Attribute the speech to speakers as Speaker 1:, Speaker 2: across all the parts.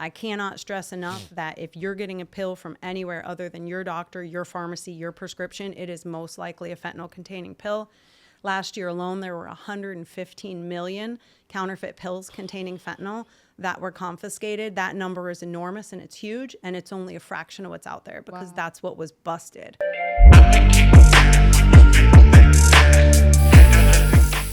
Speaker 1: I cannot stress enough that if you're getting a pill from anywhere other than your doctor, your pharmacy, your prescription, it is most likely a fentanyl-containing pill. Last year alone, there were 115 million counterfeit pills containing fentanyl that were confiscated. That number is enormous and it's huge, and it's only a fraction of what's out there because that's what was busted.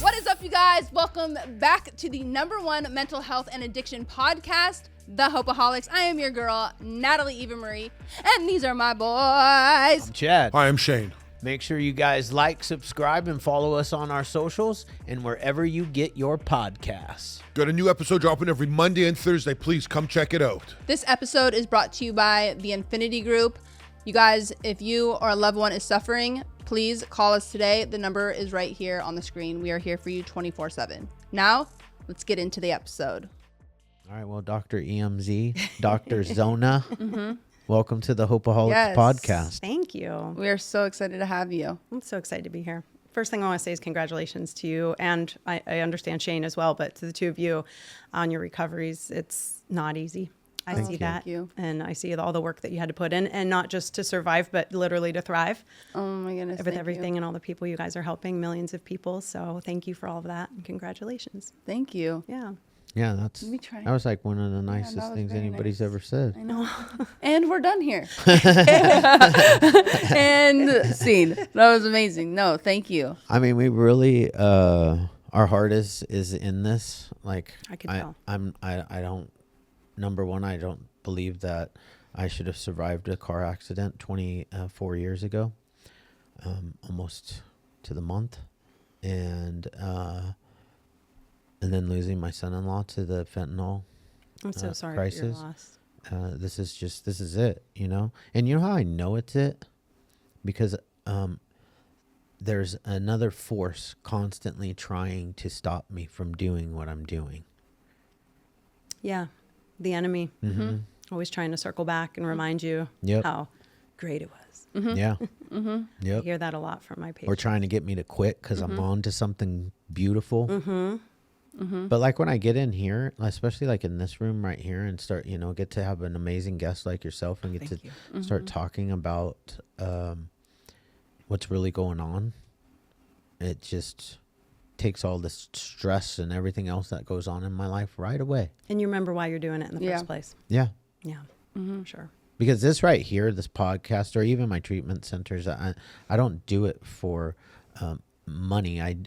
Speaker 2: What is up, you guys? Welcome back to the #1 mental health and addiction podcast, the Hopeaholics. I am your girl, Natalie Eva Marie, and these are my boys.
Speaker 3: I'm Chad.
Speaker 4: Hi, I'm Shane.
Speaker 3: Make sure you guys like, subscribe, and follow us on our socials and wherever you get your podcasts.
Speaker 4: Got a new episode dropping every Monday and Thursday. Please come check it out.
Speaker 2: This episode is brought to you by the Infinity Group. You guys, if you or a loved one is suffering, please call us today. The number is right here on the screen. We are here for you 24/7. Now, let's get into the episode.
Speaker 3: All right, well, Dr. EMZ, Dr. Zona, welcome to the Hopeaholics Podcast.
Speaker 1: Thank you.
Speaker 2: We are so excited to have you.
Speaker 1: I'm so excited to be here. First thing I want to say is congratulations to you, and I understand Shane as well, but to the two of you on your recoveries. It's not easy. I see that.
Speaker 2: Thank you.
Speaker 1: And I see all the work that you had to put in, and not just to survive, but literally to thrive.
Speaker 2: Oh my goodness.
Speaker 1: With everything and all the people you guys are helping, millions of people. So thank you for all of that, and congratulations.
Speaker 2: Thank you.
Speaker 1: Yeah.
Speaker 3: Yeah,
Speaker 2: Let me try.
Speaker 3: that was like one of the nicest
Speaker 2: was
Speaker 3: things
Speaker 2: very
Speaker 3: anybody's
Speaker 2: nice.
Speaker 3: ever said.
Speaker 2: I know. And we're done here. And scene. That was amazing. No, thank you.
Speaker 3: I mean, we really, our heart is in this. Like,
Speaker 1: I can tell.
Speaker 3: I don't, number one, I don't believe that I should have survived a car accident 24 years ago, almost to the month. And then losing my son-in-law to the fentanyl
Speaker 1: I'm so sorry
Speaker 3: crisis.
Speaker 1: for your loss.
Speaker 3: This is it, you know? And you know how I know it's it? Because there's another force constantly trying to stop me from doing what I'm doing.
Speaker 1: Yeah. The enemy.
Speaker 3: Mm-hmm.
Speaker 1: Always trying to circle back and remind you
Speaker 3: Yep.
Speaker 1: how great it was.
Speaker 3: Yeah.
Speaker 1: I
Speaker 3: Yep.
Speaker 1: hear that a lot from my patients.
Speaker 3: Or trying to get me to quit because I'm on to something beautiful. But like when I get in here, especially like in this room right here, and start, get to have an amazing guest like yourself and get
Speaker 1: Thank
Speaker 3: to
Speaker 1: you.
Speaker 3: start talking about what's really going on, it just takes all this stress and everything else that goes on in my life right away.
Speaker 1: And you remember why you're doing it in the
Speaker 2: Yeah.
Speaker 1: first place.
Speaker 3: Yeah.
Speaker 1: Yeah. Sure.
Speaker 3: Because this right here, this podcast, or even my treatment centers, I don't do it for money. I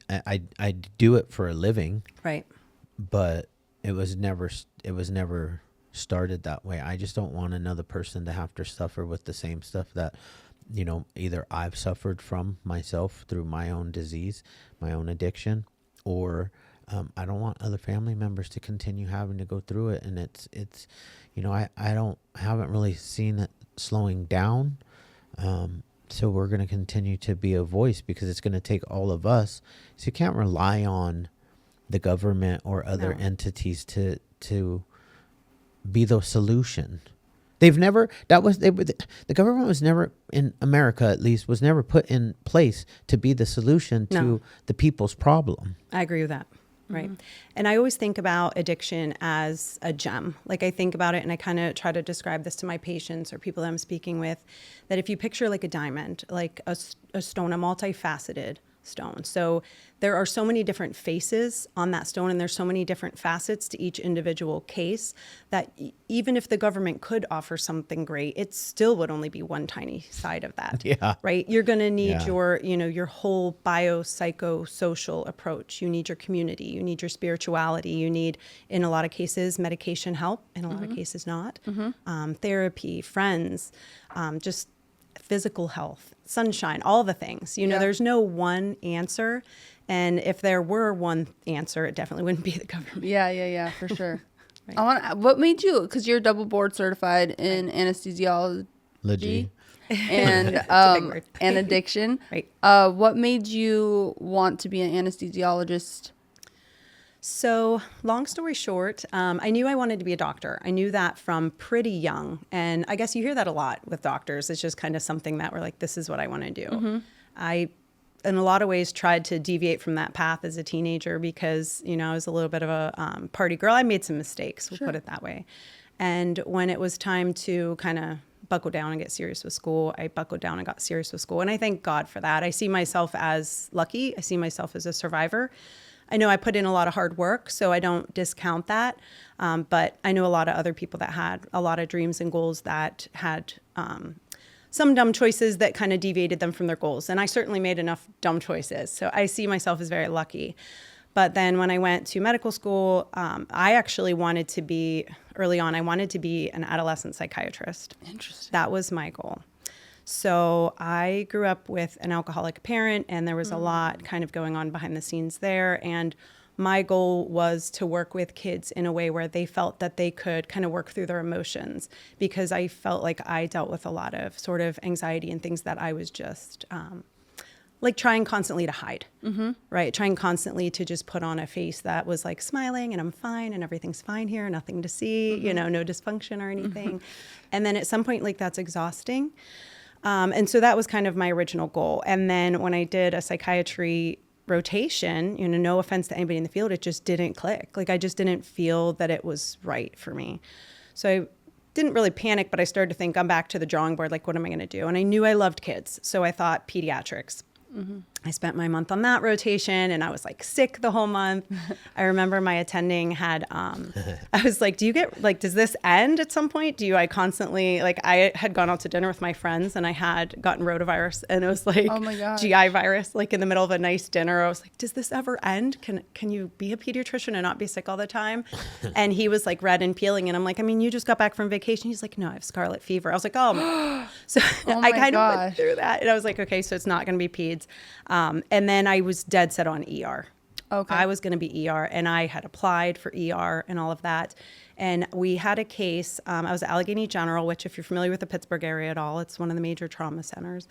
Speaker 3: do it for a living.
Speaker 1: Right.
Speaker 3: But it was never started that way. I just don't want another person to have to suffer with the same stuff that, either I've suffered from myself through my own disease, my own addiction, or I don't want other family members to continue having to go through it. And it's I haven't really seen it slowing down. So we're going to continue to be a voice because it's going to take all of us. So you can't rely on the government or other entities to be the solution. The government was never, in America at least, was never put in place to be the solution to the people's problem.
Speaker 1: I agree with that. Right. And I always think about addiction as a gem. Like I think about it and I kind of try to describe this to my patients or people that I'm speaking with, that if you picture like a diamond, like a stone, a multifaceted stone. So there are so many different faces on that stone, and there's so many different facets to each individual case that even if the government could offer something great, it still would only be one tiny side of that.
Speaker 3: Yeah.
Speaker 1: Right. You're going to need
Speaker 3: Yeah.
Speaker 1: your whole biopsychosocial approach. You need your community. You need your spirituality. You need, in a lot of cases, medication help. In a lot of cases, not. Therapy, friends, just physical health, sunshine, all the things. There's no one answer. And if there were one answer, it definitely wouldn't be the government.
Speaker 2: Yeah, for sure.
Speaker 1: Right.
Speaker 2: What made you, because you're double board certified in anesthesiology and and addiction.
Speaker 1: Right.
Speaker 2: What made you want to be an anesthesiologist?
Speaker 1: So long story short, I knew I wanted to be a doctor. I knew that from pretty young. And I guess you hear that a lot with doctors. It's just kind of something that we're like, this is what I want to do. I, in a lot of ways, tried to deviate from that path as a teenager because, I was a little bit of a party girl. I made some mistakes, we'll put it that way. And when it was time to kind of buckle down and get serious with school, I buckled down and got serious with school. And I thank God for that. I see myself as lucky. I see myself as a survivor. I know I put in a lot of hard work, so I don't discount that. But I know a lot of other people that had a lot of dreams and goals that had some dumb choices that kind of deviated them from their goals. And I certainly made enough dumb choices. So I see myself as very lucky. But then when I went to medical school, I actually wanted to be, early on, I wanted to be an adolescent psychiatrist.
Speaker 2: Interesting.
Speaker 1: That was my goal. So I grew up with an alcoholic parent, and there was a lot kind of going on behind the scenes there. And my goal was to work with kids in a way where they felt that they could kind of work through their emotions, because I felt like I dealt with a lot of sort of anxiety and things that I was just like trying constantly to hide, right? Trying constantly to just put on a face that was like smiling and I'm fine and everything's fine here, nothing to see, you know, no dysfunction or anything. And then at some point, like, that's exhausting. And so that was kind of my original goal. And then when I did a psychiatry rotation, you know, no offense to anybody in the field, it just didn't click. Like, I just didn't feel that it was right for me. So I didn't really panic, but I started to think, I'm back to the drawing board. Like, what am I going to do? And I knew I loved kids. So I thought pediatrics. I spent my month on that rotation, and I was like sick the whole month. I remember my attending had, I was like, do you get, like, does this end at some point? I constantly, like, I had gone out to dinner with my friends and I had gotten rotavirus, and it was like
Speaker 2: Oh my God.
Speaker 1: GI virus, like in the middle of a nice dinner. I was like, does this ever end? Can you be a pediatrician and not be sick all the time? And he was like red and peeling. And I'm like, I mean, you just got back from vacation. He's like, no, I have scarlet fever. I was like, oh my God. So
Speaker 2: Oh
Speaker 1: I
Speaker 2: my
Speaker 1: kind of went
Speaker 2: gosh.
Speaker 1: through that. And I was like, okay, so it's not going to be peds. And then I was dead set on ER.
Speaker 2: Okay.
Speaker 1: I was going to be ER, and I had applied for ER and all of that. And we had a case. I was at Allegheny General, which, if you're familiar with the Pittsburgh area at all, it's one of the major trauma centers.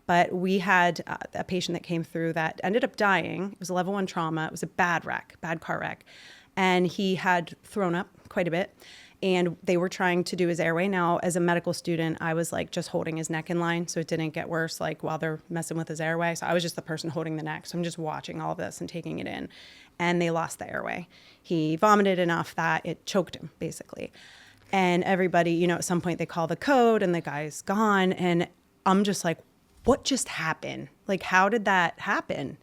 Speaker 1: But we had a patient that came through that ended up dying. It was a level 1 trauma. It was a bad car wreck. And he had thrown up quite a bit. And they were trying to do his airway. Now, as a medical student, I was like just holding his neck in line so it didn't get worse, like while they're messing with his airway. So I was just the person holding the neck. So I'm just watching all of this and taking it in. And they lost the airway. He vomited enough that it choked him, basically. And everybody, you know, at some point they call the code and the guy's gone. And I'm just like, what just happened? Like, how did that happen?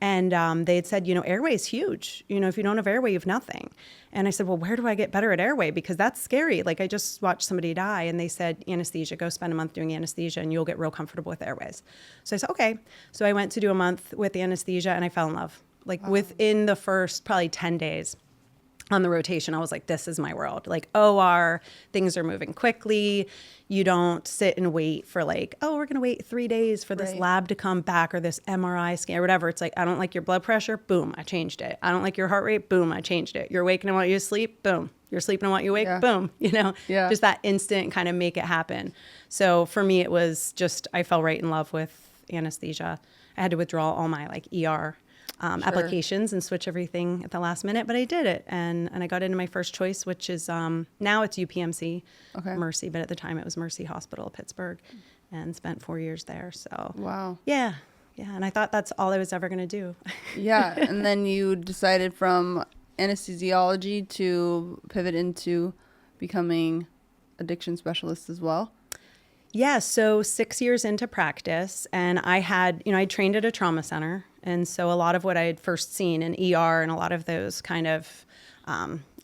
Speaker 1: And they had said, you know, airway is huge. You know, if you don't have airway, you have nothing. And I said, well, where do I get better at airway? Because that's scary. Like, I just watched somebody die, and they said, anesthesia, go spend a month doing anesthesia and you'll get real comfortable with airways. So I said, okay. So I went to do a month with the anesthesia, and I fell in love. Like, within the first probably 10 days on the rotation, I was like, this is my world. Like, OR, things are moving quickly. You don't sit and wait for like, oh, we're going to wait 3 days for this
Speaker 2: Right.
Speaker 1: lab to come back, or this MRI scan or whatever. It's like, I don't like your blood pressure. Boom, I changed it. I don't like your heart rate. Boom, I changed it. You're waking and want you to sleep. Boom. You're sleeping and want you awake.
Speaker 2: Yeah.
Speaker 1: Boom. You know,
Speaker 2: Yeah.
Speaker 1: just that instant kind of make it happen. So for me, it was just, I fell right in love with anesthesia. I had to withdraw all my like ER applications and switch everything at the last minute, but I did it, and I got into my first choice, which is now it's UPMC,
Speaker 2: Okay.
Speaker 1: Mercy, but at the time it was Mercy Hospital, Pittsburgh, and spent 4 years there. So
Speaker 2: Wow.
Speaker 1: yeah, and I thought that's all I was ever going to do.
Speaker 2: Yeah. And then you decided from anesthesiology to pivot into becoming addiction specialist as well.
Speaker 1: Yeah, so 6 years into practice, and I had, you know, I trained at a trauma center. And so a lot of what I had first seen in ER and a lot of those kind of,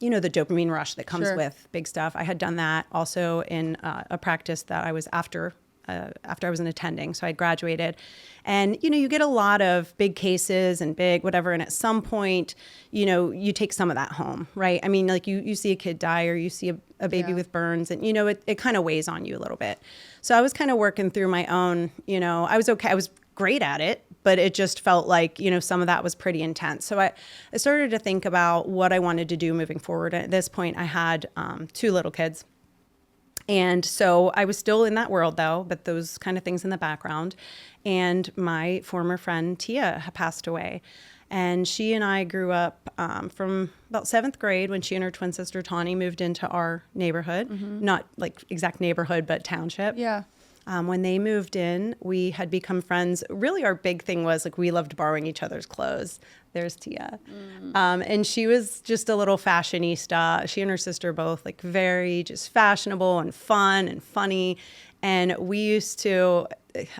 Speaker 1: you know, the dopamine rush that comes
Speaker 2: Sure.
Speaker 1: with big stuff. I had done that also in a practice that I was after I was an attending. So I graduated, and, you know, you get a lot of big cases and big whatever. And at some point, you know, you take some of that home, right? I mean, like you see a kid die, or you see a baby
Speaker 2: Yeah.
Speaker 1: with burns, and, you know, it kind of weighs on you a little bit. So I was kind of working through my own, you know, I was okay. I was great at it, but it just felt like, you know, some of that was pretty intense. So I started to think about what I wanted to do moving forward. At this point, I had 2 little kids. And so I was still in that world, though, but those kind of things in the background. And my former friend, Tia, had passed away. And she and I grew up from about 7th grade when she and her twin sister, Tawny, moved into our neighborhood. Not like exact neighborhood, but township.
Speaker 2: Yeah.
Speaker 1: When they moved in, we had become friends. Really, our big thing was like we loved borrowing each other's clothes. There's Tia. And she was just a little fashionista. She and her sister both like very just fashionable and fun and funny. And we used to,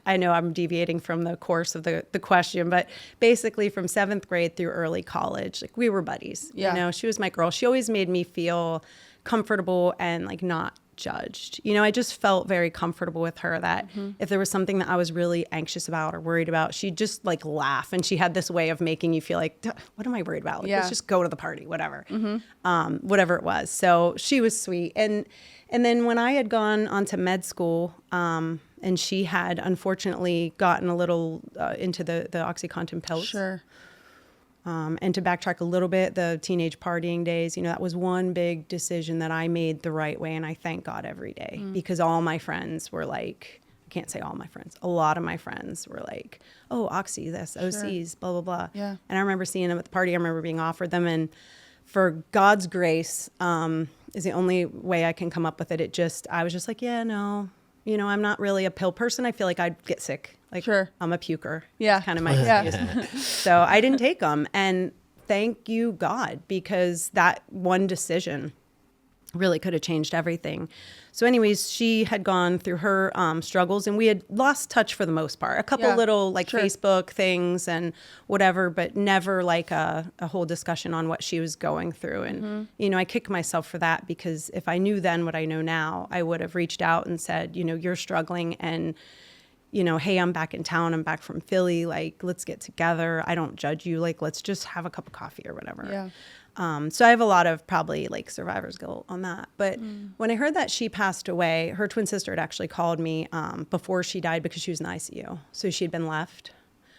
Speaker 1: I know I'm deviating from the course of the question, but basically from 7th grade through early college, like we were buddies.
Speaker 2: Yeah.
Speaker 1: You know, she was my girl. She always made me feel comfortable and like not judged. You know, I just felt very comfortable with her that if there was something that I was really anxious about or worried about, she'd just like laugh. And she had this way of making you feel like, what am I worried about? Like,
Speaker 2: Yeah.
Speaker 1: let's just go to the party, whatever, whatever it was. So she was sweet. And then when I had gone on to med school, and she had unfortunately gotten a little into the OxyContin pills.
Speaker 2: Sure.
Speaker 1: And to backtrack a little bit, the teenage partying days, you know, that was one big decision that I made the right way. And I thank God every day because all my friends were like, I can't say all my friends, a lot of my friends were like, oh, Oxy, this, OCs, blah, blah, blah.
Speaker 2: Yeah.
Speaker 1: And I remember seeing them at the party. I remember being offered them. And for God's grace is the only way I can come up with it. I was just like, yeah, no, you know, I'm not really a pill person. I feel like I'd get sick. Like,
Speaker 2: Sure.
Speaker 1: I'm a puker.
Speaker 2: Yeah.
Speaker 1: Kind of my excuse. So I didn't take them. And thank you, God, because that one decision really could have changed everything. So anyways, she had gone through her struggles and we had lost touch for the most part. A couple little like Facebook things and whatever, but never like a whole discussion on what she was going through. And, you know, I kick myself for that because if I knew then what I know now, I would have reached out and said, you know, you're struggling and, you know, hey, I'm back in town. I'm back from Philly. Like, let's get together. I don't judge you. Like, let's just have a cup of coffee or whatever.
Speaker 2: Yeah.
Speaker 1: So I have a lot of probably like survivor's guilt on that. But when I heard that she passed away, her twin sister had actually called me before she died because she was in the ICU. So she'd been left,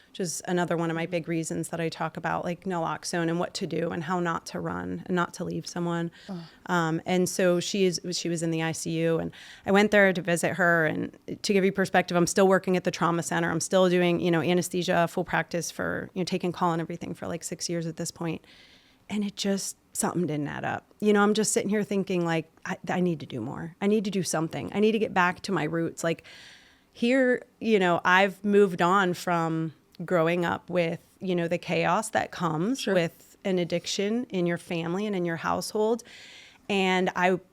Speaker 1: which is another one of my big reasons that I talk about like naloxone and what to do and how not to run and not to leave someone. And so she was in the ICU and I went there to visit her. And to give you perspective, I'm still working at the trauma center. I'm still doing, you know, anesthesia, full practice for, you know, taking call and everything for like 6 years at this point. And it just, something didn't add up. You know, I'm just sitting here thinking like, I need to do more. I need to do something. I need to get back to my roots. Like here, you know, I've moved on from growing up with, you know, the chaos that comes with an addiction in your family and in your household. And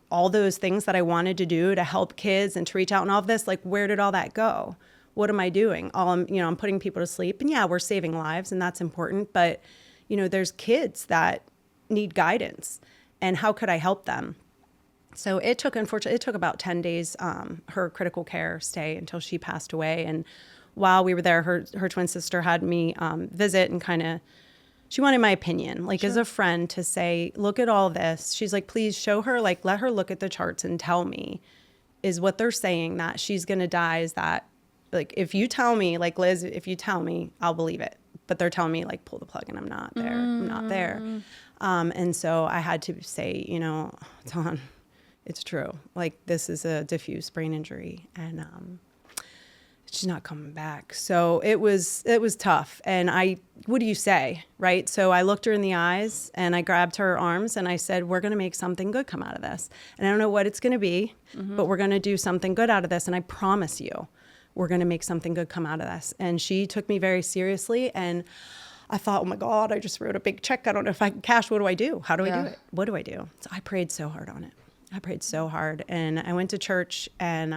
Speaker 1: all those things that I wanted to do to help kids and to reach out and all of this, like, where did all that go? What am I doing? I'm putting people to sleep and yeah, we're saving lives and that's important. But you know, there's kids that need guidance and how could I help them? So unfortunately, it took about 10 days, her critical care stay until she passed away. And while we were there, her twin sister had me visit and she wanted my opinion, like as a friend to say, look at all this. She's like, please show her, like, let her look at the charts and tell me, is what they're saying that she's going to die? Is that like, if you tell me, like Liz, if you tell me, I'll believe it. But they're telling me like, pull the plug and I'm not there. I'm not there. And so I had to say, you know, Dawn, it's true. Like this is a diffuse brain injury and she's not coming back. So it was tough. And what do you say? Right. So I looked her in the eyes and I grabbed her arms and I said, we're going to make something good come out of this. And I don't know what it's going to be, but we're going to do something good out of this. And I promise you, we're going to make something good come out of this. And she took me very seriously. And I thought, oh my God, I just wrote a big check. I don't know if I can cash. What do I do? How do I do it? What do I do? So I prayed so hard on it. I prayed so hard. And I went to church and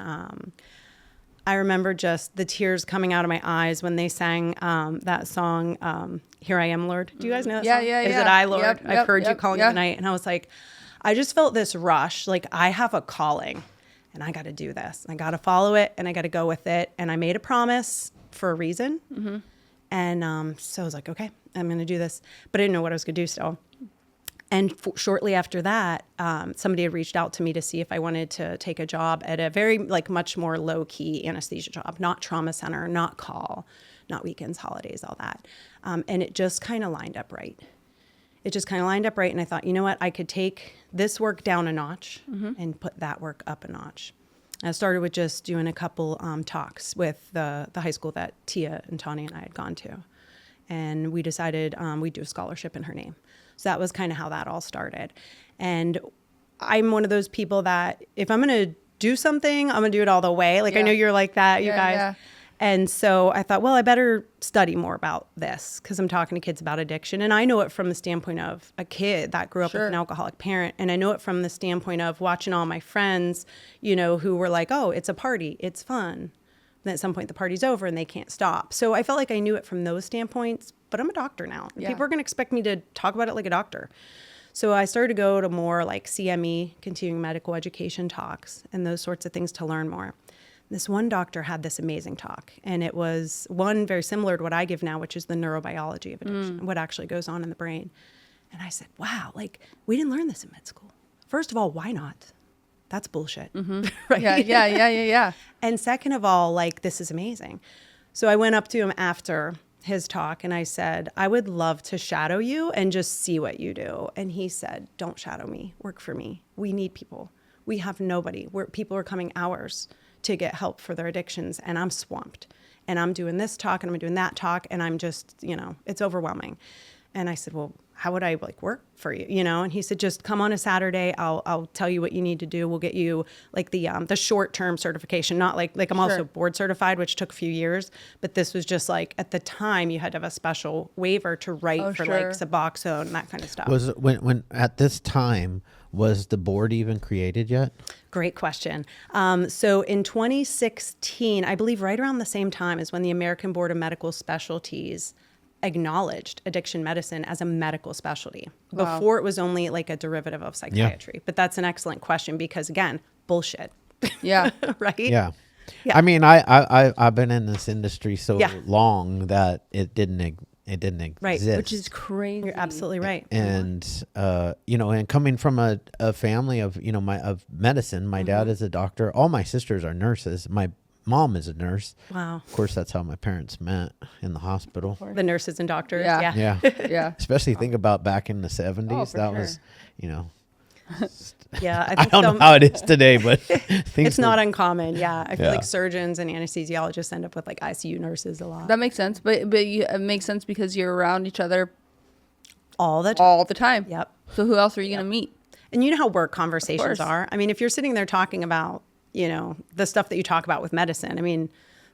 Speaker 1: I remember just the tears coming out of my eyes when they sang that song, Here I Am, Lord. Do you guys know that song? Is it I, Lord?
Speaker 2: Yep,
Speaker 1: I've heard you calling in the night. And I was like, I just felt this rush. Like I have a calling. And I got to do this. I got to follow it and I got to go with it. And I made a promise for a reason. And so I was like, okay, I'm going to do this. But I didn't know what I was going to do still. And shortly after that, somebody had reached out to me to see if I wanted to take a job at a very like much more low key anesthesia job, not trauma center, not call, not weekends, holidays, all that. And it just kind of lined up right. And I thought, you know what, I could take this work down a notch and put that work up a notch. I started with just doing a couple talks with the high school that Tia and Tawny and I had gone to. And we decided we'd do a scholarship in her name. So that was kind of how that all started. And I'm one of those people that if I'm going to do something, I'm going to do it all the way. Like, I know you're like that, you guys.
Speaker 2: Yeah.
Speaker 1: And so I thought, well, I better study more about this because I'm talking to kids about addiction. And I know it from the standpoint of a kid that grew up with an alcoholic parent. And I know it from the standpoint of watching all my friends, you know, who were like, oh, it's a party, it's fun. Then at some point the party's over and they can't stop. So I felt like I knew it from those standpoints, but I'm a doctor now. And people are going to expect me to talk about it like a doctor. So I started to go to more like CME, continuing medical education talks and those sorts of things to learn more. This one doctor had this amazing talk, and it was one very similar to what I give now, which is the neurobiology of addiction, what actually goes on in the brain. And I said, wow, like we didn't learn this in med school. First of all, why not? That's bullshit.
Speaker 2: Right? Yeah.
Speaker 1: And second of all, like, this is amazing. So I went up to him after his talk and I said, I would love to shadow you and just see what you do. And he said, don't shadow me, work for me. We need people. We have nobody. People are coming hours to get help for their addictions, and I'm swamped. And I'm doing this talk and I'm doing that talk, and I'm just, you know, it's overwhelming. And I said, well, how would I like work for you? You know? And he said, just come on a Saturday. I'll tell you what you need to do. We'll get you like the short-term certification, not like I'm also board certified, which took a few years, but this was just like at the time you had to have a special waiver to write for like Suboxone and that kind of stuff.
Speaker 3: Was when at this time, was the board even created yet?
Speaker 1: Great question. So in 2016, I believe right around the same time is when the American Board of Medical Specialties acknowledged addiction medicine as a medical specialty.
Speaker 2: Wow.
Speaker 1: Before it was only like a derivative of psychiatry. But that's an excellent question because, again, bullshit.
Speaker 2: Yeah.
Speaker 1: Right?
Speaker 3: Yeah.
Speaker 1: Yeah.
Speaker 3: I mean, I've been in this industry so
Speaker 1: Yeah.
Speaker 3: long that it didn't exist.
Speaker 1: Right.
Speaker 2: Which is crazy.
Speaker 1: You're absolutely right.
Speaker 3: And you know, and coming from a family of, you know, of medicine, my dad is a doctor. All my sisters are nurses. My mom is a nurse.
Speaker 1: Wow.
Speaker 3: Of course, that's how my parents met, in the hospital.
Speaker 1: The nurses and doctors.
Speaker 2: Yeah.
Speaker 1: Yeah.
Speaker 3: Yeah.
Speaker 2: Yeah.
Speaker 3: Especially think about back in the 70s.
Speaker 2: for
Speaker 3: that
Speaker 2: sure.
Speaker 3: was, you know,
Speaker 1: Yeah.
Speaker 3: I don't know how it is today, but things
Speaker 1: It's not
Speaker 3: were-
Speaker 1: uncommon. Yeah. I feel
Speaker 3: Yeah.
Speaker 1: like surgeons and anesthesiologists end up with like ICU nurses a lot.
Speaker 2: That makes sense. But it makes sense because you're around each other
Speaker 1: All the time.
Speaker 2: all the time.
Speaker 1: Yep.
Speaker 2: So who else are you going to meet?
Speaker 1: And you know how work conversations
Speaker 2: course.
Speaker 1: are. I mean, if you're sitting there talking about, you know, the stuff that you talk about with medicine, I mean,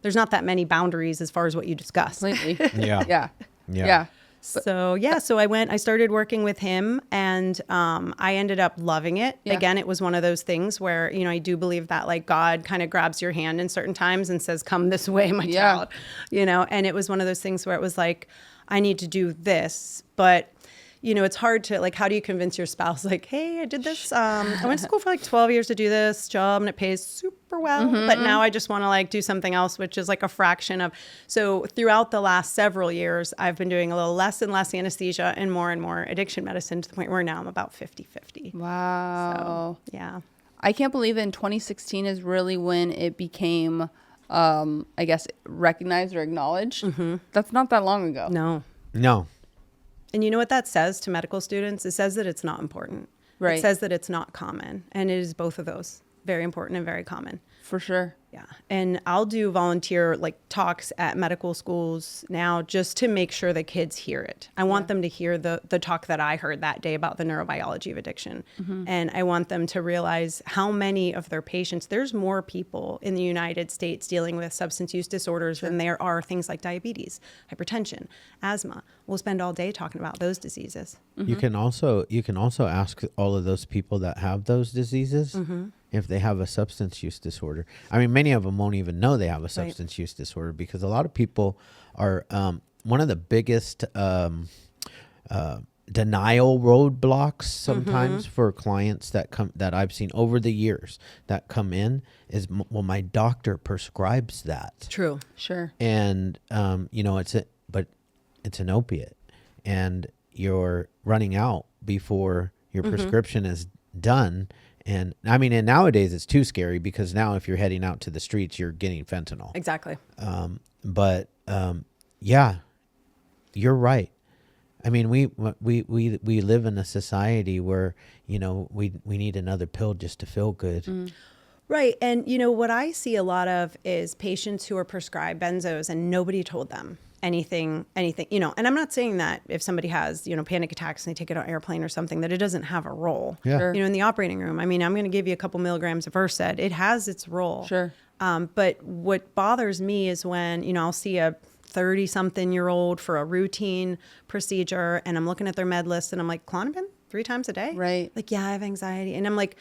Speaker 1: there's not that many boundaries as far as what you discuss.
Speaker 2: Completely.
Speaker 3: Yeah.
Speaker 2: Yeah.
Speaker 3: Yeah.
Speaker 2: Yeah.
Speaker 1: So I started working with him, and I ended up loving it.
Speaker 2: Yeah.
Speaker 1: Again, it was one of those things where, you know, I do believe that like God kind of grabs your hand in certain times and says, come this way, my
Speaker 2: Yeah.
Speaker 1: child, you know, and it was one of those things where it was like, I need to do this, but you know, it's hard to like, how do you convince your spouse? Like, hey, I did this. I went to school for like 12 years to do this job and it pays super well, but now I just want to like do something else, which is like a fraction of. So throughout the last several years, I've been doing a little less and less anesthesia and more addiction medicine to the point where now I'm about 50-50.
Speaker 2: Wow.
Speaker 1: So, yeah.
Speaker 2: I can't believe in 2016 is really when it became, I guess, recognized or acknowledged. That's not that long ago.
Speaker 1: No.
Speaker 3: No.
Speaker 1: And you know what that says to medical students? It says that it's not important.
Speaker 2: Right.
Speaker 1: It says that it's not common. And it is both of those. Very important and very common.
Speaker 2: For sure.
Speaker 1: Yeah. And I'll do volunteer like talks at medical schools now just to make sure the kids hear it. I want them to hear the talk that I heard that day about the neurobiology of addiction. And I want them to realize how many of their patients, there's more people in the United States dealing with substance use disorders than there are things like diabetes, hypertension, asthma. We'll spend all day talking about those diseases.
Speaker 3: You can also ask all of those people that have those diseases if they have a substance use disorder. I mean, many of them won't even know they have a substance use disorder because a lot of people are one of the biggest denial roadblocks sometimes for clients that I've seen over the years that come in is, well, my doctor prescribes that.
Speaker 1: True.
Speaker 2: Sure.
Speaker 3: And you know, it's an opiate, and you're running out before your prescription is done. And I mean, and nowadays it's too scary because now if you're heading out to the streets, you're getting fentanyl.
Speaker 1: Exactly.
Speaker 3: Yeah, you're right. I mean, we live in a society where, you know, we need another pill just to feel good.
Speaker 1: Right. And, you know, what I see a lot of is patients who are prescribed benzos and nobody told them. anything, you know, and I'm not saying that if somebody has, you know, panic attacks and they take it on an airplane or something, that it doesn't have a role.
Speaker 3: Yeah.
Speaker 2: Sure.
Speaker 1: You know, in the operating room, I mean, I'm going to give you a couple milligrams of Versed. It has its role.
Speaker 2: Sure.
Speaker 1: But what bothers me is when, you know, I'll see a 30-something-year-old for a routine procedure and I'm looking at their med list and I'm like, Klonopin 3 times a day?
Speaker 2: Right.
Speaker 1: Like, yeah, I have anxiety. And I'm like,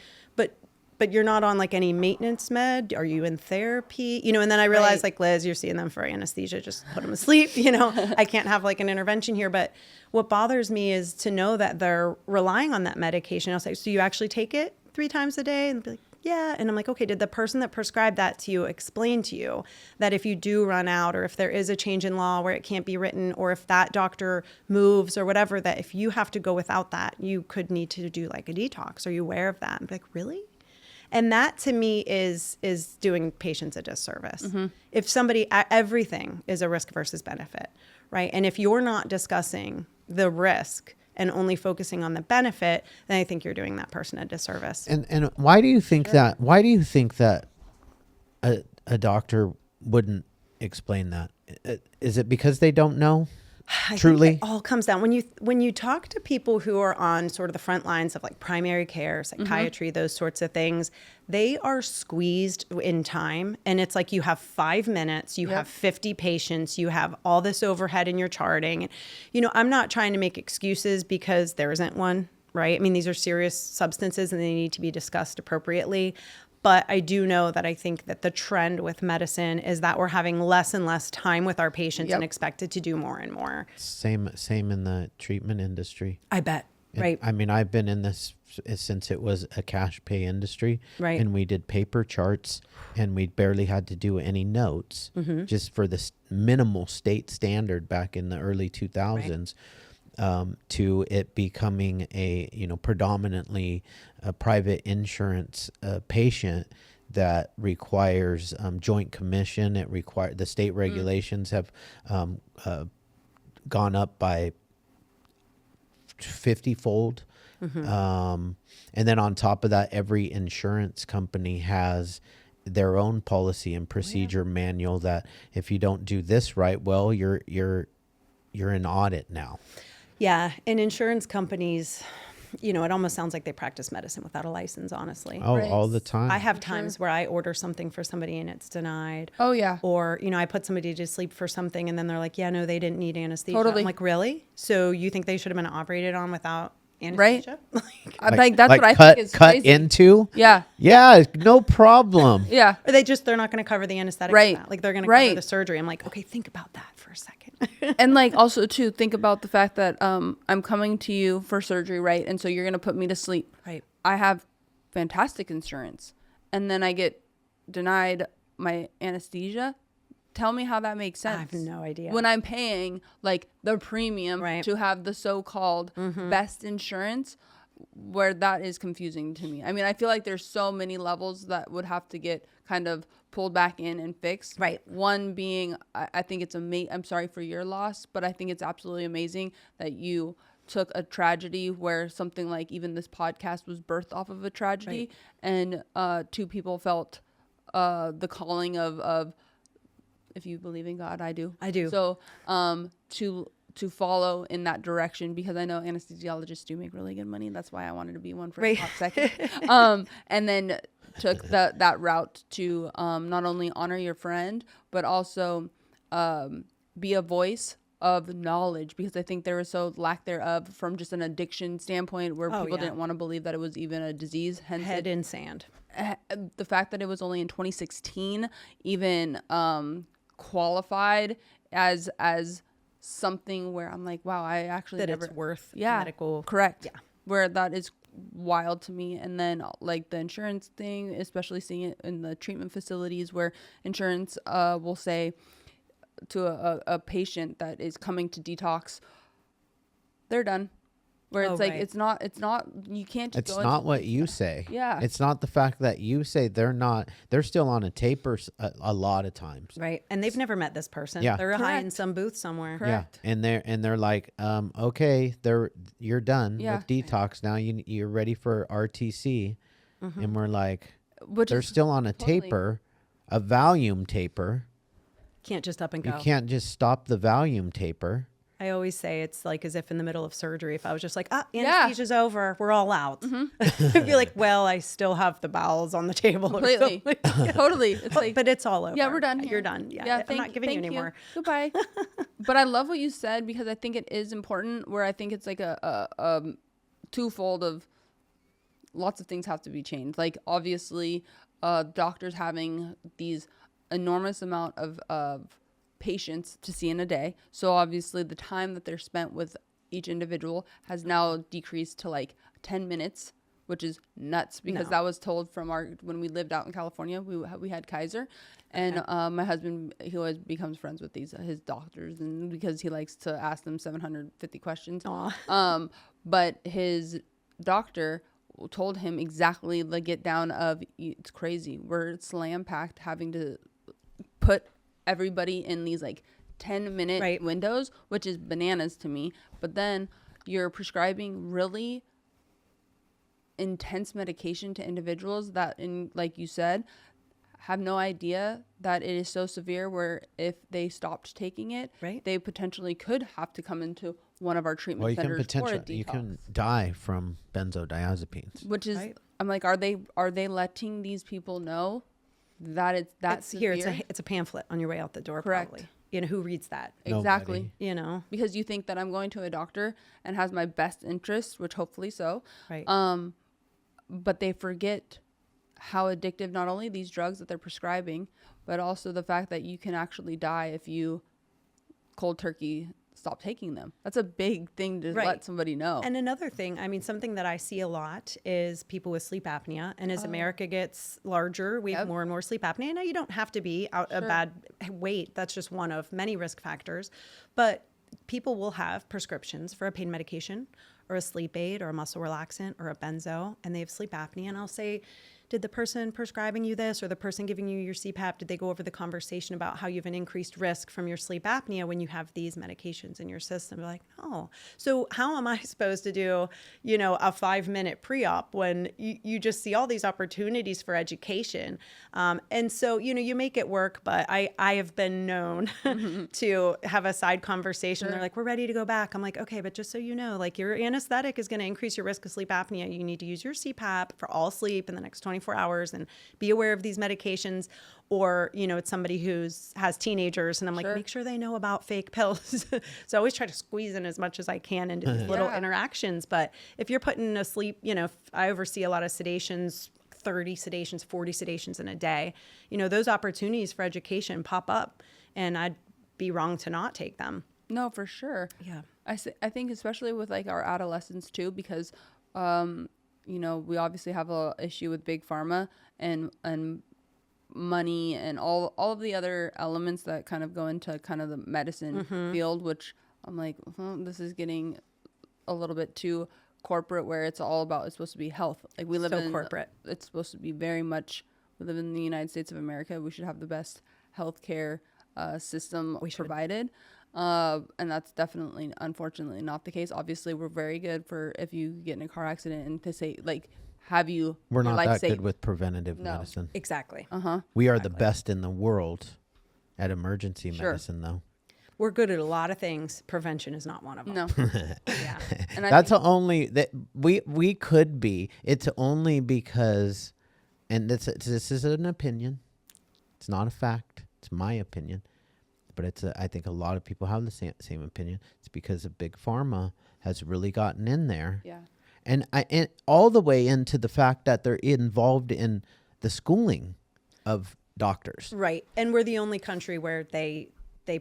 Speaker 1: but you're not on like any maintenance med? Are you in therapy? You know, and then I realized like, Liz, you're seeing them for anesthesia, just put them to sleep. You know, I can't have like an intervention here. But what bothers me is to know that they're relying on that medication. I'll say, so you actually take it 3 times a day? And they'll be like, yeah. And I'm like, okay, did the person that prescribed that to you explain to you that if you do run out or if there is a change in law where it can't be written or if that doctor moves or whatever, that if you have to go without that, you could need to do like a detox? Are you aware of that? And be like, really? And that to me is doing patients a disservice.
Speaker 2: Mm-hmm.
Speaker 1: If somebody, everything is a risk versus benefit, right? And if you're not discussing the risk and only focusing on the benefit, then I think you're doing that person a disservice.
Speaker 3: And why do you think that? Why do you think that a doctor wouldn't explain that? Is it because they don't know?
Speaker 1: I
Speaker 3: Truly,
Speaker 1: think it all comes down when you talk to people who are on sort of the front lines of like primary care, psychiatry, those sorts of things. They are squeezed in time, and it's like you have 5 minutes, you have 50 patients, you have all this overhead in your charting. You know, I'm not trying to make excuses because there isn't one, right? I mean, these are serious substances and they need to be discussed appropriately. But I do know that I think that the trend with medicine is that we're having less and less time with our patients and expected to do more and more.
Speaker 3: same in the treatment industry.
Speaker 1: I bet. Right.
Speaker 3: I mean, I've been in this since it was a cash pay industry.
Speaker 1: Right.
Speaker 3: And we did paper charts and we barely had to do any notes just for the minimal state standard back in the early 2000s. To it becoming a, you know, predominantly a private insurance patient that requires joint commission. It require the state regulations have gone up by 50-fold. And then on top of that, every insurance company has their own policy and procedure manual that if you don't do this right, well, you're in audit now.
Speaker 1: Yeah. And insurance companies, you know, it almost sounds like they practice medicine without a license, honestly.
Speaker 3: Oh, all the time.
Speaker 1: I have times where I order something for somebody and it's denied.
Speaker 2: Oh, yeah.
Speaker 1: Or, you know, I put somebody to sleep for something and then they're like, yeah, no, they didn't need anesthesia.
Speaker 2: Totally.
Speaker 1: I'm like, really? So you think they should have been operated on without anesthesia?
Speaker 2: Like that's what I
Speaker 3: cut,
Speaker 2: think is
Speaker 3: cut
Speaker 2: crazy.
Speaker 3: into.
Speaker 2: Yeah.
Speaker 3: Yeah, no problem.
Speaker 2: Yeah.
Speaker 1: Or they're not going to cover the anesthetic.
Speaker 2: Right.
Speaker 1: For that. Like they're going to
Speaker 2: Right.
Speaker 1: cover the surgery. I'm like, okay, think about that for a second.
Speaker 2: And like also too, think about the fact that I'm coming to you for surgery, right? And so you're gonna put me to sleep.
Speaker 1: Right.
Speaker 2: I have fantastic insurance, and then I get denied my anesthesia. Tell me how that makes sense.
Speaker 1: I have no idea.
Speaker 2: When I'm paying like the premium
Speaker 1: Right.
Speaker 2: to have the so-called best insurance, where that is confusing to me. I mean, I feel like there's so many levels that would have to get kind of pulled back in and fixed.
Speaker 1: Right.
Speaker 2: One being, I think it's amazing. I'm sorry for your loss, but I think it's absolutely amazing that you took a tragedy where something like even this podcast was birthed off of a tragedy, and 2 people felt the calling of if you believe in God, I do.
Speaker 1: I do.
Speaker 2: So to follow in that direction, because I know anesthesiologists do make really good money. That's why I wanted to be one for a hot second. And then took that route to not only honor your friend, but also be a voice of knowledge, because I think there was so lack thereof from just an addiction standpoint where people didn't want to believe that it was even a disease. Hence
Speaker 1: Head in sand.
Speaker 2: the fact that it was only in 2016 even qualified as something where I'm like, wow, I actually
Speaker 1: That
Speaker 2: never,
Speaker 1: it's worth
Speaker 2: medical. Correct. Yeah. Where that is wild to me. And then like the insurance thing, especially seeing it in the treatment facilities where insurance will say to a patient that is coming to detox, they're done. Where it's like, it's not, you can't just
Speaker 3: It's not what you say.
Speaker 2: Yeah.
Speaker 3: It's not the fact that you say they're still on a taper a lot of times.
Speaker 1: Right. And they've never met this person.
Speaker 3: Yeah.
Speaker 1: They're high in
Speaker 2: Correct.
Speaker 1: some booth somewhere.
Speaker 2: Correct.
Speaker 3: Yeah. And they're like, okay, you're done
Speaker 2: Yeah.
Speaker 3: with detox. Now you're ready for RTC. And we're like,
Speaker 2: Which
Speaker 3: they're
Speaker 2: is
Speaker 3: still on a
Speaker 2: totally-
Speaker 3: taper, a Valium taper.
Speaker 1: Can't just up and
Speaker 3: You
Speaker 1: go.
Speaker 3: can't just stop the Valium taper.
Speaker 1: I always say it's like as if in the middle of surgery, if I was just like,
Speaker 2: Yeah.
Speaker 1: anesthesia's over, we're all out. I'd be like, well, I still have the bowels on the table. or
Speaker 2: Completely.
Speaker 1: something.
Speaker 2: Totally. It's like,
Speaker 1: But it's all over.
Speaker 2: yeah, we're done.
Speaker 1: You're
Speaker 2: here.
Speaker 1: done. Yeah, I'm not giving you anymore.
Speaker 2: Goodbye. But I love what you said because I think it is important. Where I think it's like a twofold of lots of things have to be changed. Like obviously, doctors having these enormous amount of patients to see in a day. So obviously, the time that they're spent with each individual has now decreased to like 10 minutes. Which is nuts because
Speaker 1: No.
Speaker 2: that was told from when we lived out in California, we had Kaiser, and my husband, he always becomes friends with his doctors, and because he likes to ask them 750 questions.
Speaker 1: Aw.
Speaker 2: But his doctor told him exactly the get down of it's crazy. We're slam packed, having to put everybody in these like 10-minute
Speaker 1: Right.
Speaker 2: windows, which is bananas to me. But then you're prescribing really intense medication to individuals that, like you said, have no idea that it is so severe where if they stopped taking it,
Speaker 1: Right.
Speaker 2: they potentially could have to come into one of our treatment
Speaker 3: Well, you can
Speaker 2: centers for a
Speaker 3: potentially you
Speaker 2: detox.
Speaker 3: can die from benzodiazepines.
Speaker 2: Which is,
Speaker 1: Right.
Speaker 2: I'm like, are they letting these people know that it's that
Speaker 1: It's here.
Speaker 2: severe?
Speaker 1: It's a pamphlet on your way out the door.
Speaker 2: Correct.
Speaker 1: Probably. You know, who reads that?
Speaker 2: Exactly.
Speaker 3: Nobody.
Speaker 1: You know,
Speaker 2: Because you think that I'm going to a doctor and has my best interests, which hopefully so.
Speaker 1: right.
Speaker 2: But they forget how addictive not only these drugs that they're prescribing, but also the fact that you can actually die if you cold turkey stop taking them. That's a big thing to
Speaker 1: Right.
Speaker 2: let somebody know.
Speaker 1: And another thing, I mean, something that I see a lot is people with sleep apnea. And as America gets larger, we have
Speaker 2: Yep.
Speaker 1: more and more sleep apnea. Now, you don't have to be out a
Speaker 2: Sure.
Speaker 1: bad weight. That's just one of many risk factors. But people will have prescriptions for a pain medication or a sleep aid or a muscle relaxant or a benzo, and they have sleep apnea. And I'll say, did the person prescribing you this or the person giving you your CPAP, did they go over the conversation about how you have an increased risk from your sleep apnea when you have these medications in your system? They're like, no. So how am I supposed to do, you know, a 5-minute pre-op when you just see all these opportunities for education? And so, you know, you make it work, but I have been known to have a side conversation.
Speaker 2: Sure.
Speaker 1: They're like, we're ready to go back. I'm like, okay, but just so you know, like your anesthetic is going to increase your risk of sleep apnea. You need to use your CPAP for all sleep in the next 24 hours and be aware of these medications. Or, you know, it's somebody has teenagers and I'm like,
Speaker 2: Sure.
Speaker 1: make sure they know about fake pills. So I always try to squeeze in as much as I can into these little
Speaker 2: Yeah.
Speaker 1: interactions. But if you're putting a sleep, you know, I oversee a lot of sedations, 30 sedations, 40 sedations in a day, you know, those opportunities for education pop up and I'd be wrong to not take them.
Speaker 2: No, for sure.
Speaker 1: Yeah.
Speaker 2: I think especially with like our adolescents too, because, you know, we obviously have a issue with big pharma and money and all of the other elements that kind of go into kind of the medicine field, which I'm like, this is getting a little bit too corporate where it's supposed to be health. Like we live
Speaker 1: So
Speaker 2: in
Speaker 1: corporate.
Speaker 2: It's supposed to be very much, we live in the United States of America. We should have the best healthcare system provided. And that's definitely, unfortunately, not the case. Obviously, we're very good for if you get in a car accident and to say, like, have you...
Speaker 3: We're
Speaker 2: your
Speaker 3: not
Speaker 2: life
Speaker 3: that
Speaker 2: saved.
Speaker 3: good with preventative
Speaker 2: No.
Speaker 3: medicine.
Speaker 1: Exactly.
Speaker 3: We are the best in the world at emergency
Speaker 2: Sure.
Speaker 3: medicine, though.
Speaker 1: We're good at a lot of things. Prevention is not one of them.
Speaker 2: No.
Speaker 1: Yeah.
Speaker 2: And I
Speaker 3: That's
Speaker 2: think,
Speaker 3: only that we could be. It's only because, and this is an opinion. It's not a fact. It's my opinion, but I think a lot of people have the same opinion. It's because of big pharma has really gotten in there,
Speaker 2: yeah.
Speaker 3: and all the way into the fact that they're involved in the schooling of doctors.
Speaker 1: Right. And we're the only country where they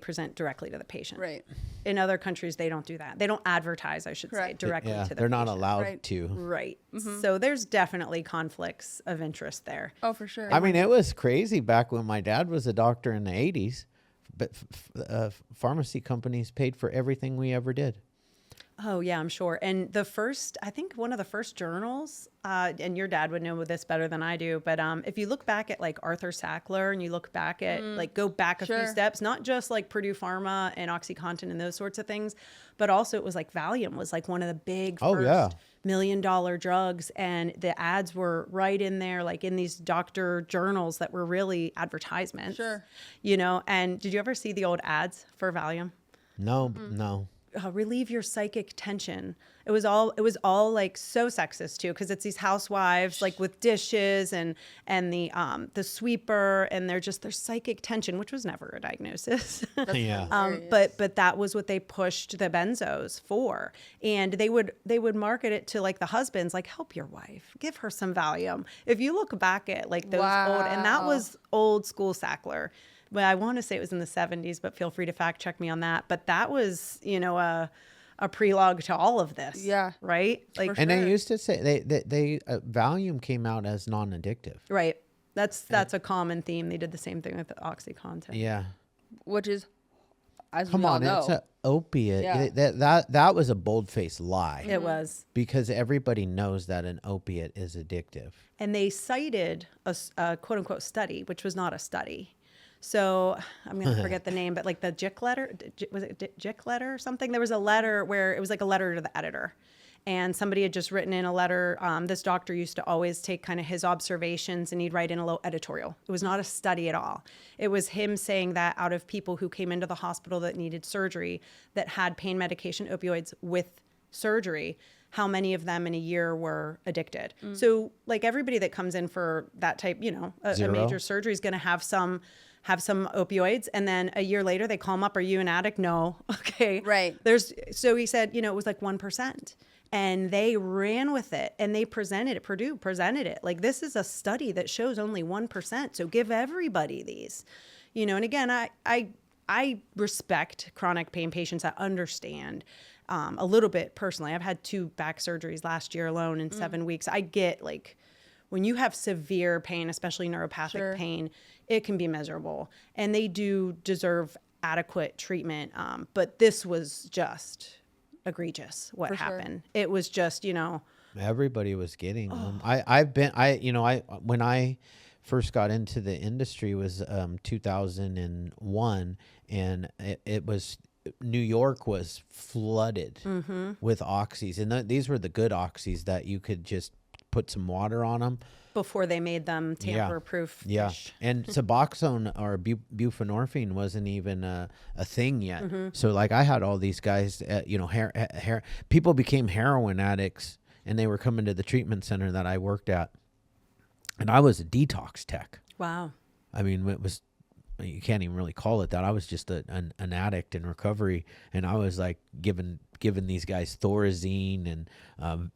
Speaker 1: present directly to the patient.
Speaker 2: Right.
Speaker 1: In other countries, they don't do that. They don't advertise, I should say,
Speaker 2: Correct.
Speaker 1: directly
Speaker 3: Yeah,
Speaker 1: to the
Speaker 3: they're not
Speaker 1: patient.
Speaker 3: allowed
Speaker 2: Right.
Speaker 3: to.
Speaker 1: Right. So there's definitely conflicts of interest there.
Speaker 2: Oh, for sure.
Speaker 3: I mean, it was crazy back when my dad was a doctor in the 80s, but pharmacy companies paid for everything we ever did.
Speaker 1: Oh, yeah, I'm sure. And I think one of the first journals, and your dad would know this better than I do, but if you look back at like Arthur Sackler and you look back at go back a few steps, not just like Purdue Pharma and OxyContin and those sorts of things, but also it was like Valium was like one of the big first $1 million drugs. And the ads were right in there, like in these doctor journals that were really advertisements.
Speaker 2: Sure.
Speaker 1: And did you ever see the old ads for Valium?
Speaker 3: No, no.
Speaker 1: Relieve your psychic tension. It was all like so sexist too, because it's these housewives like with dishes and the sweeper, and their psychic tension, which was never a diagnosis. But that was what they pushed the benzos for, and they would market it to like the husbands, like help your wife, give her some Valium. If you look back at like those old, and that was old school Sackler. But I want to say it was in the 70s, but feel free to fact check me on that. But that was, a prelogue to all of this. Yeah. Right? Like,
Speaker 3: and they used to say they Valium came out as non-addictive.
Speaker 1: Right. That's a common theme. They did the same thing with the OxyContin.
Speaker 3: Yeah.
Speaker 2: Which is, as
Speaker 3: Come
Speaker 2: we all
Speaker 3: on,
Speaker 2: know,
Speaker 3: it's an opiate.
Speaker 2: Yeah.
Speaker 3: That was a bold-faced lie.
Speaker 1: It was.
Speaker 3: Because everybody knows that an opiate is addictive.
Speaker 1: And they cited a quote-unquote study, which was not a study. So I'm going to forget the name, but like the JIC letter, was it JIC letter or something? There was a letter where it was like a letter to the editor. And somebody had just written in a letter. This doctor used to always take kind of his observations and he'd write in a little editorial. It was not a study at all. It was him saying that out of people who came into the hospital that needed surgery, that had pain medication, opioids with surgery, how many of them in a year were addicted. So like everybody that comes in for that type, a major surgery is going to have some opioids, and then a year later they call them up, are you an addict? No. Okay.
Speaker 2: Right.
Speaker 1: So he said, it was like 1%, and they ran with it, and they presented it. Purdue presented it. Like, this is a study that shows only 1%. So give everybody these, and again, I respect chronic pain patients. I understand a little bit personally. I've had 2 back surgeries last year alone in 7 weeks. I get like, when you have severe pain, especially neuropathic pain, it can be miserable, and they do deserve adequate treatment. But this was just egregious what happened. It was just,
Speaker 3: Everybody was getting them. When I first got into the industry was 2001, and it was, New York was flooded with oxys, and these were the good oxys that you could just put some water on them
Speaker 1: before they made them tamper-proof.
Speaker 3: Yeah, and Suboxone or buprenorphine wasn't even a thing yet. So like I had all these guys, people became heroin addicts, and they were coming to the treatment center that I worked at, and I was a detox tech.
Speaker 1: Wow.
Speaker 3: I mean, you can't even really call it that. I was just an addict in recovery, and I was like giving these guys Thorazine and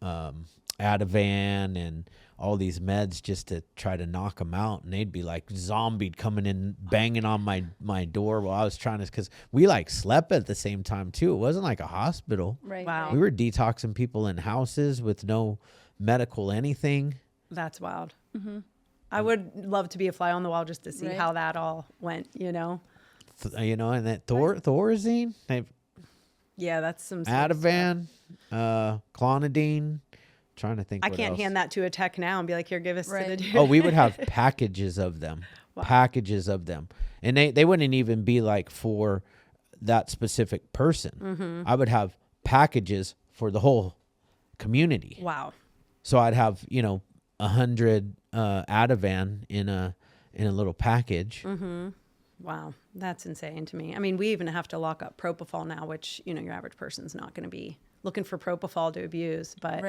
Speaker 3: Ativan and all these meds just to try to knock them out, and they'd be like zombied coming in, banging on my door while I was trying to, because we like slept at the same time too. It wasn't like a hospital.
Speaker 2: Right.
Speaker 1: Wow.
Speaker 3: We were detoxing people in houses with no medical anything.
Speaker 1: That's wild. I would love to be a fly on the wall just to see how that all went,
Speaker 3: And that Thorazine,
Speaker 1: yeah, that's some
Speaker 3: Ativan, Clonidine. Trying to think.
Speaker 1: I can't hand that to a tech now and be like, here, give us to the dude.
Speaker 3: Oh, we would have packages of them. Wow. Packages of them. And they wouldn't even be like for that specific person. I would have packages for the whole community.
Speaker 1: Wow.
Speaker 3: So I'd have, 100 Ativan in a little package.
Speaker 1: Wow. That's insane to me. I mean, we even have to lock up propofol now, which, your average person's not going to be looking for propofol to abuse. But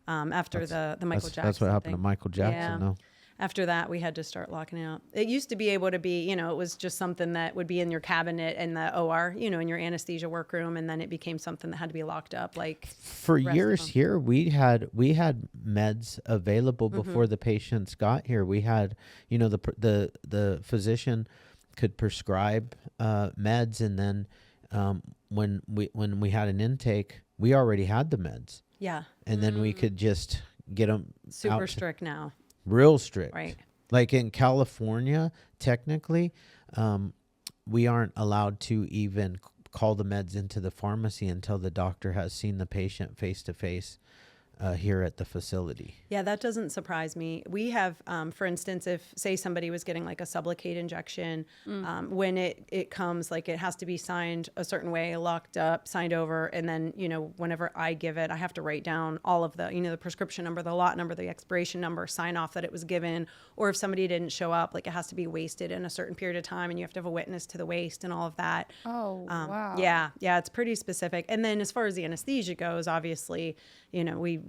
Speaker 1: after the Michael Jackson
Speaker 3: that's what happened
Speaker 1: thing.
Speaker 3: to Michael Jackson, though.
Speaker 1: After that, we had to start locking out. It used to be able to be, it was just something that would be in your cabinet in the OR, in your anesthesia workroom, and then it became something that had to be locked up. Like
Speaker 3: for years here, we had meds available before the patients got here. We had, the physician could prescribe meds, and then when we had an intake, we already had the meds.
Speaker 1: Yeah.
Speaker 3: And then we could just get them
Speaker 1: super strict now.
Speaker 3: Real strict.
Speaker 1: Right.
Speaker 3: Like in California, technically, we aren't allowed to even call the meds into the pharmacy until the doctor has seen the patient face to face here at the facility.
Speaker 1: Yeah, that doesn't surprise me. We have, for instance, if say somebody was getting like a Sublocade injection, when it comes, like it has to be signed a certain way, locked up, signed over. And then, whenever I give it, I have to write down all of the, the prescription number, the lot number, the expiration number, sign off that it was given. Or if somebody didn't show up, like it has to be wasted in a certain period of time and you have to have a witness to the waste and all of that.
Speaker 2: Oh, wow.
Speaker 1: Yeah, it's pretty specific. And then as far as the anesthesia goes, obviously,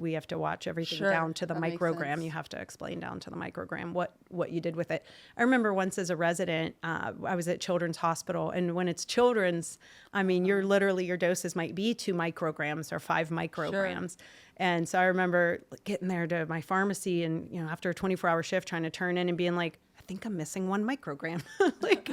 Speaker 1: we have to watch everything down to the microgram. You have to explain down to the microgram what you did with it. I remember once as a resident, I was at Children's Hospital, and when it's children's, I mean, your doses might be 2 micrograms or 5 micrograms. Sure. And so I remember getting there to my pharmacy and, after a 24-hour shift trying to turn in and being like, I think I'm missing 1 microgram. Like,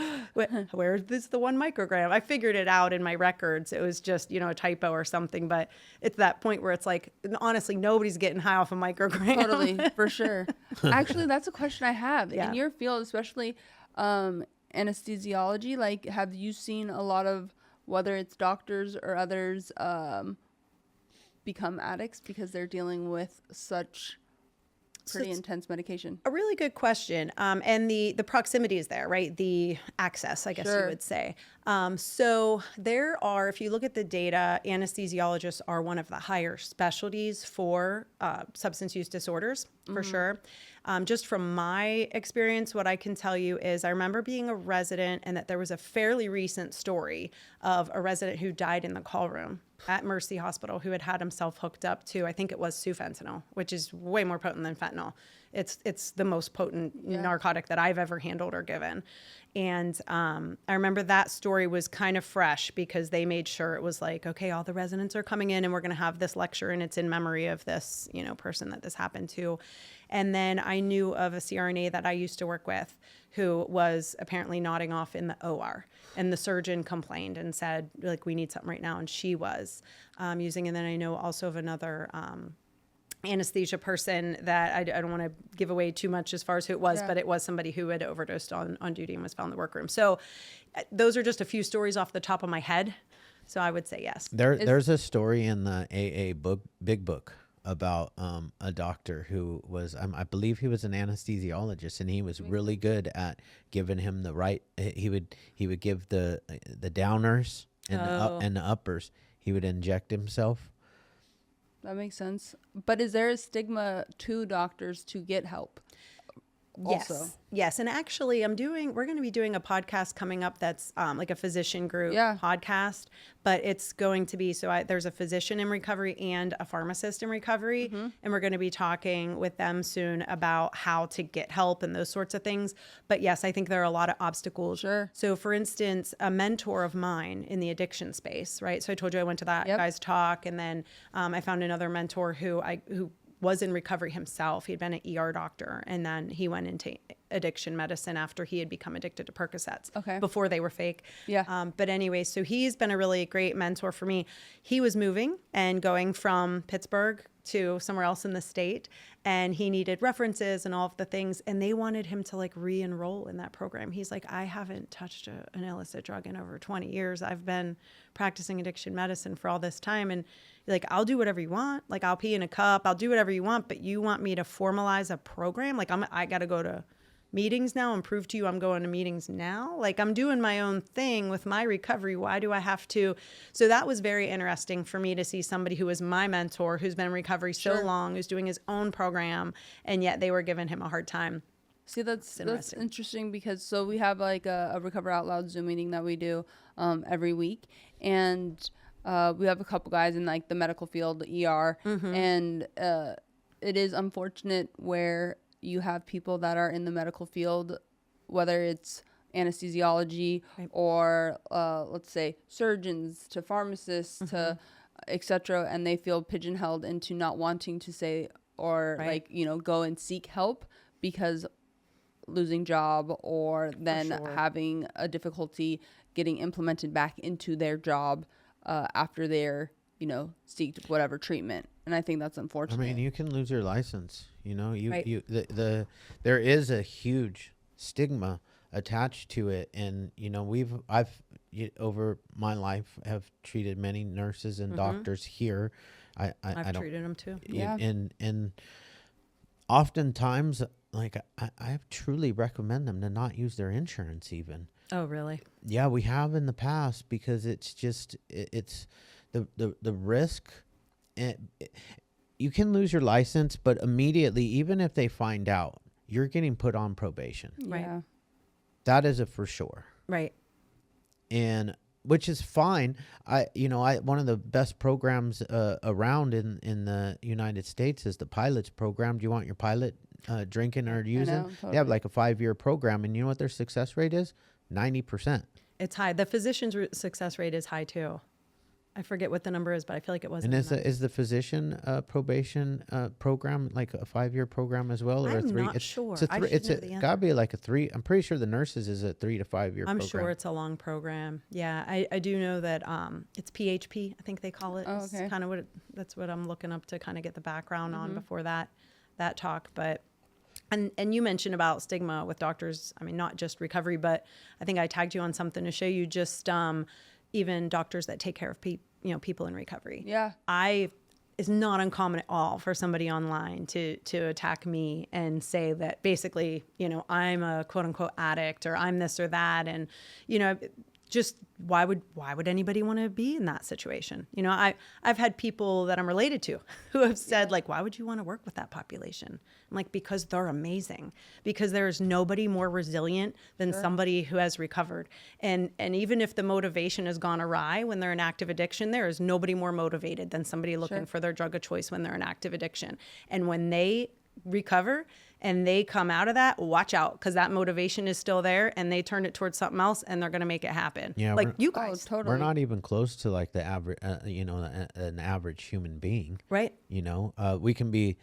Speaker 1: where is the 1 microgram? I figured it out in my records. It was just, a typo or something. But it's that point where it's like, honestly, nobody's getting high off a microgram.
Speaker 2: Totally, for sure. Actually, that's a question I have.
Speaker 1: Yeah.
Speaker 2: In your field, especially anesthesiology, like, have you seen a lot of, whether it's doctors or others, become addicts because they're dealing with such pretty intense medication?
Speaker 1: A really good question. And the proximity is there, right? The access, I guess you would say. So there are, if you look at the data, anesthesiologists are one of the higher specialties for substance use disorders, for sure. Just from my experience, what I can tell you is I remember being a resident and that there was a fairly recent story of a resident who died in the call room at Mercy Hospital who had himself hooked up to, I think it was fentanyl, which is way more potent than fentanyl. It's the most potent narcotic that I've ever handled or given. And I remember that story was kind of fresh because they made sure it was like, okay, all the residents are coming in and we're going to have this lecture and it's in memory of this, person that this happened to. And then I knew of a CRNA that I used to work with who was apparently nodding off in the OR. And the surgeon complained and said, like, we need something right now. And she was using. And then I know also of another anesthesia person that I don't want to give away too much as far as who it was, but it was somebody who had overdosed on duty and was found in the workroom. So those are just a few stories off the top of my head. So I would say yes.
Speaker 3: There's a story in the AA book, Big Book, about a doctor who was, I believe he was an anesthesiologist, and he was really good at giving him the right. He would give the downers and the uppers. He would inject himself.
Speaker 2: That makes sense. But is there a stigma to doctors to get help? Also?
Speaker 1: Yes. And actually we're going to be doing a podcast coming up that's like a physician group podcast, but it's going to be, there's a physician in recovery and a pharmacist in recovery. And we're going to be talking with them soon about how to get help and those sorts of things. But yes, I think there are a lot of obstacles.
Speaker 2: Sure.
Speaker 1: So for instance, a mentor of mine in the addiction space, right? So I told you I went to that guy's talk, and then I found another mentor who was in recovery himself. He'd been an ER doctor, and then he went into addiction medicine after he had become addicted to Percocets before they were fake. But anyway, so he's been a really great mentor for me. He was moving and going from Pittsburgh to somewhere else in the state, and he needed references and all of the things, and they wanted him to like re-enroll in that program. He's like, I haven't touched an illicit drug in over 20 years. I've been practicing addiction medicine for all this time, and like, I'll do whatever you want. Like, I'll pee in a cup, I'll do whatever you want, but you want me to formalize a program? Like, I got to go to meetings now and prove to you I'm going to meetings now. Like, I'm doing my own thing with my recovery. Why do I have to? So that was very interesting for me to see somebody who was my mentor, who's been in recovery so long, who's doing his own program, and yet they were giving him a hard time.
Speaker 2: See, that's interesting because we have like a Recover Out Loud Zoom meeting that we do every week, and we have a couple guys in like the medical field, the ER, and it is unfortunate where you have people that are in the medical field, whether it's anesthesiology or let's say surgeons to pharmacists to etc., and they feel pigeonholed into not wanting to say or like, go and seek help because losing job or then having a difficulty getting implemented back into their job after they're, seeked whatever treatment. And I think that's unfortunate.
Speaker 3: I mean, you can lose your license. There is a huge stigma attached to it. And, you know, over my life have treated many nurses and doctors here. I
Speaker 1: I've
Speaker 3: don't,
Speaker 1: treated them too.
Speaker 2: Yeah.
Speaker 3: And oftentimes, like, I truly recommend them to not use their insurance even.
Speaker 1: Oh, really?
Speaker 3: Yeah, we have in the past, because it's just, it's the risk. You can lose your license, but immediately, even if they find out, you're getting put on probation.
Speaker 1: Right.
Speaker 2: Yeah.
Speaker 3: That is a for sure.
Speaker 1: Right.
Speaker 3: And which is fine. One of the best programs around in the United States is the pilots program. Do you want your pilot drinking or using? They have like a 5-year program, and you know what their success rate is? 90%.
Speaker 1: It's high. The physician's success rate is high too. I forget what the number is, but I feel like it was.
Speaker 3: And is the physician probation program like a 5-year program as well, or
Speaker 1: I'm
Speaker 3: a 3?
Speaker 1: not sure.
Speaker 3: It's a 3. It's got to be like a 3. I'm pretty sure the nurses is a 3 to 5 year.
Speaker 1: I'm
Speaker 3: program.
Speaker 1: sure it's a long program. Yeah, I do know that it's PHP. I think they call it.
Speaker 2: Oh, okay.
Speaker 1: Kind of that's what I'm looking up to kind of get the background on before that talk. But and you mentioned about stigma with doctors. I mean, not just recovery, but I think I tagged you on something to show you just even doctors that take care of people in recovery.
Speaker 2: Yeah.
Speaker 1: It's not uncommon at all for somebody online to attack me and say that basically, I'm a quote unquote addict, or I'm this or that. And, just why would anybody want to be in that situation? I've had people that I'm related to who have said, like, why would you want to work with that population? I'm like, because they're amazing, because there is nobody more resilient than somebody who has recovered. And even if the motivation has gone awry when they're in active addiction, there is nobody more motivated than somebody looking for their drug of choice when they're in active addiction. And when they recover and they come out of that, watch out, because that motivation is still there, and they turn it towards something else, and they're going to make it happen.
Speaker 3: Yeah,
Speaker 1: like you guys.
Speaker 2: Totally.
Speaker 3: We're not even close to like the average, an average human being.
Speaker 1: Right.
Speaker 3: We can be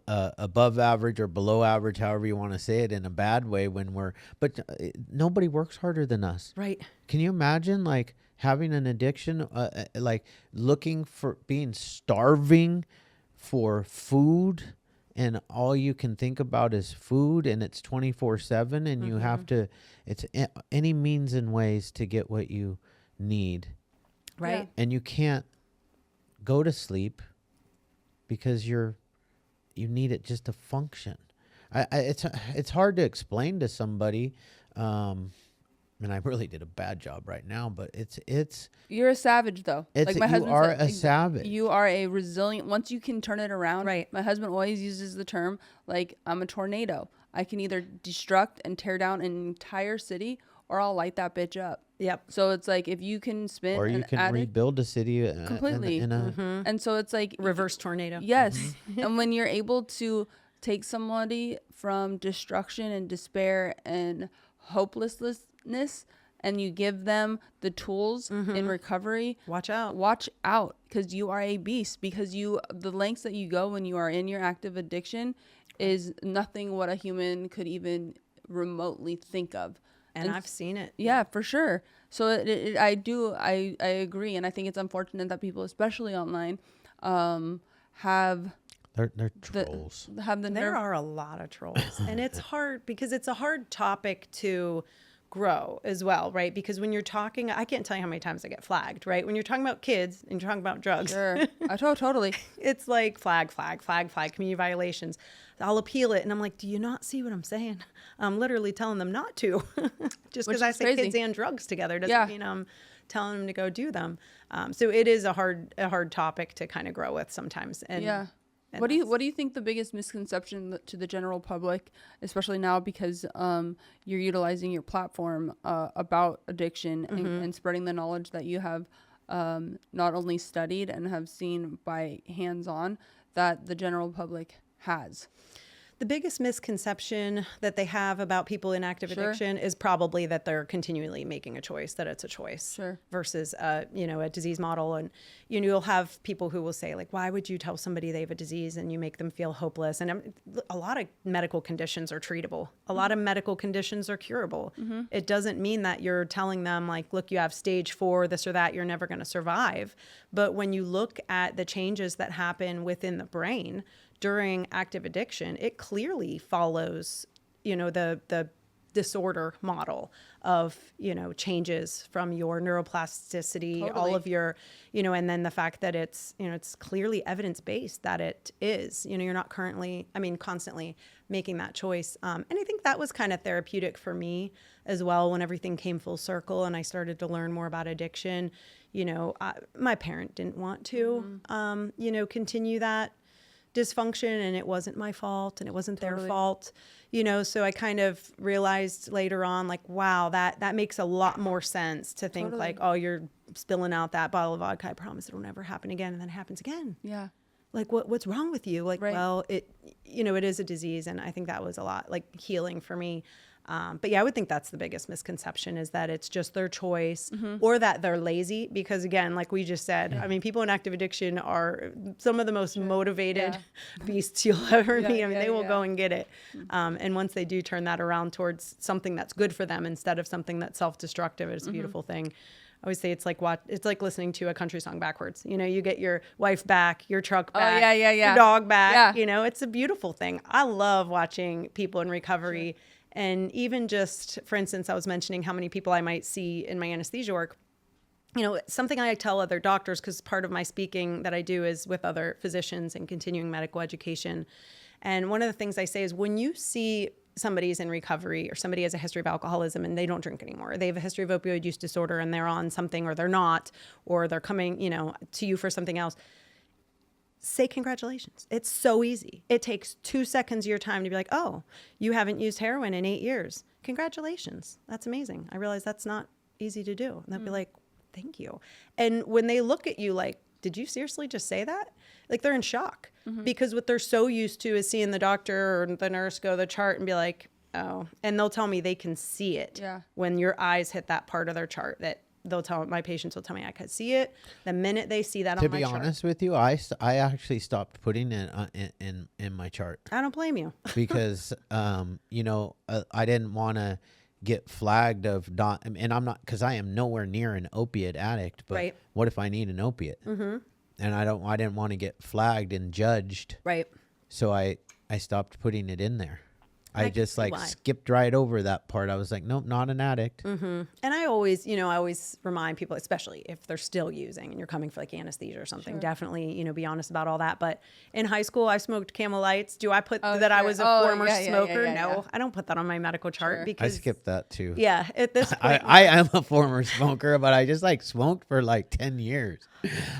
Speaker 3: above average or below average, however you want to say it, in a bad way but nobody works harder than us.
Speaker 1: Right.
Speaker 3: Can you imagine like having an addiction, like being starving for food, and all you can think about is food, and it's 24/7, and you have to, it's any means and ways to get what you need.
Speaker 1: Right.
Speaker 2: Yeah.
Speaker 3: And you can't go to sleep because you need it just to function. It's hard to explain to somebody, and I really did a bad job right now, but
Speaker 2: You're a savage, though.
Speaker 3: Like my husband said, a savage.
Speaker 2: You are a resilient. Once you can turn it around.
Speaker 1: Right.
Speaker 2: My husband always uses the term, like, I'm a tornado. I can either destruct and tear down an entire city, or I'll light that bitch up.
Speaker 1: Yep.
Speaker 2: So it's like, if you can spin
Speaker 3: or you can rebuild a city
Speaker 2: completely. And so it's like
Speaker 1: Reverse tornado.
Speaker 2: yes. And when you're able to take somebody from destruction and despair and hopelessness, and you give them the tools in recovery,
Speaker 1: Watch out.
Speaker 2: because you are a beast, because the lengths that you go when you are in your active addiction is nothing what a human could even remotely think of.
Speaker 1: And I've seen it.
Speaker 2: Yeah, for sure. So I agree. And I think it's unfortunate that people, especially online, have
Speaker 3: they're trolls.
Speaker 1: There are a lot of trolls. And it's hard because it's a hard topic to grow as well, right? Because when you're talking, I can't tell you how many times I get flagged, right? When you're talking about kids and you're talking about drugs.
Speaker 2: Sure. Totally.
Speaker 1: It's like flag, community violations. I'll appeal it. And I'm like, do you not see what I'm saying? I'm literally telling them not to. Just because I say
Speaker 2: crazy.
Speaker 1: kids and drugs together doesn't mean I'm telling them to go do them. So it is a hard topic to kind of grow with sometimes. And
Speaker 2: And what do you think the biggest misconception to the general public, especially now because you're utilizing your platform about addiction and spreading the knowledge that you have not only studied and have seen by hands-on, that the general public has?
Speaker 1: The biggest misconception that they have about people in active addiction is probably that they're continually making a choice, that it's a choice versus a disease model. And you'll have people who will say, like, why would you tell somebody they have a disease and you make them feel hopeless? And a lot of medical conditions are treatable. A lot of medical conditions are curable. It doesn't mean that you're telling them, like, look, you have stage 4, this or that, you're never going to survive. But when you look at the changes that happen within the brain during active addiction, it clearly follows, the disorder model of, changes from your neuroplasticity, all
Speaker 2: Totally.
Speaker 1: of your, and then the fact that it's, it's clearly evidence-based that it is, you're not constantly making that choice. And I think that was kind of therapeutic for me as well when everything came full circle and I started to learn more about addiction. My parent didn't want to, continue that dysfunction, and it wasn't my fault and it wasn't their fault, so I kind of realized later on, like, wow, that makes a lot more sense to think like, oh, you're spilling out that bottle of vodka, I promise it'll never happen again, and then it happens again.
Speaker 2: Yeah.
Speaker 1: Like, what's wrong with you? Like,
Speaker 2: Right.
Speaker 1: well, it is a disease, and I think that was a lot like healing for me. But yeah, I would think that's the biggest misconception, is that it's just their choice or that they're lazy. Because again, like we just said, I mean, people in active addiction are some of the most motivated beasts you'll ever meet. I mean, they will go and get it. And once they do turn that around towards something that's good for them instead of something that's self-destructive, it's a beautiful thing. I always say it's like listening to a country song backwards. You get your wife back, your truck back, your dog back.
Speaker 2: Yeah.
Speaker 1: It's a beautiful thing. I love watching people in recovery. Sure. And even just, for instance, I was mentioning how many people I might see in my anesthesia work. Something I tell other doctors, because part of my speaking that I do is with other physicians and continuing medical education. And one of the things I say is, when you see somebody's in recovery or somebody has a history of alcoholism and they don't drink anymore, or they have a history of opioid use disorder and they're on something, or they're not, or they're coming, to you for something else, say congratulations. It's so easy. It takes 2 seconds of your time to be like, oh, you haven't used heroin in 8 years. Congratulations. That's amazing. I realize that's not easy to do. And they'll be like, thank you. And when they look at you like, did you seriously just say that? Like, they're in shock because what they're so used to is seeing the doctor or the nurse go the chart and be like, oh, and they'll tell me they can see it when your eyes hit that part of their chart that my patients will tell me I could see it the minute they see that on my chart.
Speaker 3: To be honest with you, I actually stopped putting it in my chart.
Speaker 1: I don't blame you.
Speaker 3: Because, I didn't want to get flagged of not, and I'm not, because I am nowhere near an opiate addict, but what if I need an opiate? And I didn't want to get flagged and judged. Right. So I stopped putting it in there. I just skipped right over that part. I was like, nope, not an addict.
Speaker 1: And I always remind people, especially if they're still using and you're coming for like anesthesia or something, definitely, be honest about all that. But in high school, I smoked Camel Lights. Do I put that I was a former smoker? No, I don't put that on my medical chart because
Speaker 3: I skipped that too.
Speaker 1: Yeah. At this point,
Speaker 3: I am a former smoker, but I just smoked for 10 years.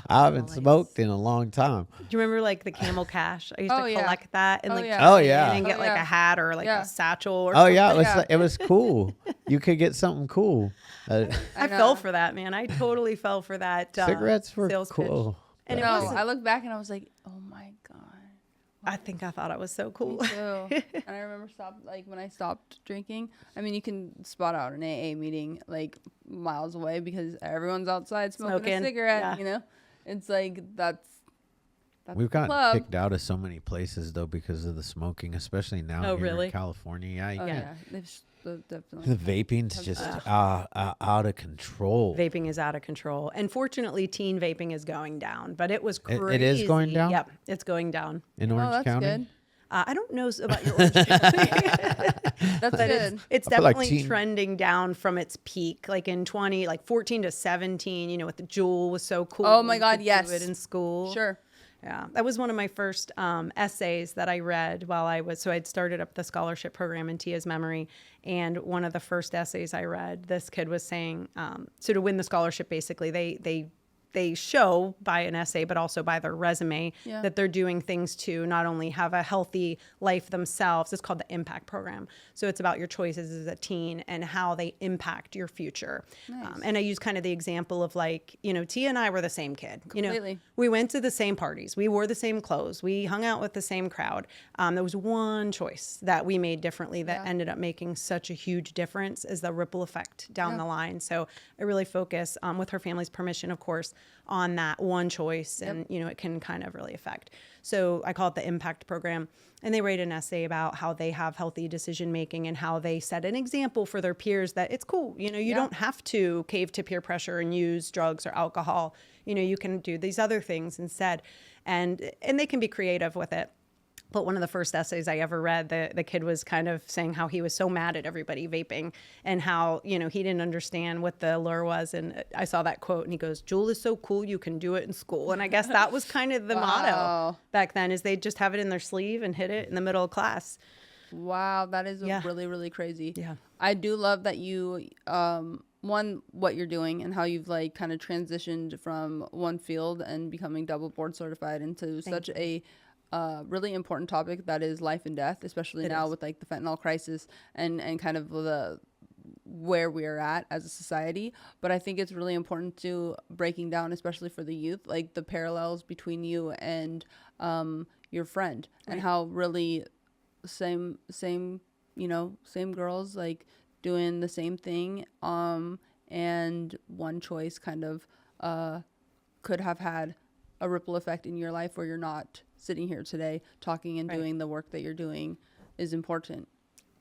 Speaker 3: I haven't smoked in a long time.
Speaker 1: Do you remember the Camel Cash? I used to collect that and and get a hat or a satchel or something.
Speaker 3: It was cool. You could get something cool.
Speaker 1: I fell for that, man. I totally fell for that.
Speaker 3: Cigarettes were
Speaker 1: sales
Speaker 3: cool.
Speaker 1: Pitch. And
Speaker 2: I look back and I was like, oh my God.
Speaker 1: I think I thought I was so cool.
Speaker 2: Me too. And I remember when I stopped drinking, I mean, you can spot out an AA meeting miles away because everyone's outside smoking a cigarette, It's that's
Speaker 3: we've gotten kicked out of so many places though because of the smoking, especially now here in California.
Speaker 2: Definitely.
Speaker 3: The vaping's just out of control.
Speaker 1: Vaping is out of control. And fortunately, teen vaping is going down, but it was crazy.
Speaker 3: It is going down?
Speaker 1: Yep, it's going down.
Speaker 3: In Orange County?
Speaker 2: Good.
Speaker 1: I don't know about your Orange County.
Speaker 2: That's good.
Speaker 1: It's definitely trending down from its peak, in 14 to 17, with the Juul was so cool.
Speaker 2: Oh my God, yes.
Speaker 1: Do it in school.
Speaker 2: Sure.
Speaker 1: Yeah, that was one of my first essays that I read while I'd started up the scholarship program in Tia's memory. And one of the first essays I read, this kid was saying, so to win the scholarship, basically, they show by an essay, but also by their resume that they're doing things to not only have a healthy life themselves. It's called the Impact Program. So it's about your choices as a teen and how they impact your future.
Speaker 2: Nice.
Speaker 1: And I use kind of the example of Tia and I were the same kid.
Speaker 2: Completely.
Speaker 1: We went to the same parties. We wore the same clothes. We hung out with the same crowd. There was one choice that we made differently that ended up making such a huge difference as the ripple effect down the line. So I really focus, with her family's permission, of course, on that one choice and it can kind of really affect. So I call it the Impact Program, and they write an essay about how they have healthy decision making and how they set an example for their peers that it's cool. You don't have to cave to peer pressure and use drugs or alcohol. You can do these other things instead, and they can be creative with it. But one of the first essays I ever read, the kid was kind of saying how he was so mad at everybody vaping and how, he didn't understand what the allure was. And I saw that quote and he goes, "Juul is so cool, you can do it in school." And I guess that was kind of the motto back then, is they just have it in their sleeve and hit it in the middle of class.
Speaker 2: Wow, that is really, really crazy.
Speaker 1: Yeah.
Speaker 2: I do love that you, one, what you're doing and how you've like kind of transitioned from one field and becoming double board certified into such a really important topic that is life and death, especially now with like the fentanyl crisis and kind of the where we are at as a society. But I think it's really important to breaking down, especially for the youth, like the parallels between you and your friend and how really same girls like doing the same thing and one choice kind of could have had a ripple effect in your life where you're not sitting here today talking and doing the work that you're doing is important.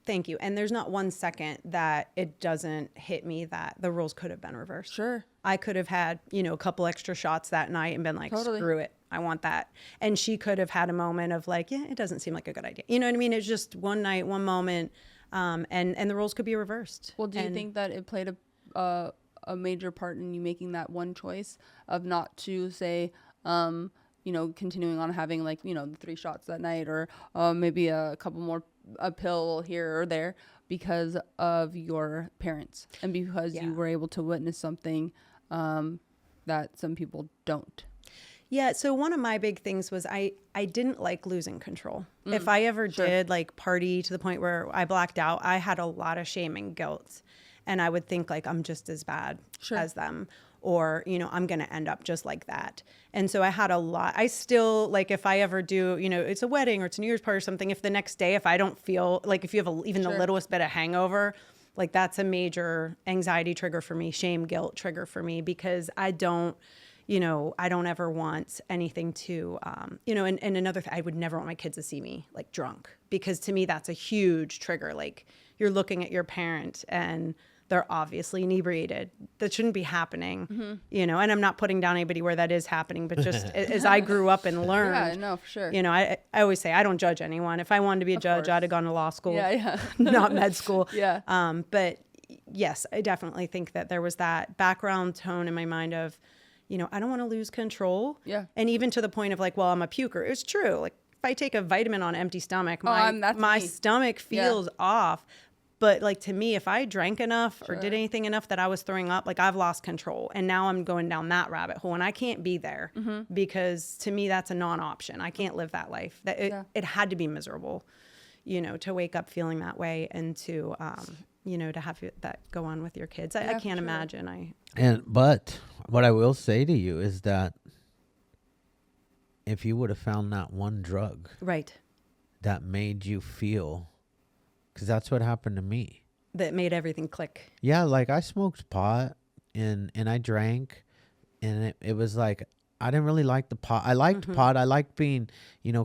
Speaker 1: Thank you. And there's not 1 second that it doesn't hit me that the roles could have been reversed.
Speaker 2: Sure.
Speaker 1: I could have had, a couple extra shots that night and been like, screw it, I want that. And she could have had a moment of like, yeah, it doesn't seem like a good idea. You know what I mean? It's just one night, one moment, and the roles could be reversed.
Speaker 2: Well, do you think that it played a major part in you making that one choice of not to say, continuing on having like, the 3 shots that night or maybe a couple more, a pill here or there because of your parents and because you were able to witness something that some people don't?
Speaker 1: Yeah. So one of my big things was I didn't like losing control. If I ever did like party to the point where I blacked out, I had a lot of shame and guilt. And I would think like, I'm just as bad as them. Or, I'm going to end up just like that. And so I had a lot. I still, like, if I ever do, it's a wedding or it's a New Year's party or something, if the next day, if I don't feel, like, if you have even the littlest bit of hangover, like, that's a major anxiety trigger for me, shame, guilt trigger for me, because I don't ever want anything to, and another thing, I would never want my kids to see me, like, drunk, because to me, that's a huge trigger. Like, you're looking at your parent and they're obviously inebriated. That shouldn't be happening, and I'm not putting down anybody where that is happening, but just as I grew up and learned,
Speaker 2: yeah, no, for sure.
Speaker 1: I always say I don't judge anyone. If I wanted to be a judge, I'd have gone to law school, not med school. But yes, I definitely think that there was that background tone in my mind of, I don't want to lose control. Yeah. And even to the point of like, well, I'm a puker. It's true. Like if I take a vitamin on an empty stomach, my stomach feels off. But like to me, if I drank enough or did anything enough that I was throwing up, like I've lost control. And now I'm going down that rabbit hole and I can't be there because to me, that's a non-option. I can't live that life. It had to be miserable, to wake up feeling that way and to, to have that go on with your kids. I can't imagine.
Speaker 3: But what I will say to you is that if you would have found that one drug that made you feel, because that's what happened to me.
Speaker 1: That made everything click.
Speaker 3: Yeah, like I smoked pot and I drank, and it was like I didn't really like the pot. I liked pot. I liked being,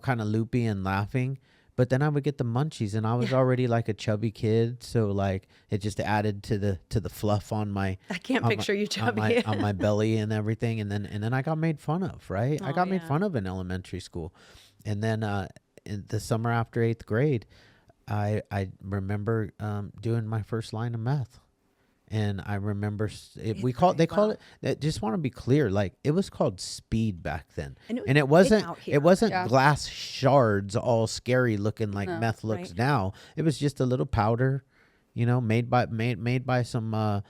Speaker 3: kind of loopy and laughing. But then I would get the munchies, and I was already like a chubby kid, so like it just added to the fluff on my.
Speaker 1: I can't picture you chubby
Speaker 3: on my belly and everything, and then I got made fun of. Right, I got made fun of in elementary school, and then in the summer after 8th grade. I remember doing my first line of meth, and I remember they called it. Just want to be clear, like it was called speed back then, and it wasn't glass shards all scary looking like meth looks now. It was just a little powder, made by some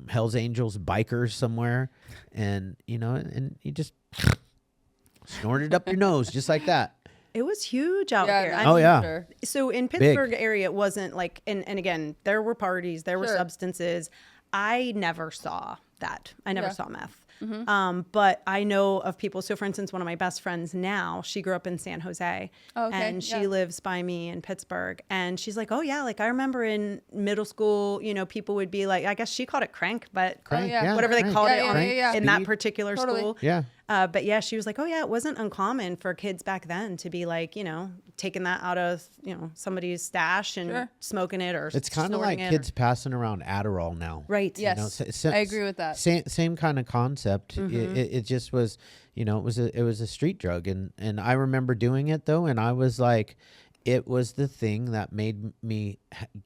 Speaker 3: Hell's Angels bikers somewhere, and and you just snorted up your nose just like that.
Speaker 1: It was huge out here.
Speaker 3: Sure.
Speaker 1: So in Pittsburgh area, it wasn't like, and again, there were parties, there were substances. I never saw that. I never saw meth. But I know of people. So for instance, one of my best friends now, she grew up in San Jose and she lives by me in Pittsburgh. And she's like, oh yeah, like I remember in middle school, people would be like, I guess she called it crank, but whatever they called it in that particular school. Yeah. But yeah, she was like, oh yeah, it wasn't uncommon for kids back then to be like, taking that out of, somebody's stash and smoking it or
Speaker 3: It's kind of like kids passing around Adderall now.
Speaker 1: Right.
Speaker 2: Yes. I agree with that.
Speaker 3: Same kind of concept. It just was, it was a street drug. And I remember doing it though. And I was like, it was the thing that made me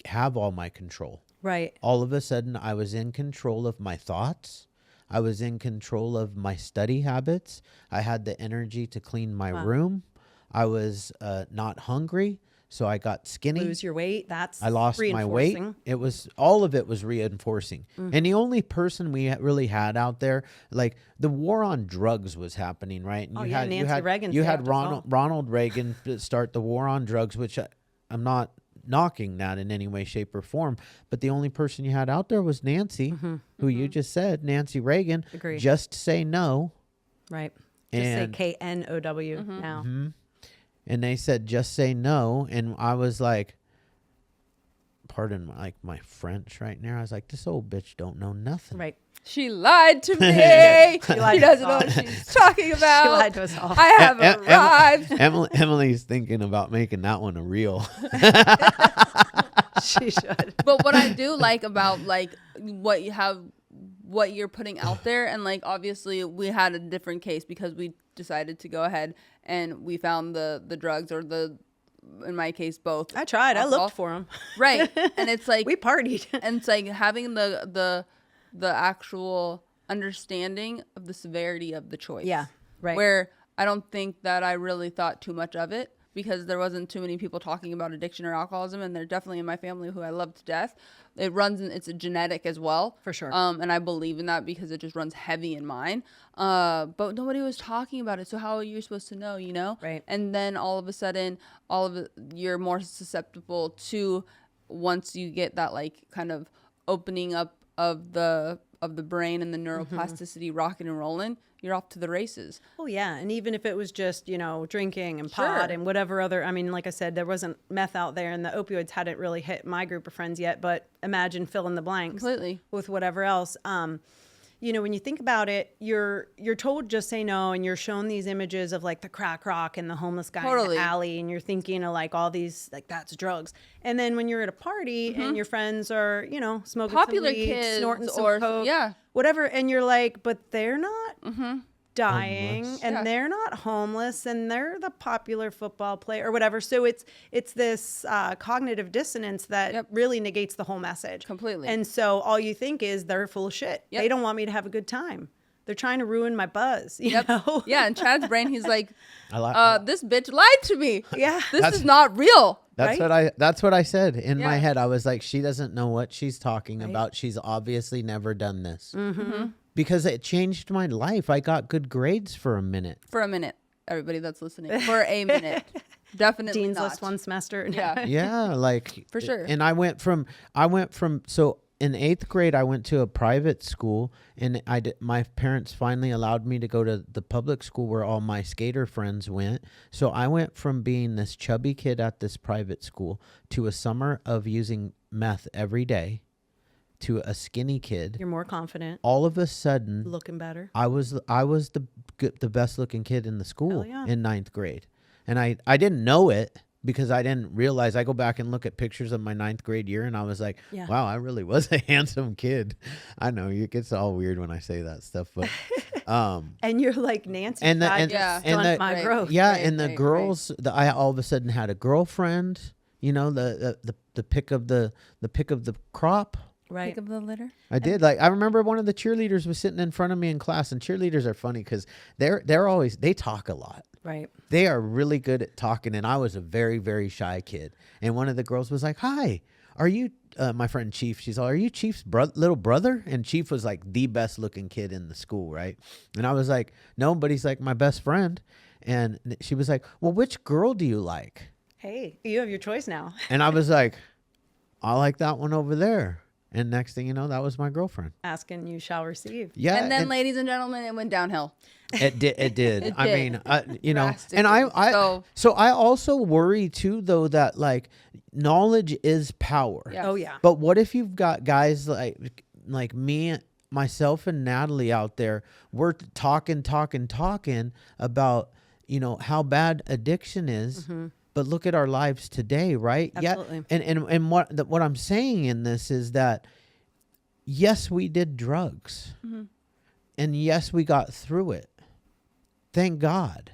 Speaker 3: have all my control.
Speaker 1: Right.
Speaker 3: All of a sudden I was in control of my thoughts. I was in control of my study habits. I had the energy to clean my room. I was not hungry, so I got skinny.
Speaker 1: Lose your weight.
Speaker 3: I lost my weight. It was all of it was reinforcing. And the only person we really had out there, like the war on drugs was happening, right? And
Speaker 1: Nancy Reagan.
Speaker 3: You had Ronald Reagan start the war on drugs, which I'm not knocking that in any way, shape, or form. But the only person you had out there was Nancy, who you just said, Nancy Reagan.
Speaker 1: Agreed.
Speaker 3: Just say no.
Speaker 1: Right. Just say KNOW now.
Speaker 3: And they said, just say no. And I was like, pardon my French right now. I was like, this old bitch don't know nothing.
Speaker 1: Right.
Speaker 2: She lied to me. She doesn't know what she's talking about.
Speaker 1: She lied to us all.
Speaker 2: I have arrived.
Speaker 3: Emily's thinking about making that one a reel.
Speaker 1: She should.
Speaker 2: But what I do like about like what you're putting out there, and like obviously we had a different case because we decided to go ahead and we found the drugs, or in my case both.
Speaker 1: I tried.
Speaker 2: Alcohol.
Speaker 1: I looked for them.
Speaker 2: Right. And it's like
Speaker 1: we partied.
Speaker 2: And it's like having the actual understanding of the severity of the choice.
Speaker 1: Yeah. Right.
Speaker 2: Where I don't think that I really thought too much of it, because there wasn't too many people talking about addiction or alcoholism, and they're definitely in my family who I love to death. It's a genetic as well.
Speaker 1: For sure.
Speaker 2: And I believe in that because it just runs heavy in mine. But nobody was talking about it. So how are you supposed to know,
Speaker 1: Right.
Speaker 2: And then all of a sudden, you're more susceptible to, once you get that like kind of opening up of the brain and the neuroplasticity rocking and rolling, you're off to the races.
Speaker 1: Oh yeah, and even if it was just drinking and pot and whatever other, like I said, there wasn't meth out there, and the opioids hadn't really hit my group of friends yet. But imagine fill in the blanks
Speaker 2: completely
Speaker 1: with whatever else. When you think about it, you're told just say no, and you're shown these images of like the crack rock and the homeless guy in the alley, and you're thinking of like all these, like that's drugs. And then when you're at a party and your friends are, smoking
Speaker 2: popular
Speaker 1: some weed,
Speaker 2: kids
Speaker 1: snorting some
Speaker 2: or
Speaker 1: coke, whatever, and you're like, but they're not dying
Speaker 3: homeless.
Speaker 1: and they're not homeless, and they're the popular football player or whatever. So it's this cognitive dissonance that really negates the whole message
Speaker 2: completely.
Speaker 1: And so all you think is they're full of shit. They don't want me to have a good time. They're trying to ruin my buzz, you know?
Speaker 2: Yeah, and Chad's brain, he's like, this bitch lied to me.
Speaker 1: Yeah.
Speaker 2: This is not real.
Speaker 3: That's what I said in my head. I was like, she doesn't know what she's talking about. She's obviously never done this. Because it changed my life. I got good grades for a minute.
Speaker 2: For a minute, everybody that's listening. For a minute. Definitely
Speaker 1: Dean's
Speaker 2: not.
Speaker 1: List one semester.
Speaker 2: Yeah.
Speaker 3: Yeah, like
Speaker 2: for sure.
Speaker 3: And I went from so in 8th grade I went to a private school, and my parents finally allowed me to go to the public school where all my skater friends went. So I went from being this chubby kid at this private school to a summer of using meth every day to a skinny kid.
Speaker 1: You're more confident.
Speaker 3: All of a sudden,
Speaker 1: looking better.
Speaker 3: I was the best looking kid in the school in 9th grade. And I didn't know it because I didn't realize. I go back and look at pictures of my 9th grade year, and I was like, wow, I really was a handsome kid. I know it gets all weird when I say that stuff, but
Speaker 1: and you're like Nancy,
Speaker 3: and
Speaker 1: my growth.
Speaker 3: Yeah, and the girls, I all of a sudden had a girlfriend, the pick of the crop.
Speaker 1: Right.
Speaker 2: Pick of the litter.
Speaker 3: I did. Like, I remember one of the cheerleaders was sitting in front of me in class, and cheerleaders are funny because they talk a lot.
Speaker 1: Right.
Speaker 3: They are really good at talking, and I was a very, very shy kid. And one of the girls was like, "Hi, are you my friend Chief?" She's like, "Are you Chief's little brother?" And Chief was like the best looking kid in the school, right? And I was like, "No, but he's like my best friend." And she was like, "Well, which girl do you like?"
Speaker 1: Hey, you have your choice now.
Speaker 3: And I was like, "I like that one over there." And next thing you know, that was my girlfriend.
Speaker 1: Asking you shall receive.
Speaker 3: Yeah.
Speaker 2: And then, ladies and gentlemen, it went downhill.
Speaker 3: It did. It did. I mean,
Speaker 2: Drastically.
Speaker 3: and so I also worry too, though, that like knowledge is power.
Speaker 2: Yes.
Speaker 1: Oh yeah.
Speaker 3: But what if you've got guys like me myself and Natalie out there, we're talking about, how bad addiction is. But look at our lives today, right?
Speaker 1: Absolutely.
Speaker 3: Yeah. And what I'm saying in this is that, yes, we did drugs. And yes, we got through it. Thank God.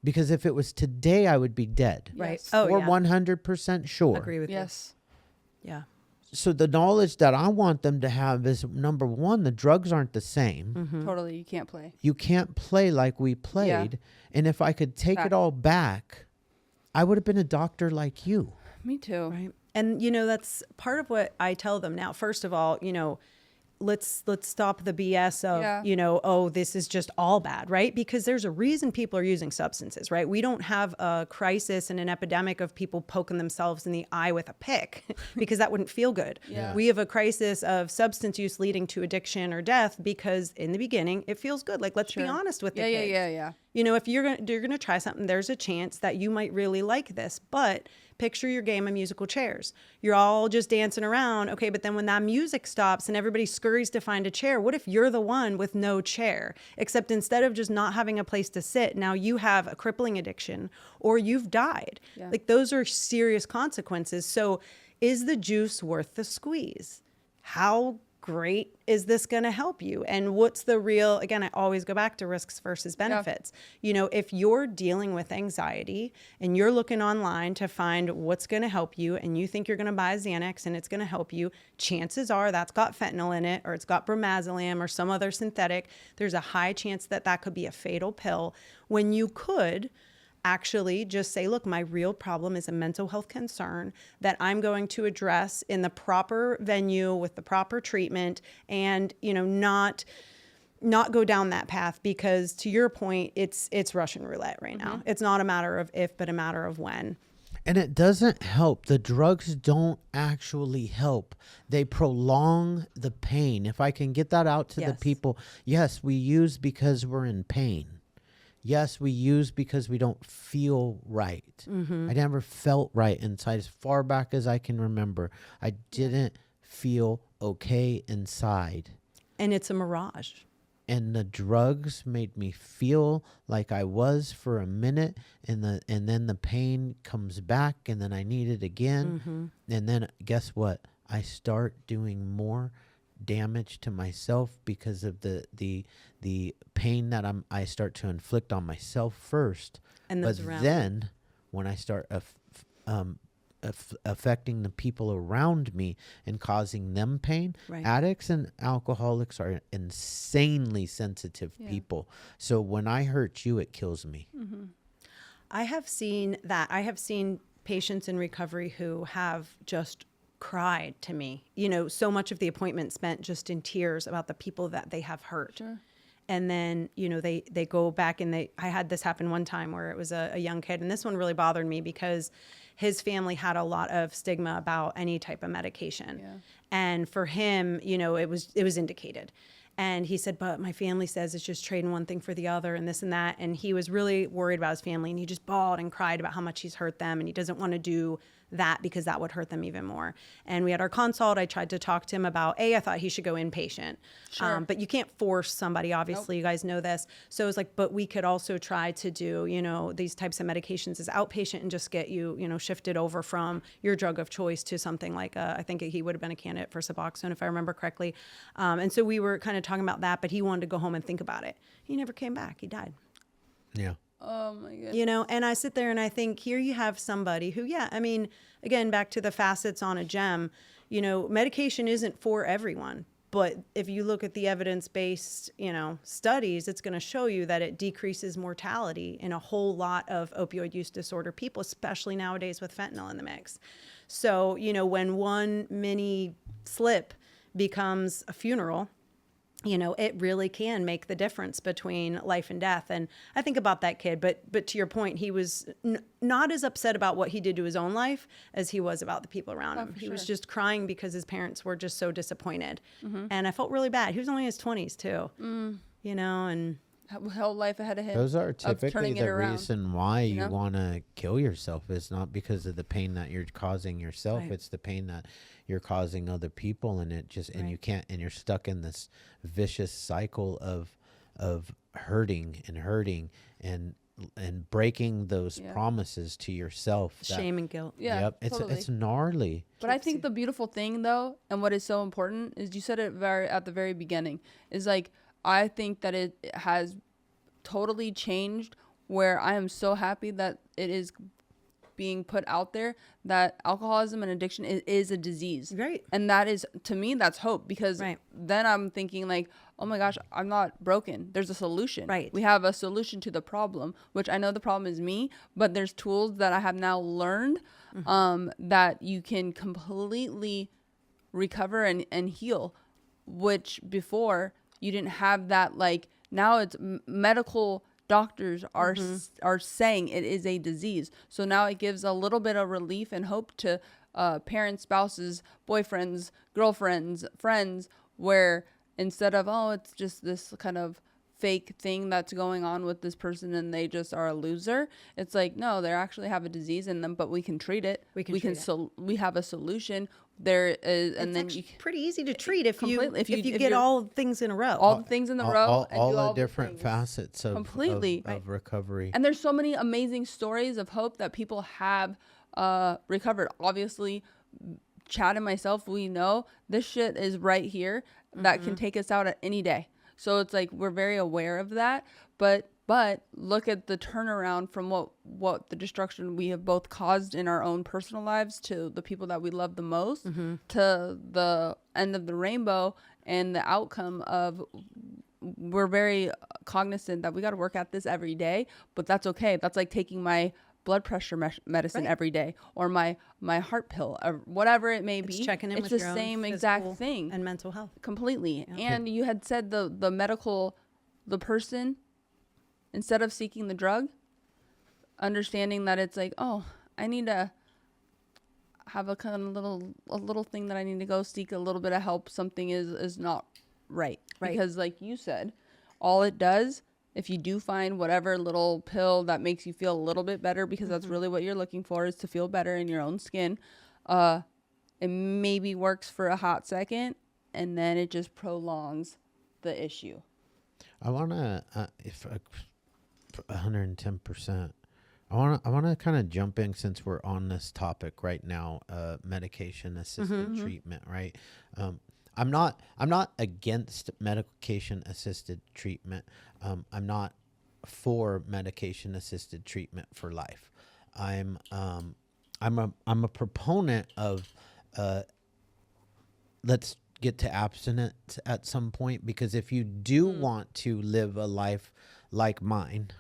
Speaker 3: Because if it was today, I would be dead.
Speaker 1: Right.
Speaker 2: Yes.
Speaker 1: Oh,
Speaker 3: Or
Speaker 1: yeah.
Speaker 3: 100% sure.
Speaker 1: Agree with
Speaker 2: Yes.
Speaker 1: you. Yeah.
Speaker 3: So the knowledge that I want them to have is, number one, the drugs aren't the same.
Speaker 2: Totally. You can't play.
Speaker 3: You can't play like we played. And if I could take
Speaker 2: Fact.
Speaker 3: it all back, I would have been a doctor like you.
Speaker 2: Me too.
Speaker 1: Right. And that's part of what I tell them now. First of all, let's stop the BS of, oh, this is just all bad, right? Because there's a reason people are using substances, right? We don't have a crisis and an epidemic of people poking themselves in the eye with a pick because that wouldn't feel good.
Speaker 2: Yeah.
Speaker 1: We have a crisis of substance use leading to addiction or death because in the beginning it feels good. Like, let's be honest with the kids.
Speaker 2: Yeah.
Speaker 1: If you're gonna try something, there's a chance that you might really like this. But picture your game of musical chairs. You're all just dancing around, okay? But then when that music stops and everybody scurries to find a chair, what if you're the one with no chair? Except instead of just not having a place to sit, now you have a crippling addiction or you've died.
Speaker 2: Yeah.
Speaker 1: Like, those are serious consequences. So, is the juice worth the squeeze? How great is this going to help you? And what's the real, again, I always go back to risks versus benefits. If you're dealing with anxiety and you're looking online to find what's going to help you and you think you're going to buy Xanax and it's going to help you, chances are that's got fentanyl in it or it's got bromazolam or some other synthetic. There's a high chance that that could be a fatal pill when you could actually just say, look, my real problem is a mental health concern that I'm going to address in the proper venue with the proper treatment and, not go down that path, because to your point, it's Russian roulette right now. It's not a matter of if, but a matter of when.
Speaker 3: And it doesn't help. The drugs don't actually help. They prolong the pain. If I can get that out to the people, yes, we use because we're in pain. Yes, we use because we don't feel right. I never felt right inside. As far back as I can remember, I didn't feel okay inside.
Speaker 1: And it's a mirage.
Speaker 3: And the drugs made me feel like I was for a minute, and then the pain comes back, and then I need it again. And then guess what? I start doing more damage to myself because of the pain that I start to inflict on myself first.
Speaker 1: And
Speaker 3: but
Speaker 1: those around.
Speaker 3: then when I start affecting the people around me and causing them pain, addicts and alcoholics are insanely sensitive people. So when I hurt you, it kills me.
Speaker 1: I have seen that. I have seen patients in recovery who have just cried to me, so much of the appointment spent just in tears about the people that they have hurt. And then, they go back and I had this happen one time where it was a young kid. And this one really bothered me because his family had a lot of stigma about any type of medication. And for him, it was indicated. And he said, but my family says it's just trading one thing for the other and this and that. And he was really worried about his family, and he just bawled and cried about how much he's hurt them. And he doesn't want to do that because that would hurt them even more. And we had our consult. I tried to talk to him about, I thought he should go inpatient. But you can't force somebody, obviously. You guys know this. So it was like, but we could also try to do, these types of medications as outpatient and just get you, shifted over from your drug of choice to something like, I think he would have been a candidate for Suboxone, if I remember correctly. And so we were kind of talking about that, but he wanted to go home and think about it. He never came back. He died.
Speaker 3: Yeah.
Speaker 2: Oh my goodness.
Speaker 1: And I sit there and I think, here you have somebody who, again, back to the facets on a gem, medication isn't for everyone. But if you look at the evidence-based, studies, it's going to show you that it decreases mortality in a whole lot of opioid use disorder people, especially nowadays with fentanyl in the mix. So, when one mini slip becomes a funeral, it really can make the difference between life and death. And I think about that kid, but to your point, he was not as upset about what he did to his own life as he was about the people around him. He was just crying because his parents were just so disappointed. And I felt really bad. He was only in his 20s too, and
Speaker 2: whole life ahead of him.
Speaker 3: Those are typically
Speaker 2: turning
Speaker 3: the
Speaker 2: it around,
Speaker 3: reason why you want to kill yourself. It's not because of the pain that you're causing yourself.
Speaker 1: Right.
Speaker 3: It's the pain that you're causing other people, and it just, and you can't, and you're stuck in this vicious cycle of hurting and breaking those promises to yourself.
Speaker 1: Shame and guilt.
Speaker 2: Yeah,
Speaker 3: Yep.
Speaker 2: totally.
Speaker 3: It's gnarly.
Speaker 2: But I think the beautiful thing, though, and what is so important is you said it at the very beginning, is like, I think that it has totally changed, where I am so happy that it is being put out there that alcoholism and addiction is a disease.
Speaker 1: Right.
Speaker 2: And that is, to me, that's hope, because then I'm thinking like, oh my gosh, I'm not broken. There's a solution.
Speaker 1: Right.
Speaker 2: We have a solution to the problem, which I know the problem is me, but there's tools that I have now learned that you can completely recover and heal, which before you didn't have that. Like, now it's medical doctors are saying it is a disease. So now it gives a little bit of relief and hope to parents, spouses, boyfriends, girlfriends, friends, where instead of, oh, it's just this kind of fake thing that's going on with this person and they just are a loser, it's like, no, they actually have a disease in them, but we can treat it. We have a solution. There is, and then
Speaker 1: pretty easy to treat if you
Speaker 2: if
Speaker 1: get all things in a row.
Speaker 2: all the things in the row, and
Speaker 3: all
Speaker 2: do
Speaker 3: the
Speaker 2: all
Speaker 3: different
Speaker 2: things.
Speaker 3: facets of recovery.
Speaker 2: And there's so many amazing stories of hope that people have recovered. Obviously, Chad and myself, we know this shit is right here that can take us out at any day. So it's like, we're very aware of that, but look at the turnaround from what the destruction we have both caused in our own personal lives to the people that we love the most, to the end of the rainbow, and the outcome of, we're very cognizant that we got to work at this every day, but that's okay. That's like taking my blood pressure medicine every day, or my heart pill, or whatever it may be.
Speaker 1: Checking in
Speaker 2: it's
Speaker 1: with
Speaker 2: the
Speaker 1: your own
Speaker 2: same exact thing.
Speaker 1: And mental health.
Speaker 2: Completely. Yeah. And you had said the person, instead of seeking the drug, understanding that it's like, oh, I need to have a kind of little thing that I need to go seek a little bit of help. Something is not right. Because like you said, all it does, if you do find whatever little pill that makes you feel a little bit better, because that's really what you're looking for, is to feel better in your own skin, it maybe works for a hot second, and then it just prolongs the issue.
Speaker 3: I want to, if 110%, I want to kind of jump in, since we're on this topic right now, medication assisted treatment, right? I'm not against medication assisted treatment. I'm not for medication assisted treatment for life. I'm a proponent of let's get to abstinence at some point, because if you do want to live a life like mine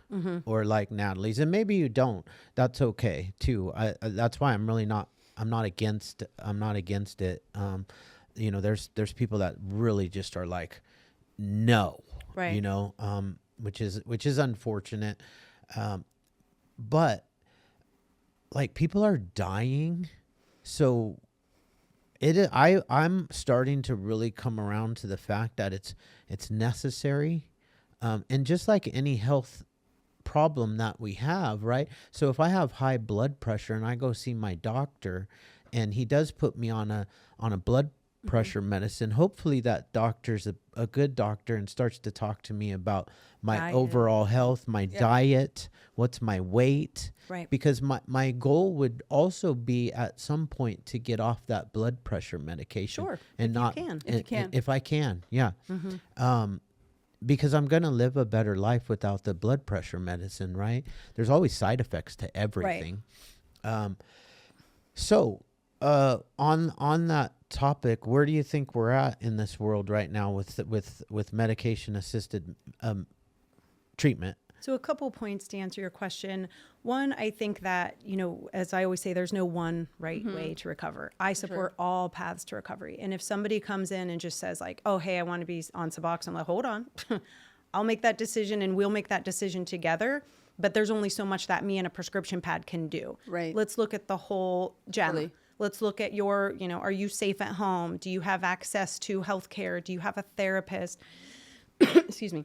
Speaker 3: or like Natalie's, and maybe you don't, that's okay too. That's why I'm not against it. You know, there's people that really just are like, no,
Speaker 1: right?
Speaker 3: You know, which is unfortunate. But like, people are dying, so I'm starting to really come around to the fact that it's necessary, and just like any health problem that we have, right? So if I have high blood pressure and I go see my doctor, and he does put me on a blood pressure medicine, hopefully that doctor's a good doctor and starts to talk to me about my overall health, my diet, what's my weight,
Speaker 1: right? Because
Speaker 3: my goal would also be at some point to get off that blood pressure medication.
Speaker 1: Sure.
Speaker 3: And
Speaker 2: if
Speaker 3: I can, yeah. Because I'm going to live a better life without the blood pressure medicine, right? There's always side effects to everything. Right. So on that topic, where do you think we're at in this world right now with medication assisted treatment?
Speaker 1: So a couple points to answer your question. One, I think that, you know, as I always say, there's no one right way to recover. I support all paths to recovery. And if somebody comes in and just says like, oh, hey, I want to be on Suboxone, I'm like, hold on, I'll make that decision and we'll make that decision together. But there's only so much that me and a prescription pad can do.
Speaker 2: Right.
Speaker 1: Let's look at the whole gem.
Speaker 2: Really?
Speaker 1: Let's look at your, you know, are you safe at home? Do you have access to healthcare? Do you have a therapist? Excuse me.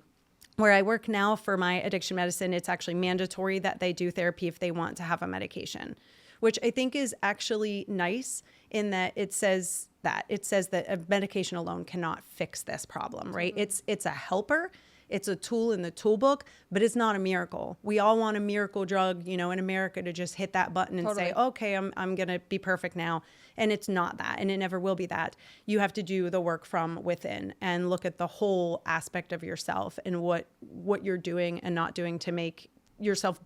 Speaker 1: Where I work now for my addiction medicine, it's actually mandatory that they do therapy if they want to have a medication, which I think is actually nice in that it says that. It says that a medication alone cannot fix this problem, right? It's a helper. It's a tool in the toolbook, but it's not a miracle. We all want a miracle drug, in America to just hit that button and say, okay, I'm going to be perfect now. And it's not that, and it never will be that. You have to do the work from within and look at the whole aspect of yourself and what you're doing and not doing to make yourself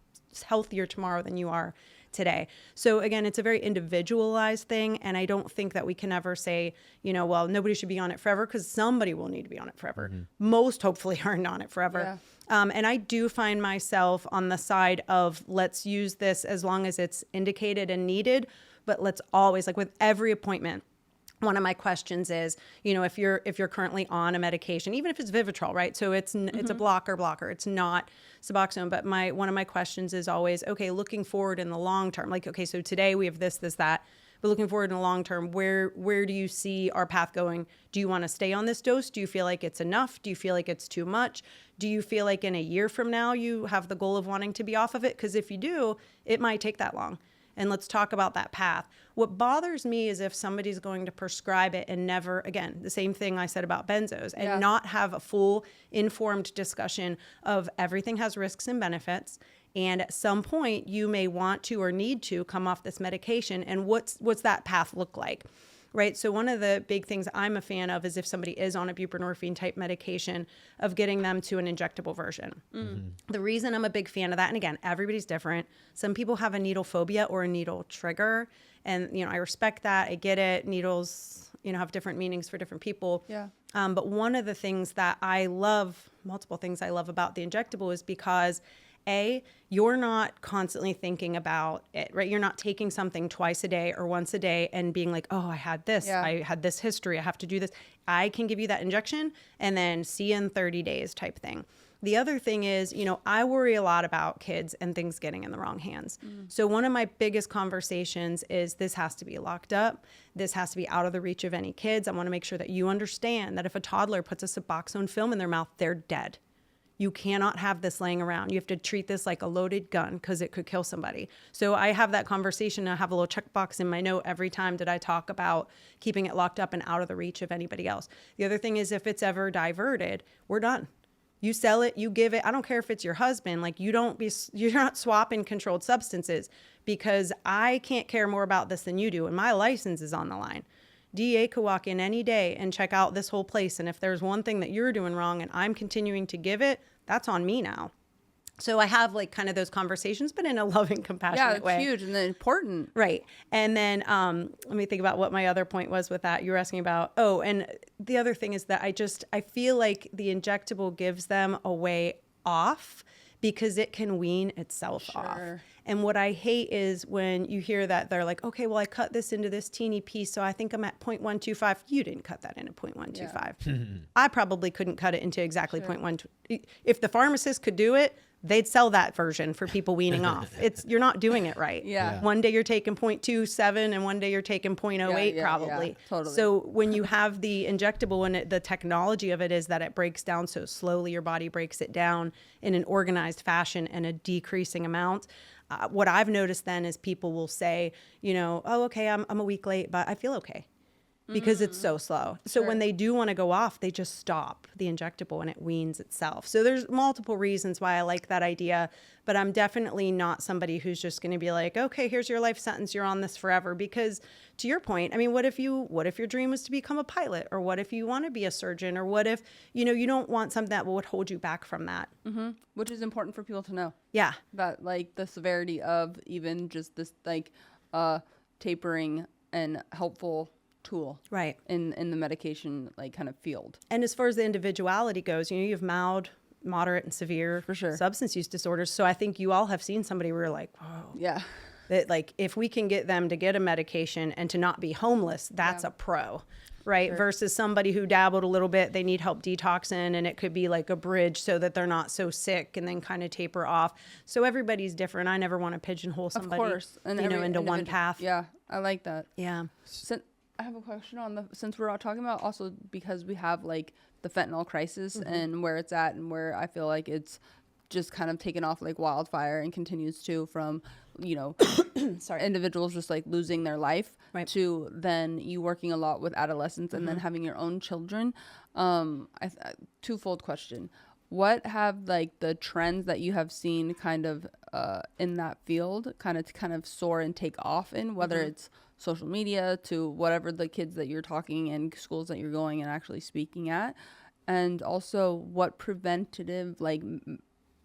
Speaker 1: healthier tomorrow than you are today. So again, it's a very individualized thing. And I don't think that we can ever say, well, nobody should be on it forever, because somebody will need to be on it forever. Most hopefully aren't on it forever. Yeah. And I do find myself on the side of, let's use this as long as it's indicated and needed, but let's always, like with every appointment, one of my questions is, if you're currently on a medication, even if it's Vivitrol, right? So it's a blocker. It's not Suboxone. But one of my questions is always, okay, looking forward in the long term, like, okay, so today we have this, that, but looking forward in the long term, where do you see our path going? Do you want to stay on this dose? Do you feel like it's enough? Do you feel like it's too much? Do you feel like in a year from now you have the goal of wanting to be off of it? Because if you do, it might take that long. And let's talk about that path. What bothers me is if somebody's going to prescribe it and never, again, the same thing I said about benzos, and not have a full informed discussion of everything has risks and benefits. And at some point you may want to or need to come off this medication. And what's that path look like? Right. So one of the big things I'm a fan of is if somebody is on a buprenorphine type medication, of getting them to an injectable version. The reason I'm a big fan of that, and again, everybody's different. Some people have a needle phobia or a needle trigger. And, I respect that. I get it. Needles, have different meanings for different people.
Speaker 2: Yeah.
Speaker 1: But one of the things that multiple things I love about the injectable is because you're not constantly thinking about it, right? You're not taking something twice a day or once a day and being like, oh, I had this, I had this history, I have to do this. I can give you that injection and then see you in 30 days type thing. The other thing is, I worry a lot about kids and things getting in the wrong hands. So one of my biggest conversations is this has to be locked up. This has to be out of the reach of any kids. I want to make sure that you understand that if a toddler puts a Suboxone film in their mouth, they're dead. You cannot have this laying around. You have to treat this like a loaded gun because it could kill somebody. So I have that conversation. I have a little checkbox in my note every time that I talk about keeping it locked up and out of the reach of anybody else. The other thing is if it's ever diverted, we're done. You sell it, you give it. I don't care if it's your husband. Like you're not swapping controlled substances, because I can't care more about this than you do. And my license is on the line. DEA could walk in any day and check out this whole place. And if there's one thing that you're doing wrong and I'm continuing to give it, that's on me now. So I have like kind of those conversations, but in a loving, compassionate way.
Speaker 2: Yeah, it's huge and important.
Speaker 1: Right. And then let me think about what my other point was with that. You were asking about, and the other thing is that I feel like the injectable gives them a way off because it can wean itself off. And what I hate is when you hear that they're like, okay, well, I cut this into this teeny piece, so I think I'm at 0.125. You didn't cut that into 0.125. Yeah. I probably couldn't cut it into exactly 0.1. If the pharmacist could do it, they'd sell that version for people weaning off. You're not doing it right.
Speaker 2: Yeah.
Speaker 1: One day you're taking 0.27 and one day you're taking 0.08 probably.
Speaker 2: Yeah, totally.
Speaker 1: So when you have the injectable and the technology of it is that it breaks down so slowly, your body breaks it down in an organized fashion and a decreasing amount. What I've noticed then is people will say, oh, okay, I'm a week late, but I feel okay. Because it's so slow. So when they do want to go off, they just stop the injectable and it weans itself. So there's multiple reasons why I like that idea, but I'm definitely not somebody who's just going to be like, okay, here's your life sentence. You're on this forever. Because to your point, I mean, what if your dream was to become a pilot, or what if you want to be a surgeon, or what if, you don't want something that would hold you back from that.
Speaker 2: Which is important for people to know.
Speaker 1: Yeah.
Speaker 2: About like the severity of even just this like tapering and helpful tool
Speaker 1: right
Speaker 2: in the medication like kind of field.
Speaker 1: And as far as the individuality goes, you have mild, moderate, and severe
Speaker 2: for sure
Speaker 1: substance use disorders. So I think you all have seen somebody where you're like, whoa.
Speaker 2: Yeah.
Speaker 1: That like if we can get them to get a medication and to not be homeless, that's a pro. Right. Sure. Versus somebody who dabbled a little bit, they need help detoxing, and it could be like a bridge so that they're not so sick and then kind of taper off. So everybody's different. I never want to pigeonhole somebody,
Speaker 2: of course. And
Speaker 1: into one path.
Speaker 2: Yeah. I like that.
Speaker 1: Yeah.
Speaker 2: I have a question since we're all talking about also because we have like the fentanyl crisis and where it's at and where I feel like it's just kind of taken off like wildfire and continues to, from, you know, individuals just like losing their life,
Speaker 1: Right.
Speaker 2: to then you working a lot with adolescents and then having your own children. Twofold question. What have like the trends that you have seen kind of in that field kind of soar and take off in, whether it's social media to whatever the kids that you're talking and schools that you're going and actually speaking at? And also, what preventative like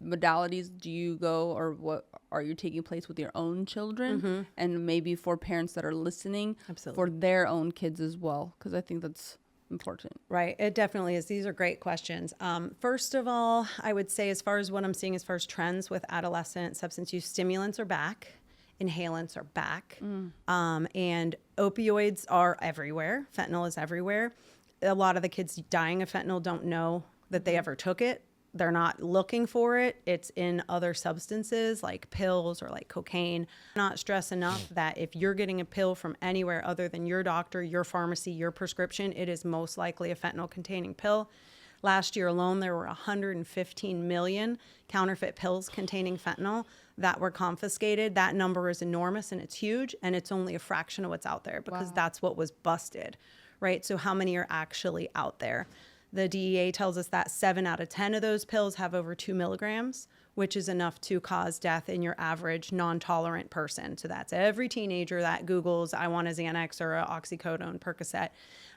Speaker 2: modalities do you go, or what are you taking place with your own children, and maybe for parents that are listening,
Speaker 1: Absolutely.
Speaker 2: for their own kids as well? Because I think that's important.
Speaker 1: Right. It definitely is. These are great questions. First of all, I would say, as far as what I'm seeing as far as trends with adolescent substance use, stimulants are back. Inhalants are back. And opioids are everywhere. Fentanyl is everywhere. A lot of the kids dying of fentanyl don't know that they ever took it. They're not looking for it. It's in other substances like pills or like cocaine. Not stress enough that if you're getting a pill from anywhere other than your doctor, your pharmacy, your prescription, it is most likely a fentanyl containing pill. Last year alone, there were 115 million counterfeit pills containing fentanyl that were confiscated. That number is enormous and it's huge, and it's only a fraction of what's out there because that's what was busted, right? So how many are actually out there? The DEA tells us that 7 out of 10 of those pills have over 2 milligrams, which is enough to cause death in your average non-tolerant person. So that's every teenager that Googles, I want a Xanax or a oxycodone, Percocet.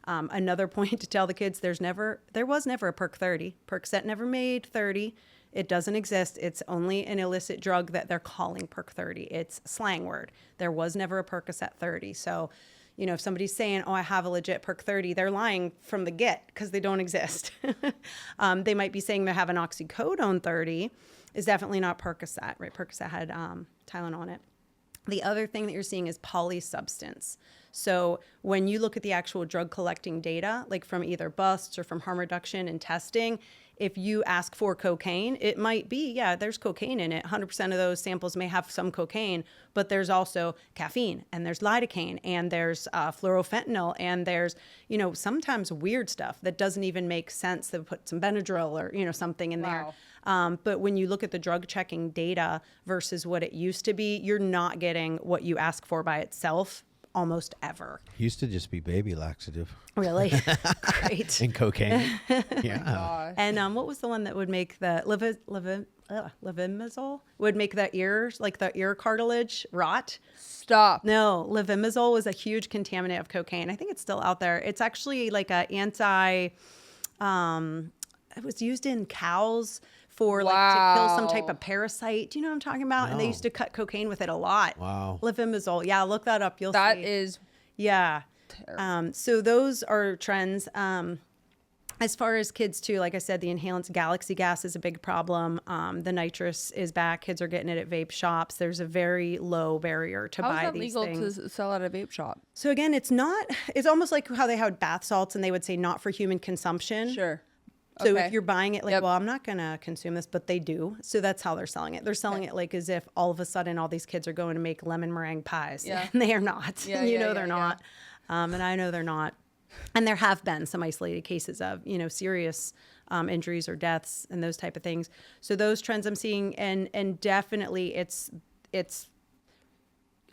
Speaker 1: Another point to tell the kids, there was never a Perc 30. Percocet never made 30. It doesn't exist. It's only an illicit drug that they're calling Perc 30. It's a slang word. There was never a Percocet 30. So, you know, if somebody's saying, oh, I have a legit Perc 30, they're lying from the get because they don't exist. They might be saying they have an oxycodone 30. Is definitely not Percocet, right? Percocet had Tylenol on it. The other thing that you're seeing is polysubstance. So when you look at the actual drug collecting data, like from either busts or from harm reduction and testing, if you ask for cocaine, it might be, yeah, there's cocaine in it. 100% of those samples may have some cocaine, but there's also caffeine and there's lidocaine and there's fluorofentanyl and there's, you know, sometimes weird stuff that doesn't even make sense. They put some Benadryl or, you know, something in there. But when you look at the drug checking data versus what it used to be, you're not getting what you ask for by itself almost ever.
Speaker 3: Used to just be baby laxative.
Speaker 1: Really? Great.
Speaker 3: And cocaine. Yeah.
Speaker 1: And what was the one that would make the levimazole would make the ears, like the ear cartilage, rot?
Speaker 2: Stop.
Speaker 1: No, levimazole was a huge contaminant of cocaine. I think it's still out there. It's actually like a it was used in cows for like to kill some type of parasite. Do you know what I'm talking about? And they used to cut cocaine with it a lot.
Speaker 3: Wow.
Speaker 1: Levimazole. Yeah, look that up. You'll see.
Speaker 2: That is
Speaker 1: Yeah.
Speaker 2: terrible.
Speaker 1: So those are trends. As far as kids too, like I said, the inhalants, galaxy gas is a big problem. The nitrous is back. Kids are getting it at vape shops. There's a very low barrier to
Speaker 2: How is
Speaker 1: buy
Speaker 2: that
Speaker 1: these
Speaker 2: legal
Speaker 1: things.
Speaker 2: to sell at a vape shop?
Speaker 1: So again, it's almost like how they had bath salts and they would say not for human consumption.
Speaker 2: Sure.
Speaker 1: So
Speaker 2: Okay.
Speaker 1: if you're buying it like,
Speaker 2: Yep.
Speaker 1: well, I'm not going to consume this, but they do. So that's how they're selling it. They're selling it like as if all of a sudden all these kids are going to make lemon meringue pies.
Speaker 2: Yeah.
Speaker 1: And they are not.
Speaker 2: Yeah,
Speaker 1: you
Speaker 2: yeah,
Speaker 1: know
Speaker 2: yeah,
Speaker 1: they're
Speaker 2: yeah.
Speaker 1: not. And I know they're not. And there have been some isolated cases of, you know, serious injuries or deaths and those type of things. So those trends I'm seeing, and definitely it's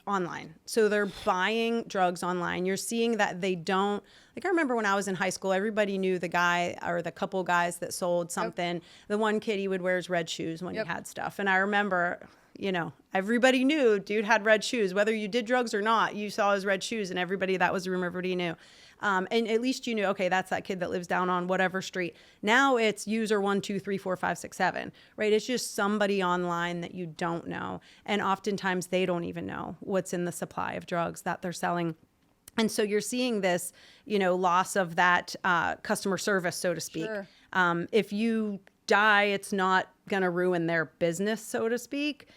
Speaker 1: online. So they're buying drugs online. You're seeing that they don't, like I remember when I was in high school, everybody knew the guy or the couple guys that sold something. The one kid, he would wear his red shoes when he had stuff. And I remember, you know, everybody knew dude had red shoes. Whether you did drugs or not, you saw his red shoes and everybody, that was the rumor, everybody knew. And at least you knew, okay, that's that kid that lives down on whatever street. Now it's user 1, 2, 3, 4, 5, 6, 7, right? It's just somebody online that you don't know. And oftentimes they don't even know what's in the supply of drugs that they're selling. And so you're seeing this, you know, loss of that customer service, so to speak.
Speaker 2: Sure.
Speaker 1: If you die, it's not going to ruin their business, so to speak.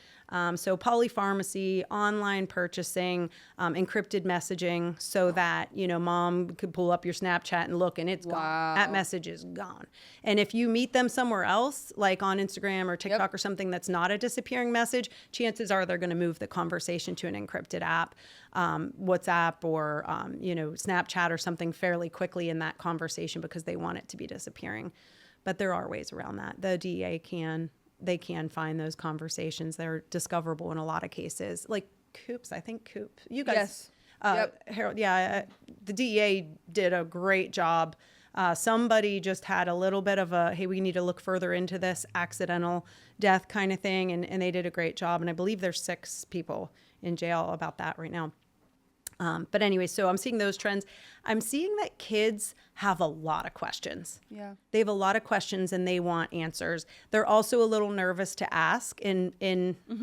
Speaker 1: So polypharmacy, online purchasing, encrypted messaging so that, you know, mom could pull up your Snapchat and look and it's gone. That message is gone. And if you meet them somewhere else, like on Instagram or TikTok or something that's not a disappearing message, chances are they're going to move the conversation to an encrypted app, WhatsApp or, you know, Snapchat or something fairly quickly in that conversation because they want it to be disappearing. But there are ways around that. The DEA can they can find those conversations. They're discoverable in a lot of cases. Like Coops, I think Coop. You guys,
Speaker 2: Yes.
Speaker 1: Harold, the DEA did a great job. Somebody just had a little bit of a, hey, we need to look further into this accidental death kind of thing. And they did a great job. And I believe there's 6 people in jail about that right now. But anyway, so I'm seeing those trends. I'm seeing that kids have a lot of questions.
Speaker 2: Yeah.
Speaker 1: They have a lot of questions and they want answers. They're also a little nervous to ask.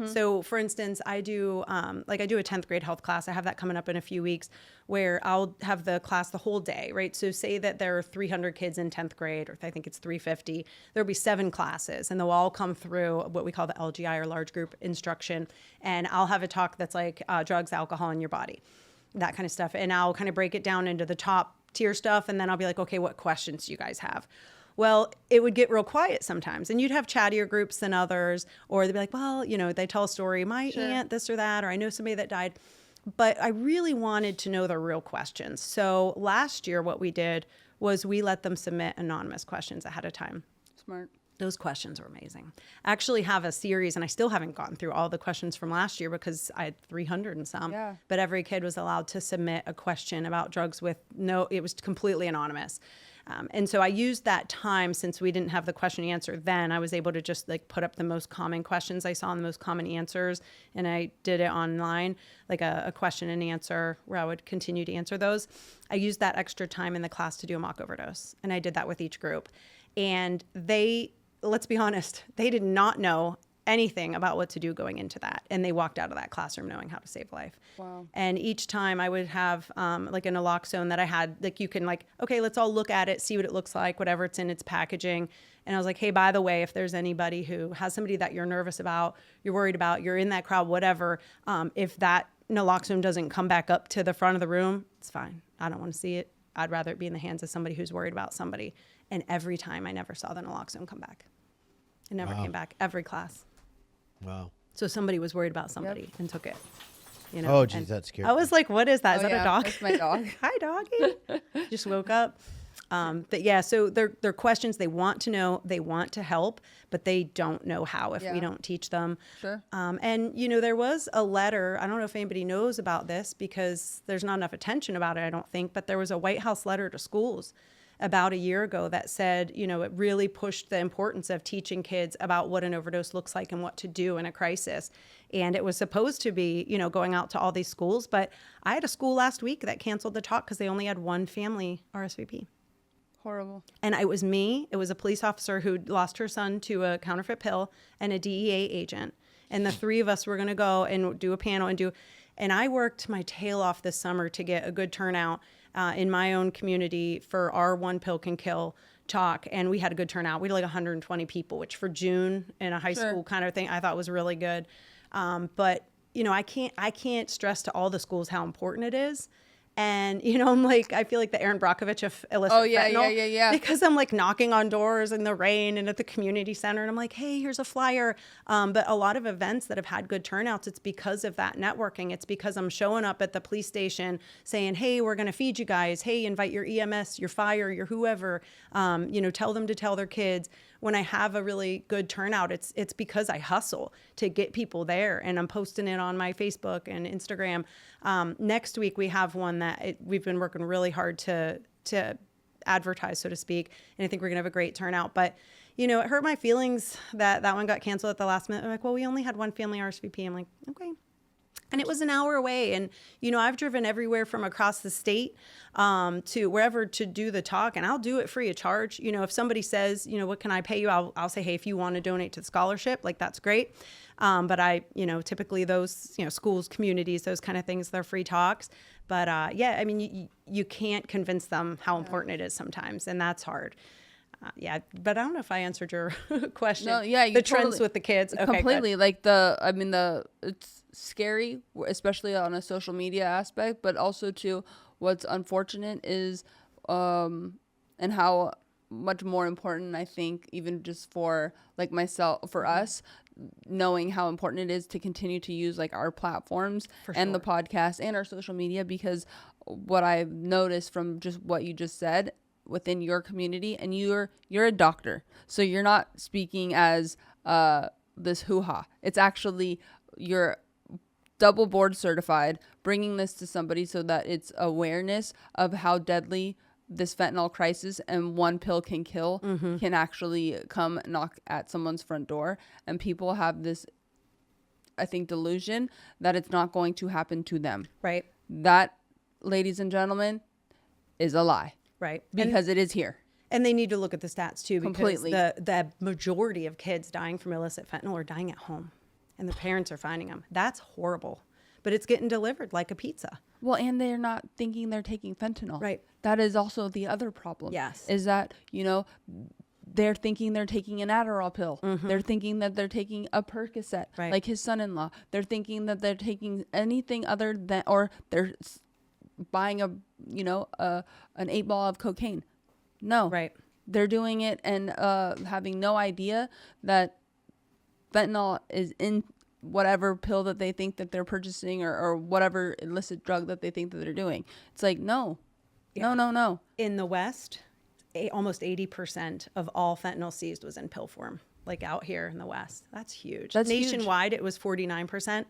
Speaker 1: So for instance, I do a 10th grade health class. I have that coming up in a few weeks where I'll have the class the whole day, right? So say that there are 300 kids in 10th grade, or I think it's 350, there'll be 7 classes and they'll all come through what we call the LGI or large group instruction. And I'll have a talk that's like drugs, alcohol in your body, that kind of stuff. And I'll kind of break it down into the top tier stuff. And then I'll be like, okay, what questions do you guys have? Well, it would get real quiet sometimes. And you'd have chattier groups than others. Or they'd be like, well, they tell a story, my aunt, this or that, or I know somebody that died. But I really wanted to know the real questions. So last year, what we did was we let them submit anonymous questions ahead of time.
Speaker 2: Smart.
Speaker 1: Those questions were amazing. I actually have a series, and I still haven't gotten through all the questions from last year because I had 300 and some.
Speaker 2: Yeah.
Speaker 1: But every kid was allowed to submit a question about drugs it was completely anonymous. And so I used that time, since we didn't have the question and answer then, I was able to just like put up the most common questions I saw and the most common answers. And I did it online, like a question and answer where I would continue to answer those. I used that extra time in the class to do a mock overdose. And I did that with each group. And let's be honest, they did not know anything about what to do going into that. And they walked out of that classroom knowing how to save life.
Speaker 2: Wow.
Speaker 1: And each time I would have like a naloxone that I had, like you can like, okay, let's all look at it, see what it looks like, whatever it's in its packaging. And I was like, hey, by the way, if there's anybody who has somebody that you're nervous about, you're worried about, you're in that crowd, whatever, if that naloxone doesn't come back up to the front of the room, it's fine. I don't want to see it. I'd rather it be in the hands of somebody who's worried about somebody. And every time I never saw the naloxone come back. It never came back, every class.
Speaker 3: Wow.
Speaker 1: So somebody was worried about somebody and took it.
Speaker 3: Oh, geez, that scared
Speaker 1: I was like, what is that? Is that a dog?
Speaker 2: That's my dog.
Speaker 1: Hi, doggy. Just woke up. But yeah, so they're questions they want to know, they want to help, but they don't know how if we don't teach them.
Speaker 2: Sure.
Speaker 1: And, there was a letter, I don't know if anybody knows about this because there's not enough attention about it, I don't think, but there was a White House letter to schools about a year ago that said, it really pushed the importance of teaching kids about what an overdose looks like and what to do in a crisis. And it was supposed to be, going out to all these schools. But I had a school last week that canceled the talk because they only had one family RSVP.
Speaker 2: Horrible.
Speaker 1: And it was me. It was a police officer who lost her son to a counterfeit pill and a DEA agent. And the 3 of us were going to go and do a panel and I worked my tail off this summer to get a good turnout in my own community for our One Pill Can Kill talk. And we had a good turnout. We had like 120 people, which for June in a high school kind of thing, I thought was really good. But I can't stress to all the schools how important it is. And, I'm like, I feel like the Aaron Brockovich of illicit fentanyl.
Speaker 2: Yeah.
Speaker 1: Because I'm like knocking on doors in the rain and at the community center. And I'm like, hey, here's a flyer. But a lot of events that have had good turnouts, it's because of that networking. It's because I'm showing up at the police station saying, hey, we're going to feed you guys. Hey, invite your EMS, your fire, your whoever. Tell them to tell their kids. When I have a really good turnout, it's because I hustle to get people there, and I'm posting it on my Facebook and Instagram. Next week we have one that we've been working really hard to advertise, so to speak, and I think we're gonna have a great turnout. But it hurt my feelings that one got canceled at the last minute. I'm like, well, we only had one family RSVP. I'm like, okay. And it was an hour away. And, I've driven everywhere from across the state to wherever to do the talk. And I'll do it free of charge. If somebody says, what can I pay you? I'll say, hey, if you want to donate to the scholarship, like that's great. But I, typically those, schools, communities, those kind of things, they're free talks. But you can't convince them how important it is sometimes. And that's hard. But I don't know if I answered your question.
Speaker 2: No, yeah, you
Speaker 1: the trends with the kids. Okay,
Speaker 2: completely. Good. Like it's scary, especially on a social media aspect, but also too, what's unfortunate is, and how much more important, I think, even just for like myself, for us, knowing how important it is to continue to use like our platforms and the podcast and our social media, because what I've noticed from just what you just said within your community, and you're a doctor, so you're not speaking as this hoo-ha. It's actually you're double board certified, bringing this to somebody so that it's awareness of how deadly this fentanyl crisis and one pill can kill can actually come knock at someone's front door. And people have this, I think, delusion that it's not going to happen to them.
Speaker 1: Right.
Speaker 2: That, ladies and gentlemen, is a lie.
Speaker 1: Right.
Speaker 2: Because it is here.
Speaker 1: And they need to look at the stats too, because
Speaker 2: Completely.
Speaker 1: the majority of kids dying from illicit fentanyl are dying at home, and the parents are finding them. That's horrible, but it's getting delivered like a pizza.
Speaker 2: Well, and they're not thinking they're taking fentanyl.
Speaker 1: Right.
Speaker 2: That is also the other problem.
Speaker 1: Yes.
Speaker 2: Is that, they're thinking they're taking an Adderall pill. They're thinking that they're taking a Percocet,
Speaker 1: Right.
Speaker 2: like his son-in-law. They're thinking that they're taking anything other than, or they're buying an 8-ball of cocaine. No.
Speaker 1: Right.
Speaker 2: They're doing it and having no idea that fentanyl is in whatever pill that they think that they're purchasing or whatever illicit drug that they think that they're doing. It's like, no. No.
Speaker 1: In the West, almost 80% of all fentanyl seized was in pill form, like out here in the West. That's huge.
Speaker 2: That's huge.
Speaker 1: Nationwide, it was 49%.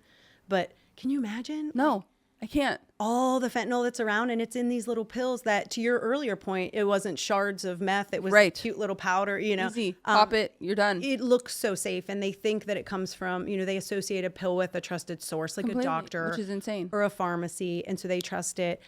Speaker 1: But can you imagine?
Speaker 2: No, I can't.
Speaker 1: All the fentanyl that's around, and it's in these little pills that, to your earlier point, it wasn't shards of meth. It was
Speaker 2: Right.
Speaker 1: cute little powder,
Speaker 2: Easy. Pop it. You're done.
Speaker 1: It looks so safe, and they think that it comes from, they associate a pill with a trusted source, like
Speaker 2: Completely,
Speaker 1: a doctor,
Speaker 2: which is insane.
Speaker 1: or a pharmacy, and so they trust it.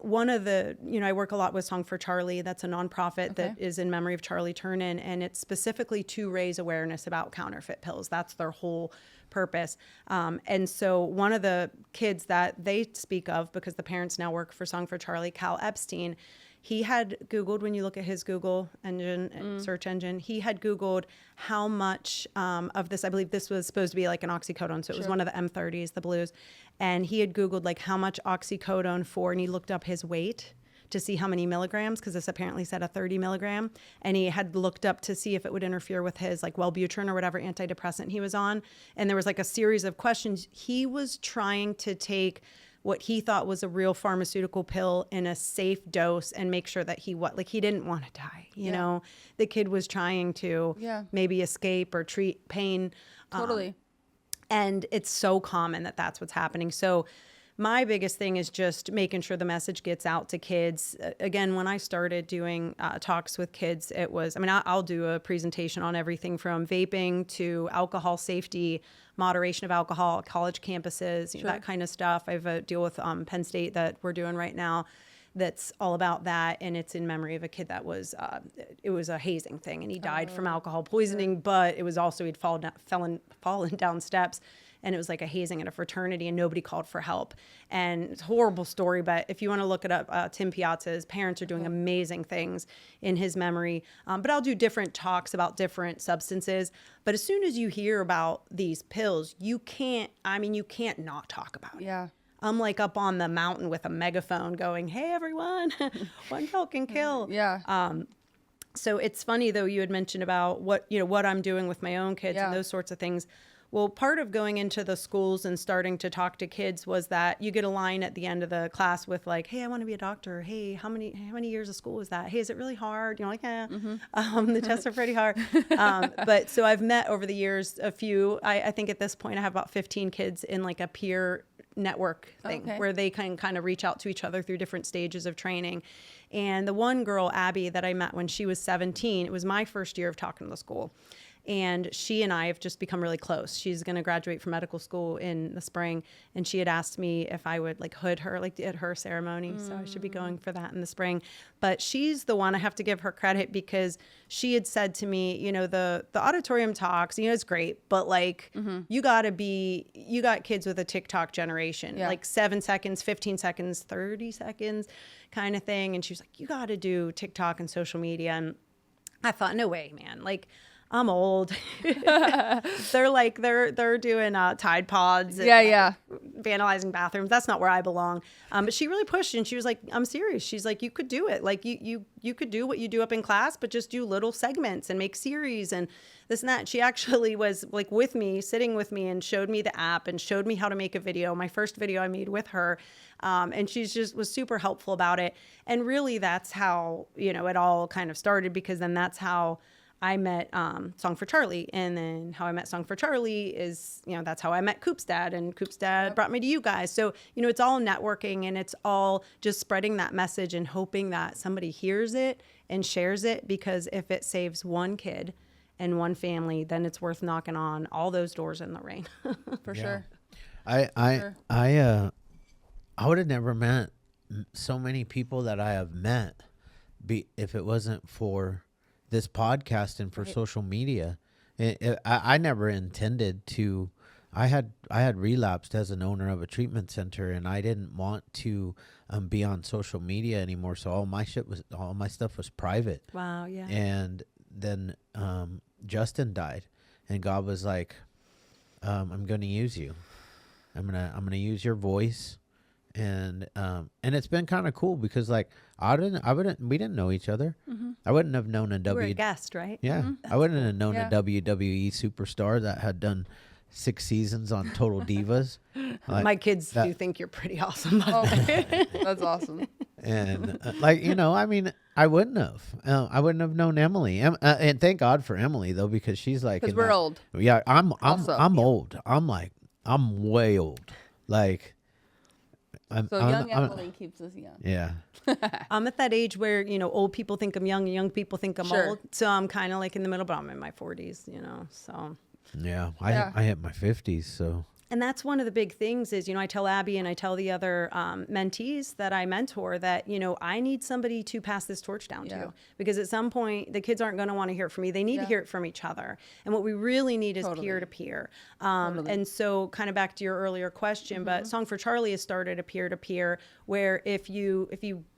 Speaker 1: One of the, I work a lot with Song for Charlie. That's a nonprofit that is in memory of Charlie Turner, and it's specifically to raise awareness about counterfeit pills. That's their whole purpose. And so one of the kids that they speak of, because the parents now work for Song for Charlie, Cal Epstein, he had Googled, when you look at his Google engine, search engine, he had Googled how much of this, I believe this was supposed to be like an oxycodone. So it was one of the M30s, the blues. And he had Googled like how much oxycodone for, and he looked up his weight to see how many milligrams, because this apparently said a 30 milligram. And he had looked up to see if it would interfere with his like Wellbutrin or whatever antidepressant he was on. And there was like a series of questions. He was trying to take what he thought was a real pharmaceutical pill in a safe dose and make sure that he didn't want to die. You know, the kid was trying to maybe escape or treat pain.
Speaker 2: Totally.
Speaker 1: And it's so common that that's what's happening. So my biggest thing is just making sure the message gets out to kids. Again, when I started doing talks with kids, it was, I'll do a presentation on everything from vaping to alcohol safety, moderation of alcohol, college campuses, that kind of stuff. I have a deal with Penn State that we're doing right now that's all about that. And it's in memory of a kid that was, it was a hazing thing, and he died from alcohol poisoning, but it was also, he'd fallen down steps. And it was like a hazing at a fraternity, and nobody called for help. And it's a horrible story, but if you want to look it up, Tim Piazza's parents are doing amazing things in his memory. But I'll do different talks about different substances. But as soon as you hear about these pills, you can't not talk about it.
Speaker 2: Yeah.
Speaker 1: I'm like up on the mountain with a megaphone going, hey, everyone, one pill can kill.
Speaker 2: Yeah.
Speaker 1: So it's funny, though, you had mentioned about what I'm doing with my own kids and those sorts of things. Well, part of going into the schools and starting to talk to kids was that you get a line at the end of the class with like, hey, I want to be a doctor. Hey, how many years of school is that? Hey, is it really hard? Like, the tests are pretty hard. But so I've met over the years a few, I think at this point I have about 15 kids in like a peer network thing where they can kind of reach out to each other through different stages of training. And the one girl, Abby, that I met when she was 17, it was my first year of talking to the school. And she and I have just become really close. She's going to graduate from medical school in the spring. And she had asked me if I would like hood her like at her ceremony. So I should be going for that in the spring. But she's the one, I have to give her credit, because she had said to me, the auditorium talks, it's great, but like you got kids with a TikTok generation, like 7 seconds, 15 seconds, 30 seconds kind of thing. And she was like, you got to do TikTok and social media. And I thought, no way, man. Like, I'm old. They're doing Tide Pods. And, vandalizing bathrooms. That's not where I belong. But she really pushed, and she was like, I'm serious. She's like, you could do it. Like you could do what you do up in class, but just do little segments and make series and this and that. She actually was like with me, sitting with me, and showed me the app and showed me how to make a video. My first video I made with her. And she's just was super helpful about it. And really that's how, it all kind of started, because then that's how I met Song for Charlie, and then how I met Song for Charlie is, that's how I met Coop's dad, and Coop's dad brought me to you guys. So, it's all networking, and it's all just spreading that message and hoping that somebody hears it and shares it, because if it saves one kid and one family, then it's worth knocking on all those doors in the rain.
Speaker 2: For sure.
Speaker 3: I would have never met so many people that I have met if it wasn't for this podcast and for social media. I never intended to. I had relapsed as an owner of a treatment center, and I didn't want to be on social media anymore. So all my stuff was private.
Speaker 1: Wow. Yeah.
Speaker 3: And then Justin died, and God was like, "I'm going to use you. I'm gonna use your voice." And it's been kind of cool because we didn't know each other. Mm-hmm. I wouldn't have known
Speaker 1: You were a guest, right?
Speaker 3: Yeah. Mm-hmm. I wouldn't have known a WWE superstar that had done 6 seasons on Total Divas.
Speaker 1: My kids do think you're pretty awesome.
Speaker 2: That's awesome.
Speaker 3: And I wouldn't have. I wouldn't have known Emily. And thank God for Emily though, because she's like,
Speaker 2: because we're old.
Speaker 3: Yeah, I'm old. I'm way old. Like.
Speaker 2: Young Emily keeps us young.
Speaker 3: Yeah.
Speaker 1: I'm at that age where, old people think I'm young and young people think I'm old. So I'm kind of like in the middle, but I'm in my 40s, so.
Speaker 3: Yeah. I hit my 50s, so.
Speaker 1: And that's one of the big things is, I tell Abby and I tell the other mentees that I mentor that, I need somebody to pass this torch down to, because at some point the kids aren't going to want to hear it from me. They need to hear it from each other. And what we really need is peer to peer. And so kind of back to your earlier question, but Song for Charlie has started a peer to peer where if you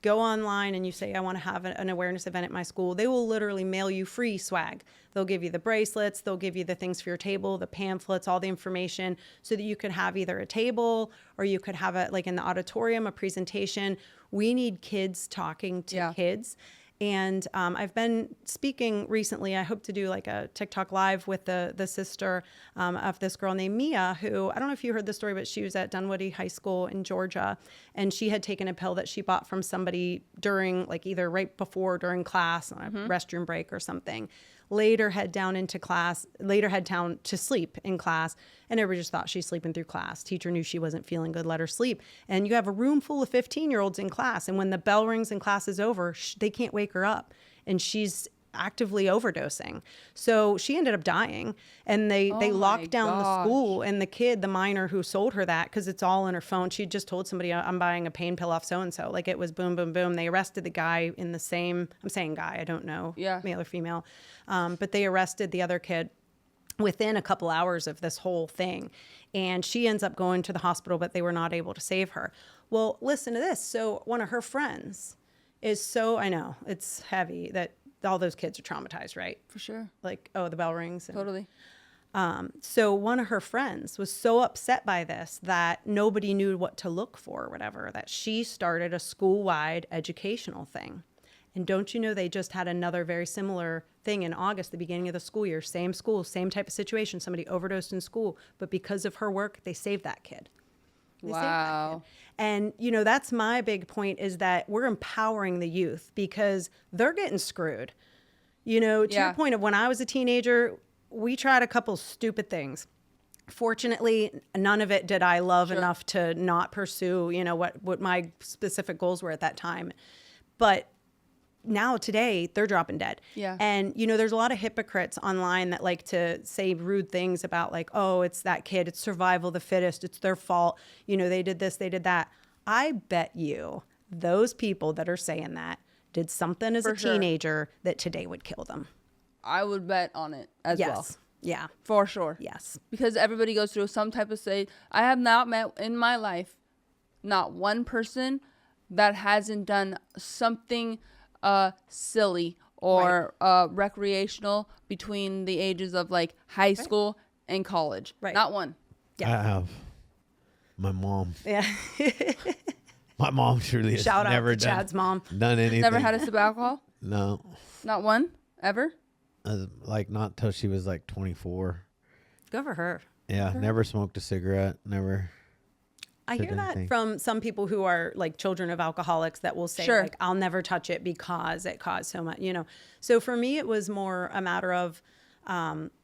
Speaker 1: go online and you say, I want to have an awareness event at my school, they will literally mail you free swag. They'll give you the bracelets, they'll give you the things for your table, the pamphlets, all the information, so that you could have either a table or you could have like in the auditorium, a presentation. We need kids talking to kids. And I've been speaking recently. I hope to do like a TikTok live with the sister of this girl named Mia, who, I don't know if you heard the story, but she was at Dunwoody High School in Georgia. And she had taken a pill that she bought from somebody during, like either right before or during class on a restroom break or something. Later head down to sleep in class, and everybody just thought she's sleeping through class. Teacher knew she wasn't feeling good, let her sleep. And you have a room full of 15-year-olds in class, and when the bell rings and class is over, they can't wake her up, and she's actively overdosing. So she ended up dying, and they locked down the school, and the minor who sold her that, because it's all in her phone. She just told somebody, I'm buying a pain pill off so-and-so. Like it was boom, boom, boom. They arrested the guy in the same, I'm saying guy, I don't know, male or female. But they arrested the other kid within a couple hours of this whole thing. And she ends up going to the hospital, but they were not able to save her. Well, listen to this. So one of her friends I know it's heavy that all those kids are traumatized, right?
Speaker 2: For sure.
Speaker 1: Like, the bell rings.
Speaker 2: Totally.
Speaker 1: So one of her friends was so upset by this that nobody knew what to look for or whatever, that she started a school-wide educational thing. And don't you know they just had another very similar thing in August, the beginning of the school year, same school, same type of situation. Somebody overdosed in school, but because of her work, they saved that kid.
Speaker 2: Wow.
Speaker 1: And, that's my big point, is that we're empowering the youth because they're getting screwed. To your point of when I was a teenager, we tried a couple stupid things. Fortunately, none of it did I love enough to not pursue, what my specific goals were at that time. But now today they're dropping dead.
Speaker 2: Yeah.
Speaker 1: And, there's a lot of hypocrites online that like to say rude things about like, oh, it's that kid, it's survival of the fittest, it's their fault. They did this, they did that. I bet you those people that are saying that did something as a teenager that today would kill them.
Speaker 2: I would bet on it as well.
Speaker 1: Yeah.
Speaker 2: For sure.
Speaker 1: Yes.
Speaker 2: Because everybody goes through some type of stage. I have not met in my life, not one person that hasn't done something silly or recreational between the ages of like high school and college.
Speaker 1: Right.
Speaker 2: Not one.
Speaker 3: Yeah. I have. My mom.
Speaker 1: Yeah.
Speaker 3: My mom surely has
Speaker 1: Shout
Speaker 3: never
Speaker 1: out to Chad's mom.
Speaker 3: done anything.
Speaker 2: Never had a sip of alcohol?
Speaker 3: No.
Speaker 2: Not one? Ever?
Speaker 3: Like not till she was like 24.
Speaker 1: Good for her.
Speaker 3: Yeah. Never smoked a cigarette. Never.
Speaker 1: I
Speaker 3: to
Speaker 1: hear
Speaker 3: do
Speaker 1: that
Speaker 3: anything.
Speaker 1: from some people who are like children of alcoholics that will say
Speaker 2: Sure.
Speaker 1: like, I'll never touch it because it caused so much, you know. So for me, it was more a matter of,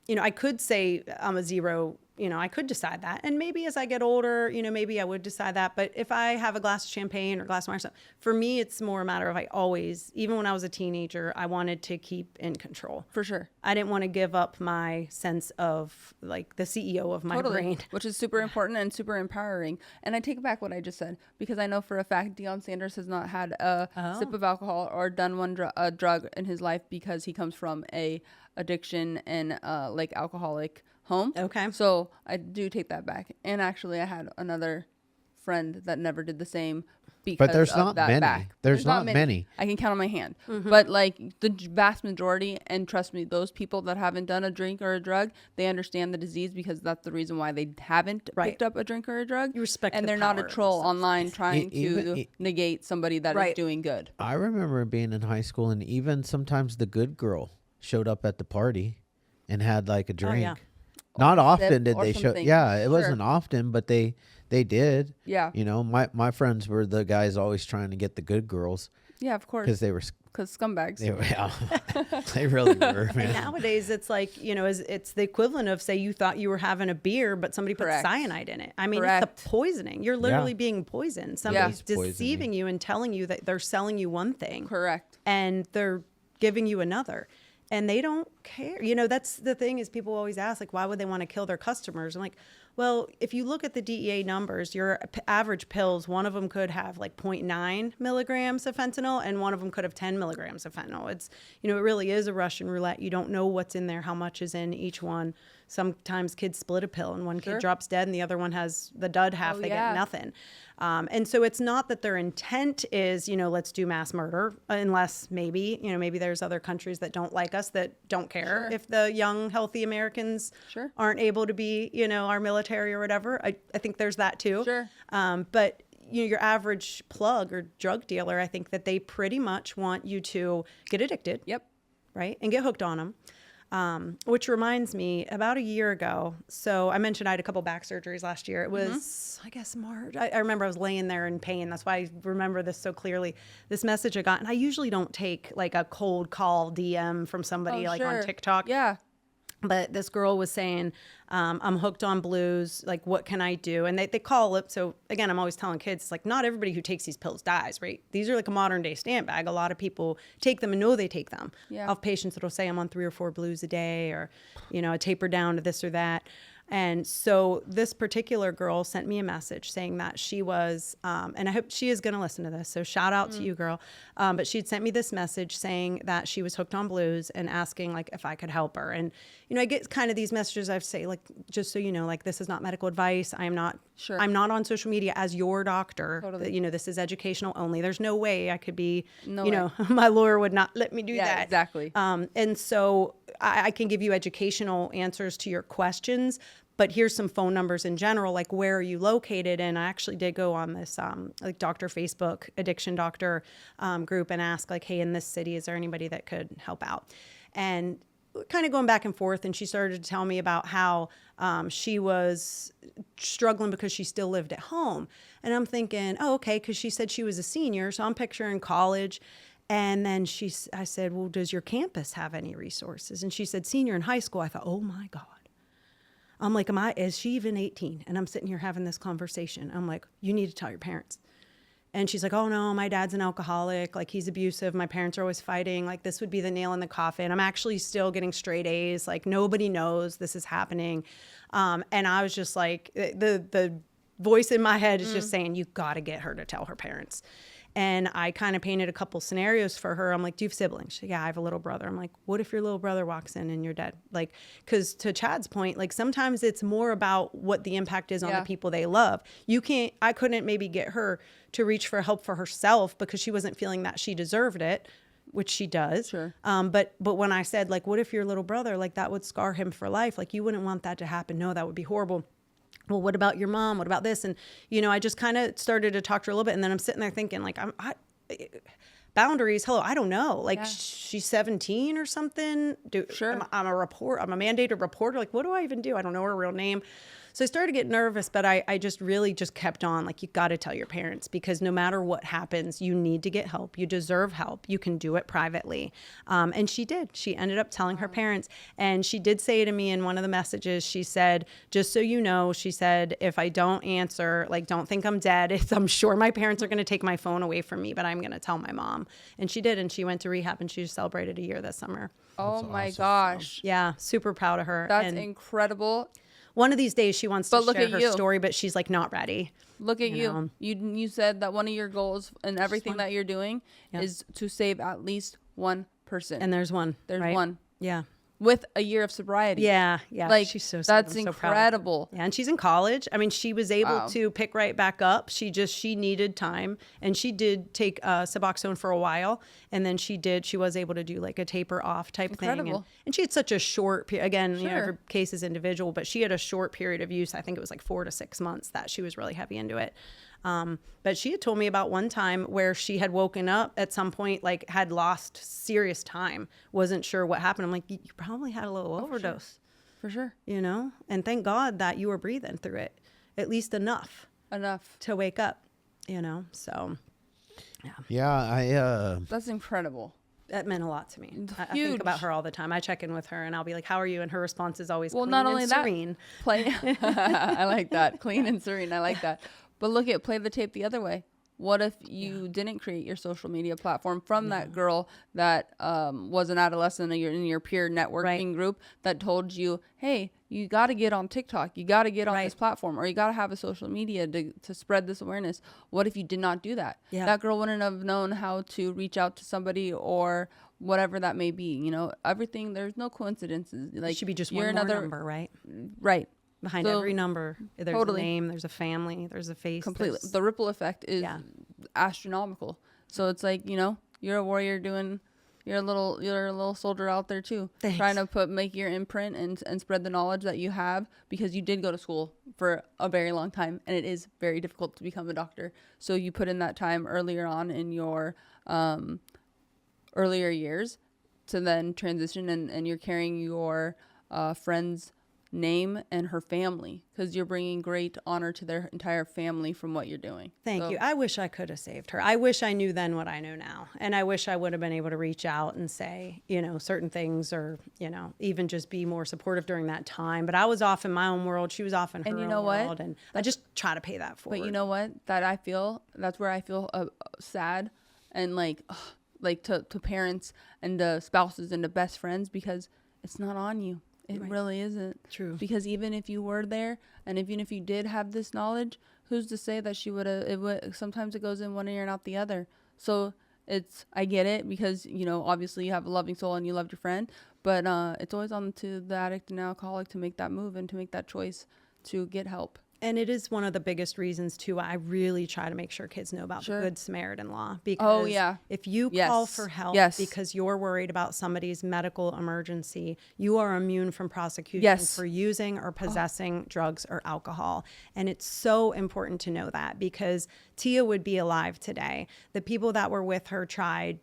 Speaker 1: you know, I could say I'm a zero, you know, I could decide that. And maybe as I get older, you know, maybe I would decide that. But if I have a glass of champagne or a glass of wine or something, for me, it's more a matter of I always, even when I was a teenager, I wanted to keep in control.
Speaker 2: For sure.
Speaker 1: I didn't want to give up my sense of like the CEO of my brain.
Speaker 2: Which is super important and super empowering. And I take back what I just said, because I know for a fact Deion Sanders has not had a sip of alcohol or done one drug in his life because he comes from a addiction and like alcoholic home.
Speaker 1: Okay.
Speaker 2: So I do take that back. And actually I had another friend that never did the same because
Speaker 3: there's
Speaker 2: of
Speaker 3: not
Speaker 2: that
Speaker 3: many.
Speaker 2: back.
Speaker 3: There's not many.
Speaker 2: I can count on my hand. But like the vast majority, and trust me, those people that haven't done a drink or a drug, they understand the disease because that's the reason why they haven't picked up a drink or a drug.
Speaker 1: You respect
Speaker 2: and
Speaker 1: the
Speaker 2: they're not a
Speaker 1: power of
Speaker 2: troll
Speaker 1: the substance.
Speaker 2: online trying to negate somebody that is doing good.
Speaker 3: I remember being in high school, and even sometimes the good girl showed up at the party and had like a drink.
Speaker 1: yeah.
Speaker 3: Not often
Speaker 2: sip
Speaker 3: did
Speaker 2: or
Speaker 3: they show.
Speaker 2: something.
Speaker 3: Yeah, it
Speaker 2: Sure.
Speaker 3: wasn't often, but they did.
Speaker 2: Yeah.
Speaker 3: You know, my friends were the guys always trying to get the good girls
Speaker 2: Yeah, of course.
Speaker 3: because they were
Speaker 2: Because scumbags.
Speaker 3: they really were, man.
Speaker 1: Nowadays, it's like, you know, it's the equivalent of, say, you thought you were having a beer, but somebody put
Speaker 2: Correct.
Speaker 1: cyanide in it. I mean,
Speaker 2: Correct.
Speaker 1: it's the poisoning. You're literally
Speaker 3: Yeah.
Speaker 1: being poisoned. Somebody's
Speaker 3: It's poisoning.
Speaker 1: deceiving you and telling you that they're selling you one thing.
Speaker 2: Correct.
Speaker 1: And they're giving you another. And they don't care. You know, that's the thing is people always ask, like, why would they want to kill their customers? I'm like, well, if you look at the DEA numbers, your average pills, one of them could have like 0.9 milligrams of fentanyl and one of them could have 10 milligrams of fentanyl. It's, you know, it really is a Russian roulette. You don't know what's in there, how much is in each one. Sometimes kids split a pill and one kid drops dead and the other one has the dud half. They get nothing. And so it's not that their intent is, you know, let's do mass murder, unless maybe, you know, maybe there's other countries that don't like us that don't care if the young, healthy Americans aren't able to be, you know, our military or whatever. I think there's that too.
Speaker 2: Sure.
Speaker 1: But you know, your average plug or drug dealer, I think that they pretty much want you to get addicted.
Speaker 2: Yep.
Speaker 1: Right. And get hooked on them. Which reminds me, about a year ago, so I mentioned I had a couple back surgeries last year. It was, I guess, March. I remember I was laying there in pain. That's why I remember this so clearly. This message I got, and I usually don't take like a cold call DM from somebody on TikTok.
Speaker 2: Yeah.
Speaker 1: But this girl was saying, I'm hooked on blues. Like, what can I do? And they call it. So again, I'm always telling kids, it's like, not everybody who takes these pills dies, right? These are like a modern day stand bag. A lot of people take them and know they take them.
Speaker 2: Yeah.
Speaker 1: I have patients that'll say I'm on 3 or 4 blues a day, or, you know, I taper down to this or that. And so this particular girl sent me a message saying that she was, and I hope she is going to listen to this, so shout out to you, girl. But she'd sent me this message saying that she was hooked on blues and asking like if I could help her. And, you know, I get kind of these messages I say, like, just so you know, like, this is not medical advice. I am not, I'm not on social media as your doctor.
Speaker 2: Totally.
Speaker 1: You know, this is educational only. There's no way I could be, you know, my lawyer would not let me do that.
Speaker 2: Exactly.
Speaker 1: And so I can give you educational answers to your questions, but here's some phone numbers in general, like where are you located? And I actually did go on this like Dr. Facebook addiction doctor group and ask like, hey, in this city, is there anybody that could help out? And kind of going back and forth, and she started to tell me about how she was struggling because she still lived at home. And I'm thinking, oh, okay, because she said she was a senior, so I'm picturing college. And then I said, well, does your campus have any resources? And she said, senior in high school. I thought, oh my God. I'm like, is she even 18? And I'm sitting here having this conversation. I'm like, you need to tell your parents. And she's like, oh no, my dad's an alcoholic. Like, he's abusive. My parents are always fighting. Like, this would be the nail in the coffin. I'm actually still getting straight A's. Like, nobody knows this is happening. And I was just like, the voice in my head is just saying, you got to get her to tell her parents. And I kind of painted a couple scenarios for her. I'm like, do you have siblings? She said, yeah, I have a little brother. I'm like, what if your little brother walks in and you're dead? Like, because to Chad's point, like, sometimes it's more about what the impact is on the people they love. I couldn't maybe get her to reach for help for herself because she wasn't feeling that she deserved it, which she does.
Speaker 2: Sure.
Speaker 1: But when I said, like, what if your little brother, like, that would scar him for life? Like, you wouldn't want that to happen. No, that would be horrible. Well, what about your mom? What about this? And, you know, I just kind of started to talk to her a little bit. And then I'm sitting there thinking, like, boundaries. Hello, I don't know. Like, she's 17 or something. I'm a mandated reporter. Like, what do I even do? I don't know her real name. So I started to get nervous, but I just really just kept on. Like, you got to tell your parents, because no matter what happens, you need to get help. You deserve help. You can do it privately. And she did. She ended up telling her parents. And she did say to me in one of the messages, she said, just so you know, she said, if I don't answer, like, don't think I'm dead. I'm sure my parents are going to take my phone away from me, but I'm going to tell my mom. And she did. And she went to rehab, and she just celebrated a year this summer.
Speaker 2: Oh my gosh.
Speaker 1: Yeah, super proud of her.
Speaker 2: That's
Speaker 1: and
Speaker 2: incredible.
Speaker 1: one of these days she wants to
Speaker 2: But look
Speaker 1: share
Speaker 2: at
Speaker 1: her
Speaker 2: you.
Speaker 1: story, but she's like not ready.
Speaker 2: Look at you.
Speaker 1: know.
Speaker 2: You said that one of your goals and everything that you're doing is to save at least one person.
Speaker 1: And there's one.
Speaker 2: There's
Speaker 1: right?
Speaker 2: one
Speaker 1: Yeah.
Speaker 2: with a year of sobriety.
Speaker 1: Yeah. Yeah.
Speaker 2: Like,
Speaker 1: she's so sweet.
Speaker 2: that's
Speaker 1: I'm so proud of her.
Speaker 2: incredible.
Speaker 1: Yeah, and she's in college. I mean, she was able
Speaker 2: Wow.
Speaker 1: to pick right back up. She needed time, and she did take Suboxone for a while, and then she was able to do like a taper off type thing.
Speaker 2: Incredible.
Speaker 1: And she had such a short period. Again,
Speaker 2: Sure.
Speaker 1: every case is individual, but she had a short period of use. I think it was like 4 to 6 months that she was really heavy into it. But she had told me about one time where she had woken up at some point, like had lost serious time, wasn't sure what happened. I'm like, you probably had a little overdose.
Speaker 2: For sure.
Speaker 1: And thank God that you were breathing through it, at least enough to wake up, so
Speaker 3: Yeah,
Speaker 2: That's incredible.
Speaker 1: that meant a lot to me. I
Speaker 2: Huge.
Speaker 1: think about her all the time. I check in with her and I'll be like, how are you? And her response is always
Speaker 2: Well,
Speaker 1: clean
Speaker 2: not
Speaker 1: and
Speaker 2: only that,
Speaker 1: serene.
Speaker 2: I like that. Clean and serene. I like that. But play the tape the other way. What if you didn't create your social media platform from that girl that was an adolescent in your peer networking group that told you, hey, you got to get on TikTok. You got to get on this platform, or you got to have a social media to spread this awareness. What if you did not do that?
Speaker 1: Yeah.
Speaker 2: That girl wouldn't have known how to reach out to somebody or whatever that may be. Everything, there's no coincidences. Like,
Speaker 1: It should be just
Speaker 2: you're
Speaker 1: one more
Speaker 2: another
Speaker 1: number, right?
Speaker 2: Right.
Speaker 1: Behind
Speaker 2: So,
Speaker 1: every number, there's
Speaker 2: totally.
Speaker 1: a name, there's a family, there's a face.
Speaker 2: Completely.
Speaker 1: there's-
Speaker 2: The ripple effect is astronomical. So it's like, you're a warrior you're a little soldier out there too.
Speaker 1: Thanks.
Speaker 2: Trying to make your imprint and spread the knowledge that you have, because you did go to school for a very long time and it is very difficult to become a doctor. So you put in that time earlier on in your earlier years to then transition, and you're carrying your friend's name and her family, because you're bringing great honor to their entire family from what you're doing.
Speaker 1: Thank you. I wish I could have saved her. I wish I knew then what I know now. And I wish I would have been able to reach out and say, certain things, or, even just be more supportive during that time. But I was off in my own world. She was off in her own world. And I just try to pay that forward.
Speaker 2: But you know what? That's where I feel sad and like to parents and to spouses and to best friends, because it's not on you. It really isn't.
Speaker 1: True.
Speaker 2: Because even if you were there, and even if you did have this knowledge, who's to say that she would have, sometimes it goes in one ear and out the other. So I get it, because, obviously you have a loving soul and you loved your friend, but it's always on to the addict and alcoholic to make that move and to make that choice to get help.
Speaker 1: And it is one of the biggest reasons too. I really try to make sure kids know about the Good Samaritan law, because if you call for help because you're worried about somebody's medical emergency, you are immune from prosecution for using or possessing drugs or alcohol. And it's so important to know that, because Tia would be alive today. The people that were with her tried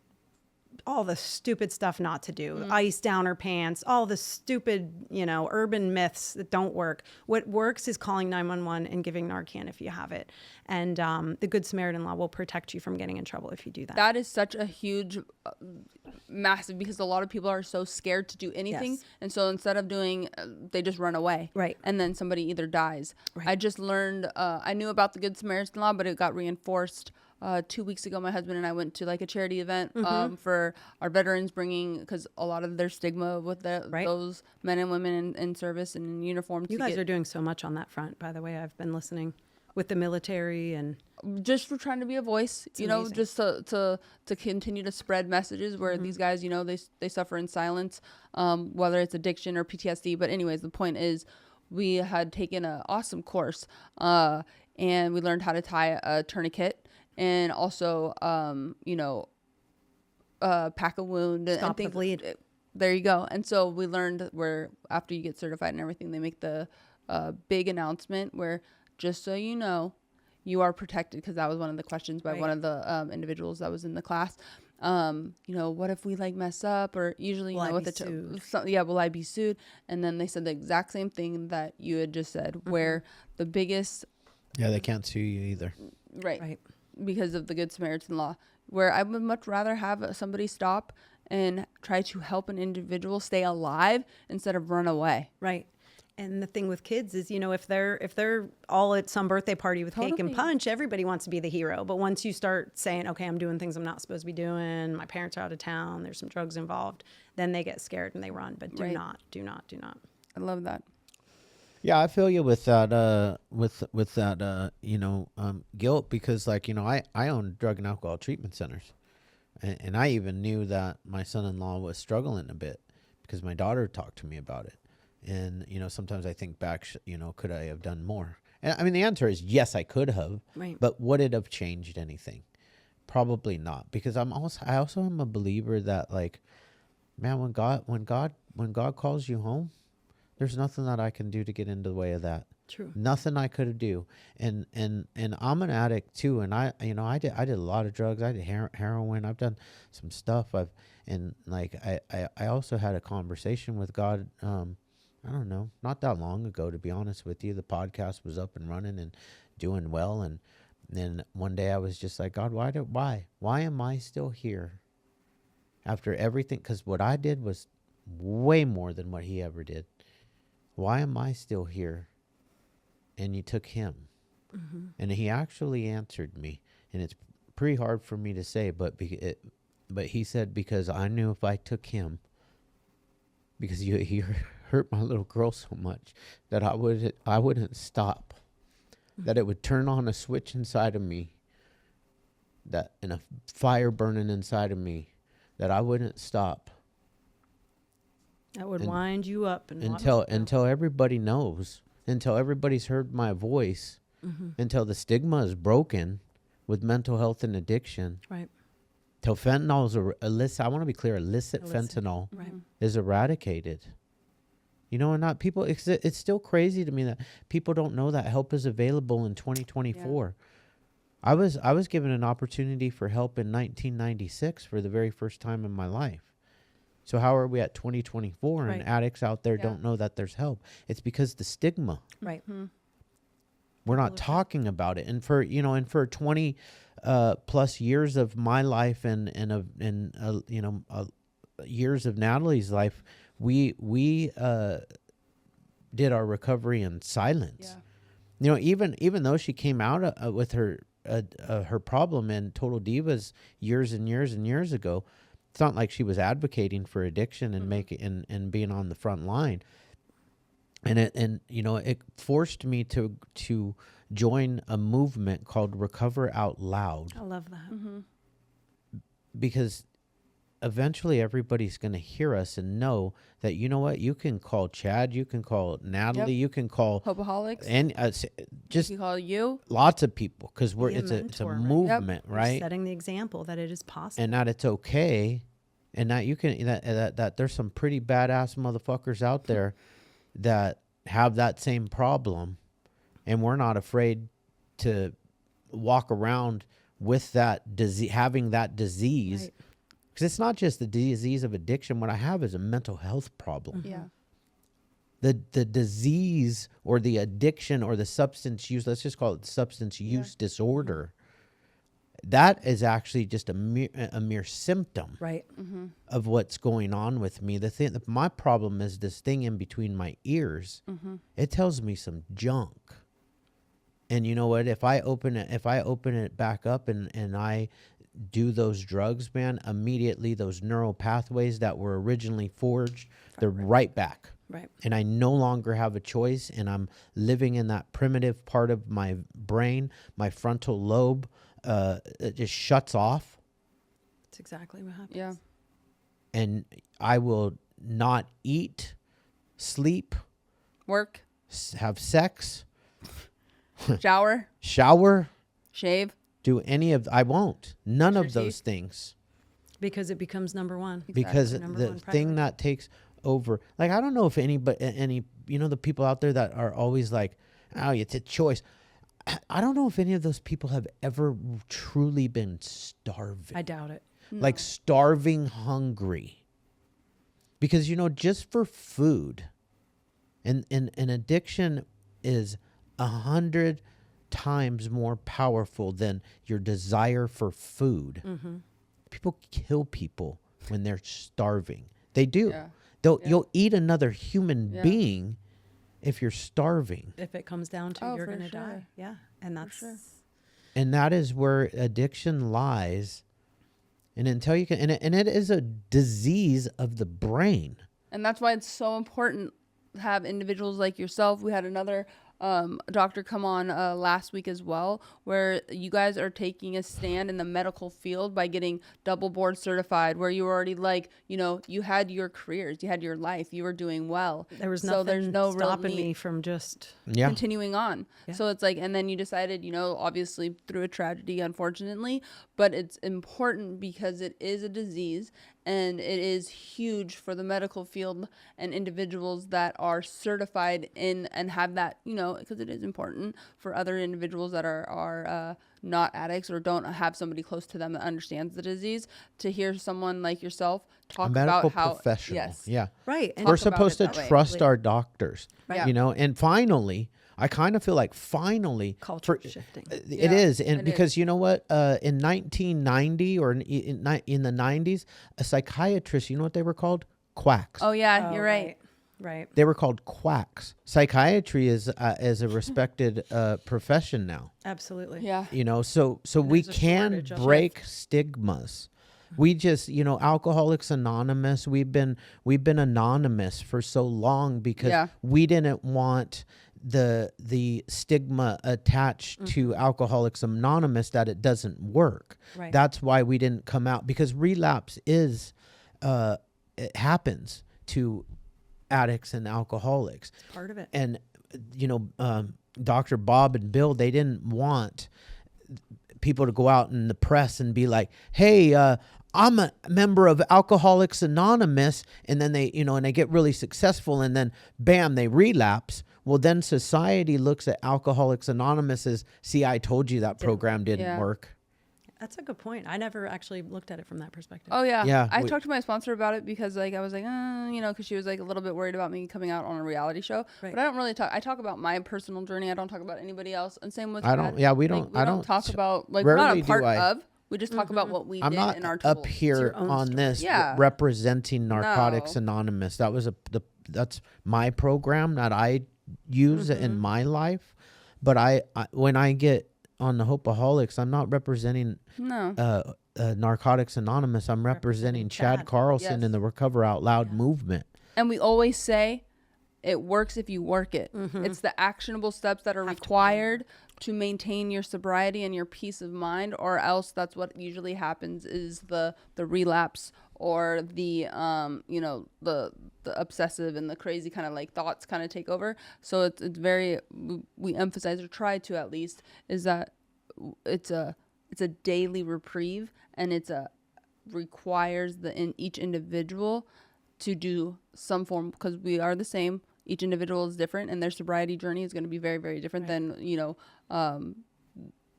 Speaker 1: all the stupid stuff not to do, ice down her pants, all the stupid, urban myths that don't work. What works is calling 911 and giving Narcan if you have it. And the Good Samaritan law will protect you from getting in trouble if you do that.
Speaker 2: That is such a huge, massive, because a lot of people are so scared to do anything.
Speaker 1: Yes.
Speaker 2: And so instead of doing, they just run away.
Speaker 1: Right.
Speaker 2: And then somebody either dies.
Speaker 1: Right.
Speaker 2: I just learned, I knew about the Good Samaritan law, but it got reinforced 2 weeks ago. My husband and I went to like a charity event for our veterans, because a lot of their stigma with those men and women in service and in uniform.
Speaker 1: You guys are doing so much on that front, by the way. I've been listening with the military, and
Speaker 2: just for trying to be a voice,
Speaker 1: amazing.
Speaker 2: just to continue to spread messages where these guys, they suffer in silence, whether it's addiction or PTSD. But anyways, the point is, we had taken an awesome course, and we learned how to tie a tourniquet, and also, pack a wound.
Speaker 1: Stop the bleed.
Speaker 2: There you go. And so we learned where after you get certified and everything, they make the big announcement where, just so you know, you are protected, because that was one of the questions by one of the individuals that was in the class. What if we like mess up, or usually,
Speaker 1: Will I
Speaker 2: with
Speaker 1: be
Speaker 2: the
Speaker 1: sued?
Speaker 2: will I be sued? And then they said the exact same thing that you had just said, where the biggest,
Speaker 3: Yeah, they can't sue you either.
Speaker 1: Right.
Speaker 2: because of the Good Samaritan law, where I would much rather have somebody stop and try to help an individual stay alive instead of run away.
Speaker 1: Right. And the thing with kids is, if they're all at some birthday party with cake and
Speaker 2: Totally.
Speaker 1: punch, everybody wants to be the hero. But once you start saying, okay, I'm doing things I'm not supposed to be doing, my parents are out of town, there's some drugs involved, then they get scared and they run. But do
Speaker 2: Right.
Speaker 1: not.
Speaker 2: I love that.
Speaker 3: Yeah, I feel you with that. With that, guilt, because I own drug and alcohol treatment centers, and I even knew that my son-in-law was struggling a bit because my daughter talked to me about it, and sometimes I think back, could I have done more? And I mean, the answer is yes, I could have.
Speaker 1: Right.
Speaker 3: But would it have changed anything? Probably not, because I also am a believer that man, when God calls you home, there's nothing that I can do to get into the way of that.
Speaker 1: True.
Speaker 3: Nothing I could do. And I'm an addict too. And I did a lot of drugs. I did heroin. I've done some stuff. I also had a conversation with God. I don't know, not that long ago, to be honest with you. The podcast was up and running and doing well. And then one day I was just like, God, why am I still here after everything? Because what I did was way more than what he ever did. Why am I still here? And you took him. Mm-hmm. And he actually answered me. And it's pretty hard for me to say, but he said, because I knew if I took him, because he hurt my little girl so much, that I wouldn't stop. Mm-hmm. That it would turn on a switch inside of me, and a fire burning inside of me, that I wouldn't stop.
Speaker 1: That would wind you up
Speaker 3: until everybody knows, until everybody's heard my voice, until the stigma is broken with mental health and addiction.
Speaker 1: Right.
Speaker 3: Till fentanyl is illicit. I want to be clear. Illicit fentanyl is eradicated. And not people. It's still crazy to me that people don't know that help is available in 2024. Yeah. I was given an opportunity for help in 1996 for the very first time in my life. So how are we at 2024 and addicts out there don't know that there's help? It's because the stigma.
Speaker 1: Right.
Speaker 2: Mm-hmm.
Speaker 3: We're not talking about it. And for 20 plus years of my life and years of Natalie's life, we did our recovery in silence. Yeah. Even though she came out with her problem in Total Divas years and years and years ago, it's not like she was advocating for addiction and and being on the front line. And it forced me to join a movement called Recover Out Loud.
Speaker 1: I love that.
Speaker 2: Mm-hmm.
Speaker 3: Because eventually everybody's going to hear us and know that, you know what, you can call Chad, you can call Natalie, you can call
Speaker 2: Hopeaholics,
Speaker 3: and just
Speaker 2: you call you
Speaker 3: lots of people, because it's a
Speaker 1: mentor,
Speaker 3: movement, right?
Speaker 1: Setting the example that it is possible,
Speaker 3: and that it's okay, and that you can that there's some pretty badass motherfuckers out there that have that same problem, and we're not afraid to walk around with that disease, having that disease.
Speaker 1: Right.
Speaker 3: Because it's not just the disease of addiction. What I have is a mental health problem.
Speaker 2: Yeah.
Speaker 3: The disease or the addiction or the substance use, let's just call it substance use disorder, that is actually just a mere symptom
Speaker 1: right?
Speaker 3: of what's going on with me. My problem is this thing in between my ears. It tells me some junk. And you know what? If I open it back up and I do those drugs, man, immediately those neural pathways that were originally forged, they're right back.
Speaker 1: Right.
Speaker 3: And I no longer have a choice, and I'm living in that primitive part of my brain, my frontal lobe, it just shuts off.
Speaker 1: That's exactly what happens.
Speaker 2: Yeah.
Speaker 3: And I will not eat, sleep,
Speaker 2: Work,
Speaker 3: have sex,
Speaker 2: shower,
Speaker 3: shave,
Speaker 2: shave.
Speaker 3: I won't. None
Speaker 2: Brush
Speaker 3: of
Speaker 2: your
Speaker 3: those
Speaker 2: teeth.
Speaker 3: things.
Speaker 1: Because it becomes number one.
Speaker 3: Because
Speaker 1: Number
Speaker 3: the
Speaker 1: one
Speaker 3: thing
Speaker 1: priority.
Speaker 3: that takes over, like, I don't know if any the people out there that are always like, oh, it's a choice. I don't know if any of those people have ever truly been starving.
Speaker 1: I doubt it.
Speaker 3: like starving hungry. Because, you know, just for food, and an addiction is 100 times more powerful than your desire for food. People kill people when they're starving. They do.
Speaker 2: Yeah.
Speaker 3: You'll eat another human being if you're starving.
Speaker 1: If it comes down to you're
Speaker 2: for
Speaker 1: going to
Speaker 2: sure.
Speaker 1: die. Yeah. And that's
Speaker 3: And that is where addiction lies. And until you can, and it is a disease of the brain.
Speaker 2: And that's why it's so important to have individuals like yourself. We had another doctor come on last week as well, where you guys are taking a stand in the medical field by getting double board certified, where you were already like, you know, you had your careers, you had your life, you were doing well.
Speaker 1: There was
Speaker 2: so there's
Speaker 1: nothing
Speaker 2: no real
Speaker 1: stopping
Speaker 2: need
Speaker 1: me from just
Speaker 2: continuing on.
Speaker 1: Yeah.
Speaker 2: So it's like, and then you decided, you know, obviously through a tragedy, unfortunately, but it's important because it is a disease and it is huge for the medical field and individuals that are certified in and have that, you know, because it is important for other individuals that are not addicts or don't have somebody close to them that understands the disease, to hear someone like yourself talk
Speaker 3: A medical
Speaker 2: about how
Speaker 3: professional.
Speaker 2: yes,
Speaker 3: Yeah.
Speaker 1: right. And
Speaker 3: We're
Speaker 2: Talk about
Speaker 3: supposed
Speaker 2: it
Speaker 3: to
Speaker 2: that way.
Speaker 3: trust our doctors,
Speaker 2: Right.
Speaker 3: you know, and finally, I kind of feel like finally
Speaker 1: culture shifting.
Speaker 3: It
Speaker 2: Yeah,
Speaker 3: is. And
Speaker 2: it
Speaker 3: because
Speaker 2: is.
Speaker 3: you know what, in 1990 or in the 90s, a psychiatrist, you know what they were called? Quacks.
Speaker 2: Oh yeah, you're right.
Speaker 1: Right.
Speaker 3: They were called quacks. Psychiatry is a respected profession now.
Speaker 1: Absolutely.
Speaker 2: Yeah.
Speaker 3: You know, so we
Speaker 1: there's a
Speaker 3: can
Speaker 1: shortage of
Speaker 3: break stigmas. We just, you know, Alcoholics Anonymous, we've been anonymous for so long because we didn't want the stigma attached to Alcoholics Anonymous that it doesn't work.
Speaker 1: Right.
Speaker 3: That's why we didn't come out, because relapse is it happens to addicts and alcoholics.
Speaker 1: It's part of it.
Speaker 3: And you know, Dr. Bob and Bill, they didn't want people to go out in the press and be like, hey, I'm a member of Alcoholics Anonymous, and then they, you know, and they get really successful, and then bam, they relapse. Well, then society looks at Alcoholics Anonymous as, see, I told you that program didn't work.
Speaker 1: That's a good point. I never actually looked at it from that perspective.
Speaker 2: Oh yeah.
Speaker 3: Yeah,
Speaker 2: I talked to my sponsor about it because like I was like, you know, because she was like a little bit worried about me coming out on a reality show.
Speaker 1: Right.
Speaker 2: But I don't really talk. I talk about my personal journey. I don't talk about anybody else. And same with
Speaker 3: I don't.
Speaker 2: Brad.
Speaker 3: Yeah, we
Speaker 2: Like,
Speaker 3: don't.
Speaker 2: we
Speaker 3: I
Speaker 2: don't
Speaker 3: don't
Speaker 2: talk about like we're not
Speaker 3: rarely
Speaker 2: a
Speaker 3: do
Speaker 2: part
Speaker 3: I.
Speaker 2: of. We just talk about what we
Speaker 3: I'm
Speaker 2: did
Speaker 3: not
Speaker 2: in our tools.
Speaker 3: up here
Speaker 1: your own
Speaker 3: on
Speaker 1: story.
Speaker 3: this
Speaker 2: Yeah.
Speaker 3: representing Narcotics Anonymous. That was that's my program that I use in my life. But I when I get on the Hopeaholics, I'm not representing Narcotics Anonymous. I'm representing Chad
Speaker 1: that.
Speaker 3: Carlson
Speaker 2: Yes.
Speaker 3: in the Recover Out Loud movement.
Speaker 2: And we always say it works if you work it. It's the actionable steps that are required to maintain your sobriety and your peace of mind, or else that's what usually happens is the relapse or the you know, the obsessive and the crazy kind of like thoughts kind of take over. So it's very, we emphasize, or try to at least, is that it's a daily reprieve, and requires each individual to do some form, because we are the same. Each individual is different, and their sobriety journey is going to be very, very different than, you know,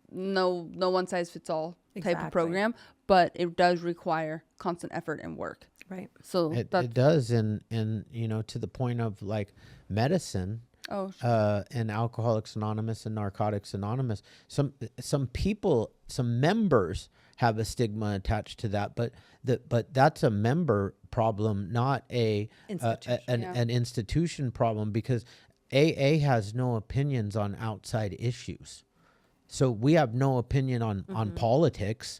Speaker 2: no one size fits all type of program, but it does require constant effort and work.
Speaker 1: Right.
Speaker 2: So
Speaker 3: It does, and you know, to the point of like medicine.
Speaker 2: Oh, sure.
Speaker 3: And Alcoholics Anonymous and Narcotics Anonymous. Some people, some members have a stigma attached to that, but that's a member problem, not an institution problem, because AA has no opinions on outside issues. So we have no opinion on politics.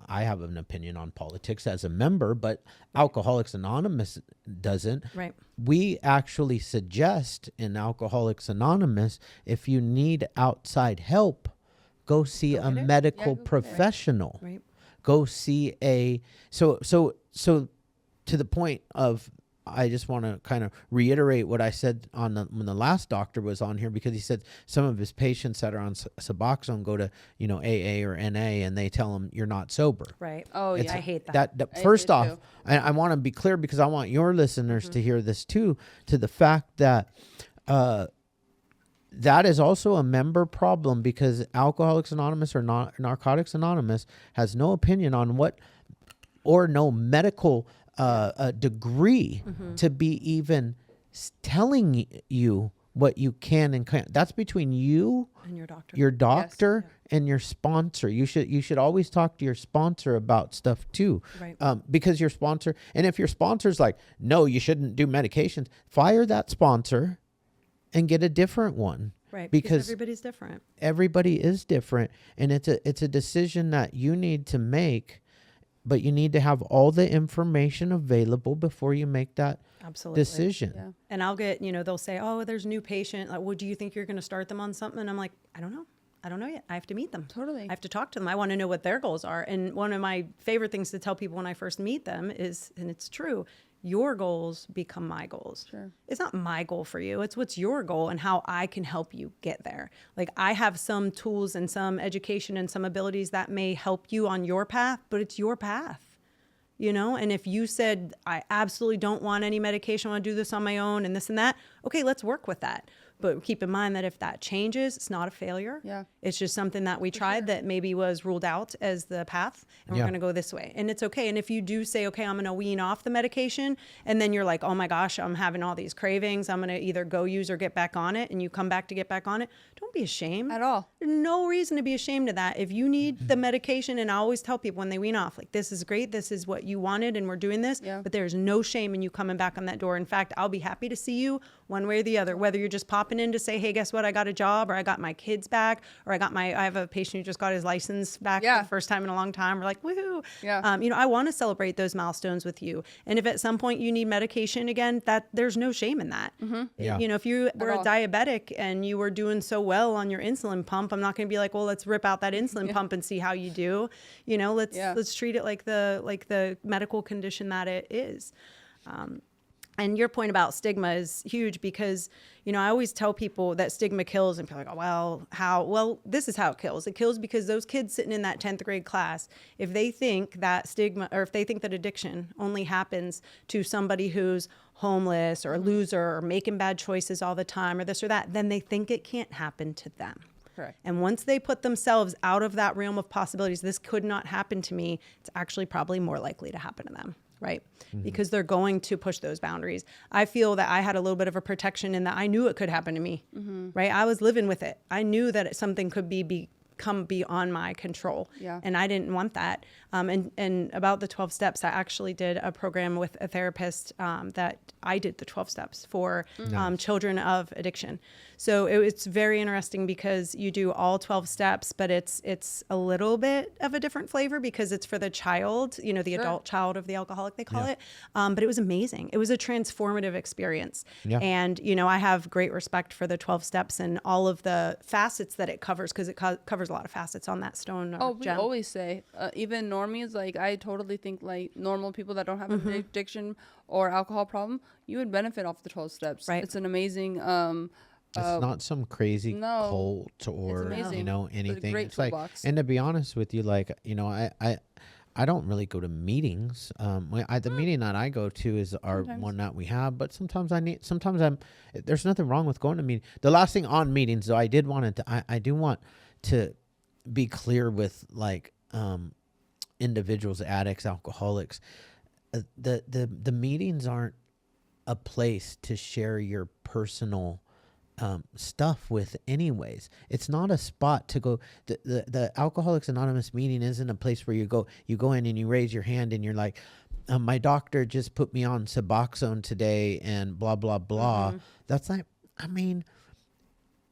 Speaker 3: I have an opinion on politics as a member, but Alcoholics Anonymous doesn't.
Speaker 1: Right.
Speaker 3: We actually suggest in Alcoholics Anonymous, if you need outside help, go see a medical professional.
Speaker 1: Right.
Speaker 3: Go see so to the point of, I just want to kind of reiterate what I said when the last doctor was on here, because he said some of his patients that are on Suboxone go to, you know, AA or NA, and they tell them you're not sober.
Speaker 1: Right.
Speaker 2: Oh, yeah.
Speaker 1: I hate that.
Speaker 3: That
Speaker 2: I
Speaker 3: first
Speaker 2: do
Speaker 3: off,
Speaker 2: too.
Speaker 3: I want to be clear, because I want your listeners to hear this too, to the fact that that is also a member problem, because Alcoholics Anonymous or Narcotics Anonymous has no opinion on what or no medical degree to be even telling you what you can and can't. That's between you
Speaker 1: And your doctor.
Speaker 3: your doctor and your sponsor. You should always talk to your sponsor about stuff too.
Speaker 1: Right.
Speaker 3: Because your sponsor, and if your sponsor's like, no, you shouldn't do medications, fire that sponsor and get a different one.
Speaker 1: Right.
Speaker 3: Because
Speaker 1: everybody's different.
Speaker 3: everybody is different, and it's a decision that you need to make, but you need to have all the information available before you make that
Speaker 1: Absolutely.
Speaker 3: decision.
Speaker 2: Yeah.
Speaker 1: And I'll get, they'll say, oh, there's a new patient. Like, well, do you think you're going to start them on something? And I'm like, I don't know. I don't know yet. I have to meet them.
Speaker 2: Totally.
Speaker 1: I have to talk to them. I want to know what their goals are. And one of my favorite things to tell people when I first meet them is, and it's true, your goals become my goals.
Speaker 2: Sure.
Speaker 1: It's not my goal for you. It's what's your goal and how I can help you get there. Like, I have some tools and some education and some abilities that may help you on your path, but it's your path. And if you said, I absolutely don't want any medication, I want to do this on my own and this and that, okay, let's work with that. But keep in mind that if that changes, it's not a failure.
Speaker 2: Yeah.
Speaker 1: It's just something that we tried that maybe was ruled out as the path, and we're going to go this way. And it's okay. And if you do say, okay, I'm going to wean off the medication, and then you're like, oh my gosh, I'm having all these cravings, I'm going to either go use or get back on it, and you come back to get back on it, don't be ashamed.
Speaker 2: At all.
Speaker 1: There's no reason to be ashamed of that. If you need the medication, and I always tell people when they wean off, like, this is great, this is what you wanted, and we're doing this, but there's no shame in you coming back on that door. In fact, I'll be happy to see you one way or the other, whether you're just popping in to say, hey, guess what, I got a job, or I got my kids back, or I have a patient who just got his license back for the first time in a long time. We're like, woohoo.
Speaker 2: Yeah.
Speaker 1: I want to celebrate those milestones with you. And if at some point you need medication again, that there's no shame in that.
Speaker 3: Yeah.
Speaker 1: If you were a diabetic and you were doing so well on your insulin pump, I'm not going to be like, well, let's rip out that insulin pump and see how you do. Let's treat it like the medical condition that it is. And your point about stigma is huge because, I always tell people that stigma kills, and people are like, oh, well, how? Well, this is how it kills. It kills because those kids sitting in that 10th grade class, if they think that stigma, or if they think that addiction only happens to somebody who's homeless or a loser or making bad choices all the time or this or that, then they think it can't happen to them.
Speaker 2: Correct.
Speaker 1: And once they put themselves out of that realm of possibilities, this could not happen to me, it's actually probably more likely to happen to them. Right. Because they're going to push those boundaries. I feel that I had a little bit of a protection in that I knew it could happen to me. Right. I was living with it. I knew that something could become beyond my control.
Speaker 2: Yeah.
Speaker 1: And I didn't want that. And about the 12 steps, I actually did a program with a therapist that I did the 12 steps for children of addiction. So it's very interesting because you do all 12 steps, but it's a little bit of a different flavor because it's for the child, the adult child of the alcoholic, they call it. But it was amazing. It was a transformative experience.
Speaker 3: Yeah.
Speaker 1: And, I have great respect for the 12 steps and all of the facets that it covers because it covers a lot of facets on that stone.
Speaker 2: We always say, even normies, like I totally think like normal people that don't have an addiction or alcohol problem, you would benefit off the 12 steps.
Speaker 1: Right.
Speaker 2: It's an amazing,
Speaker 3: It's not some crazy cult or
Speaker 2: amazing.
Speaker 3: Anything.
Speaker 2: Great
Speaker 3: It's like,
Speaker 2: toolbox.
Speaker 3: and to be honest with you, like I don't really go to meetings. The meeting that I go to is our one that we have, but sometimes there's nothing wrong with going to meeting. The last thing on meetings though, I do want to be clear with like individuals, addicts, alcoholics. The meetings aren't a place to share your personal stuff with anyways. It's not a spot to go. The Alcoholics Anonymous meeting isn't a place where you go in and you raise your hand and you're like, my doctor just put me on Suboxone today and blah blah blah. That's not,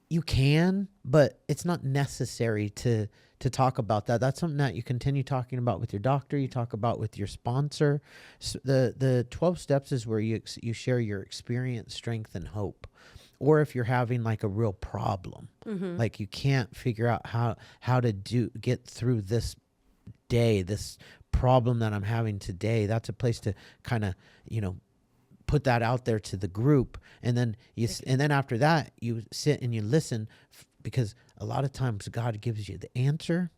Speaker 3: you can, but it's not necessary to talk about that. That's something that you continue talking about with your doctor, you talk about with your sponsor. So the 12 steps is where you share your experience, strength, and hope. Or if you're having like a real problem, like you can't figure out how to get through this day, this problem that I'm having today, that's a place to kind of, put that out there to the group. And then after that, you sit and you listen because a lot of times God gives you the answer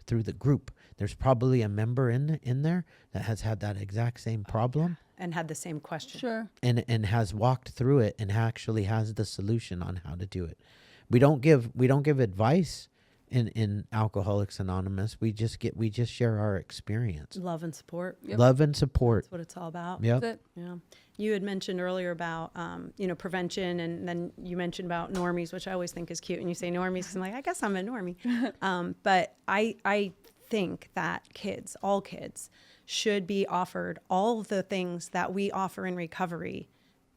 Speaker 3: through the group. There's probably a member in there that has had that exact same problem.
Speaker 1: And had the same question.
Speaker 2: Sure.
Speaker 3: And has walked through it and actually has the solution on how to do it. We don't give advice in Alcoholics Anonymous. We just share our experience.
Speaker 1: Love and support.
Speaker 2: Yep.
Speaker 3: Love and support.
Speaker 1: That's what it's all about.
Speaker 3: Yep.
Speaker 2: That's it.
Speaker 1: Yeah. You had mentioned earlier about, prevention, and then you mentioned about normies, which I always think is cute. And you say normies because I'm like, I guess I'm a normie. But I think that all kids should be offered all the things that we offer in recovery